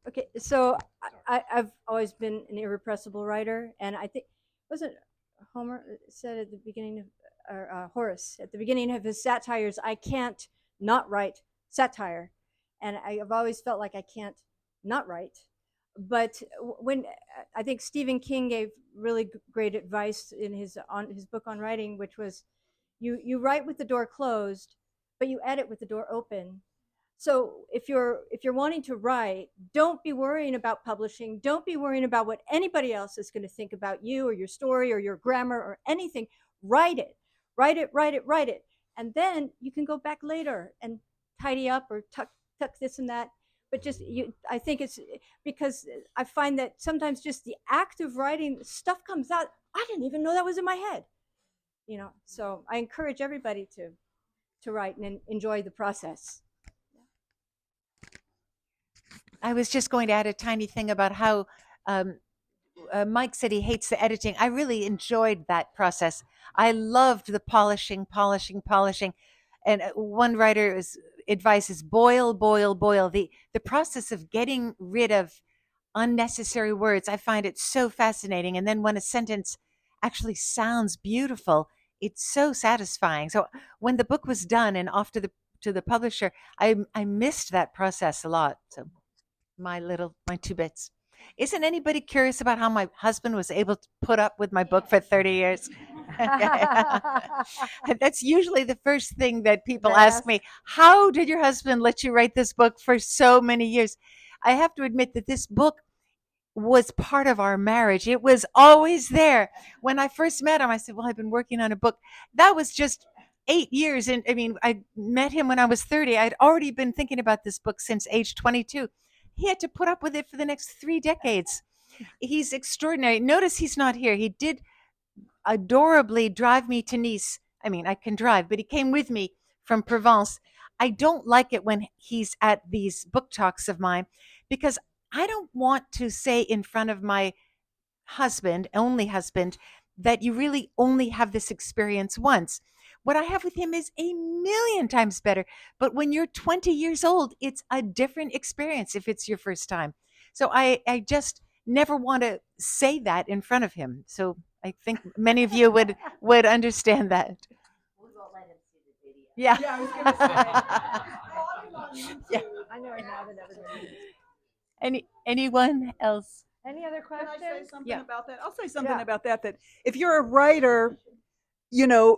S5: Okay, so I've always been an irrepressible writer, and I think wasn't Homer said at the beginning of, or Horace at the beginning of his satires, I can't not write satire, and I've always felt like I can't not write. But when I think Stephen King gave really great advice in his book on writing, which was you write with the door closed, but you edit with the door open. So if you're wanting to write, don't be worrying about publishing. Don't be worrying about what anybody else is going to think about you or your story or your grammar or anything. Write it, write it, write it, write it, and then you can go back later and tidy up or tuck this and that. But just I think it's because I find that sometimes just the act of writing stuff comes out. I didn't even know that was in my head, you know. So I encourage everybody to write and enjoy the process.
S6: I was just going to add a tiny thing about how Mike said he hates the editing. I really enjoyed that process. I loved the polishing. And one writer's advice is boil, boil, boil. The process of getting rid of unnecessary words, I find it so fascinating. And then when a sentence actually sounds beautiful, it's so satisfying. So when the book was done and off to the publisher, I missed that process a lot. So my 2 bits. Isn't anybody curious about how my husband was able to put up with my book for 30 years? That's usually the first thing that people ask me. How did your husband let you write this book for so many years? I have to admit that this book was part of our marriage. It was always there. When I first met him, I said, well, I've been working on a book. That was just 8 years. And I mean, I met him when I was 30. I'd already been thinking about this book since age 22. He had to put up with it for the next 3 decades. He's extraordinary. Notice he's not here. He did adorably drive me to Nice. I mean, I can drive, but he came with me from Provence. I don't like it when he's at these book talks of mine because I don't want to say in front of my husband, only husband, that you really only have this experience once. What I have with him is a million times better. But when you're 20 years old, it's a different experience if it's your first time. So I just never want to say that in front of him. So I think many of you would understand that.
S1: We won't let him see the video.
S6: Yeah.
S9: Yeah, I was going to say.
S6: Yeah.
S2: I know now that everybody.
S6: Anyone else?
S2: Any other
S9: Can
S2: questions?
S9: I say something
S6: Yeah.
S9: about that? I'll say something about that. That if you're a writer, you know,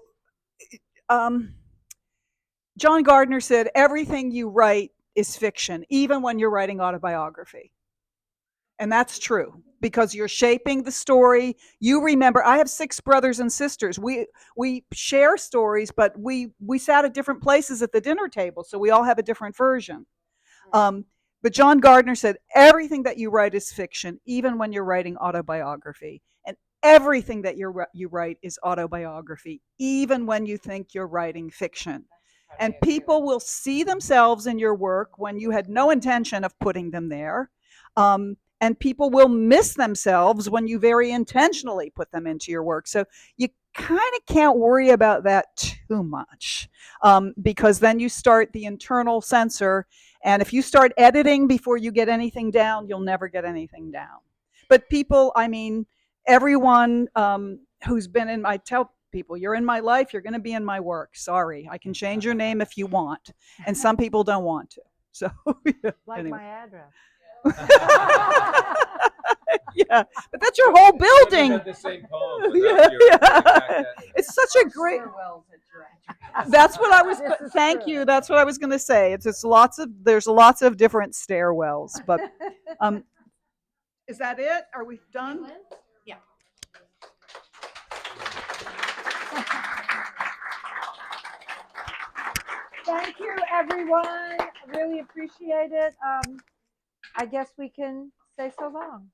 S9: John Gardner said everything you write is fiction, even when you're writing autobiography. And that's true because you're shaping the story. You remember, I have 6 brothers and sisters. We share stories, but we sat at different places at the dinner table, so we all have a different version. But John Gardner said everything that you write is fiction, even when you're writing autobiography. And everything that you write is autobiography, even when you think you're writing fiction. And people will see themselves in your work when you had no intention of putting them there. And people will miss themselves when you very intentionally put them into your work. So you kind of can't worry about that too much, because then you start the internal censor. And if you start editing before you get anything down, you'll never get anything down. But people, I mean, everyone who's been in, I tell people, you're in my life, you're going to be in my work. Sorry, I can change your name if you want. And some people don't want to. So,
S2: Like
S9: anyway.
S2: my address.
S9: Yeah, but that's your whole building.
S3: The same poem
S9: Yeah. It's such a great. That's what I was. Thank you. That's what I was going to say. It's just there's lots of different stairwells. But is that it? Are we done?
S6: Yeah.
S2: Thank you, everyone. Really appreciate it. I guess we can say so long.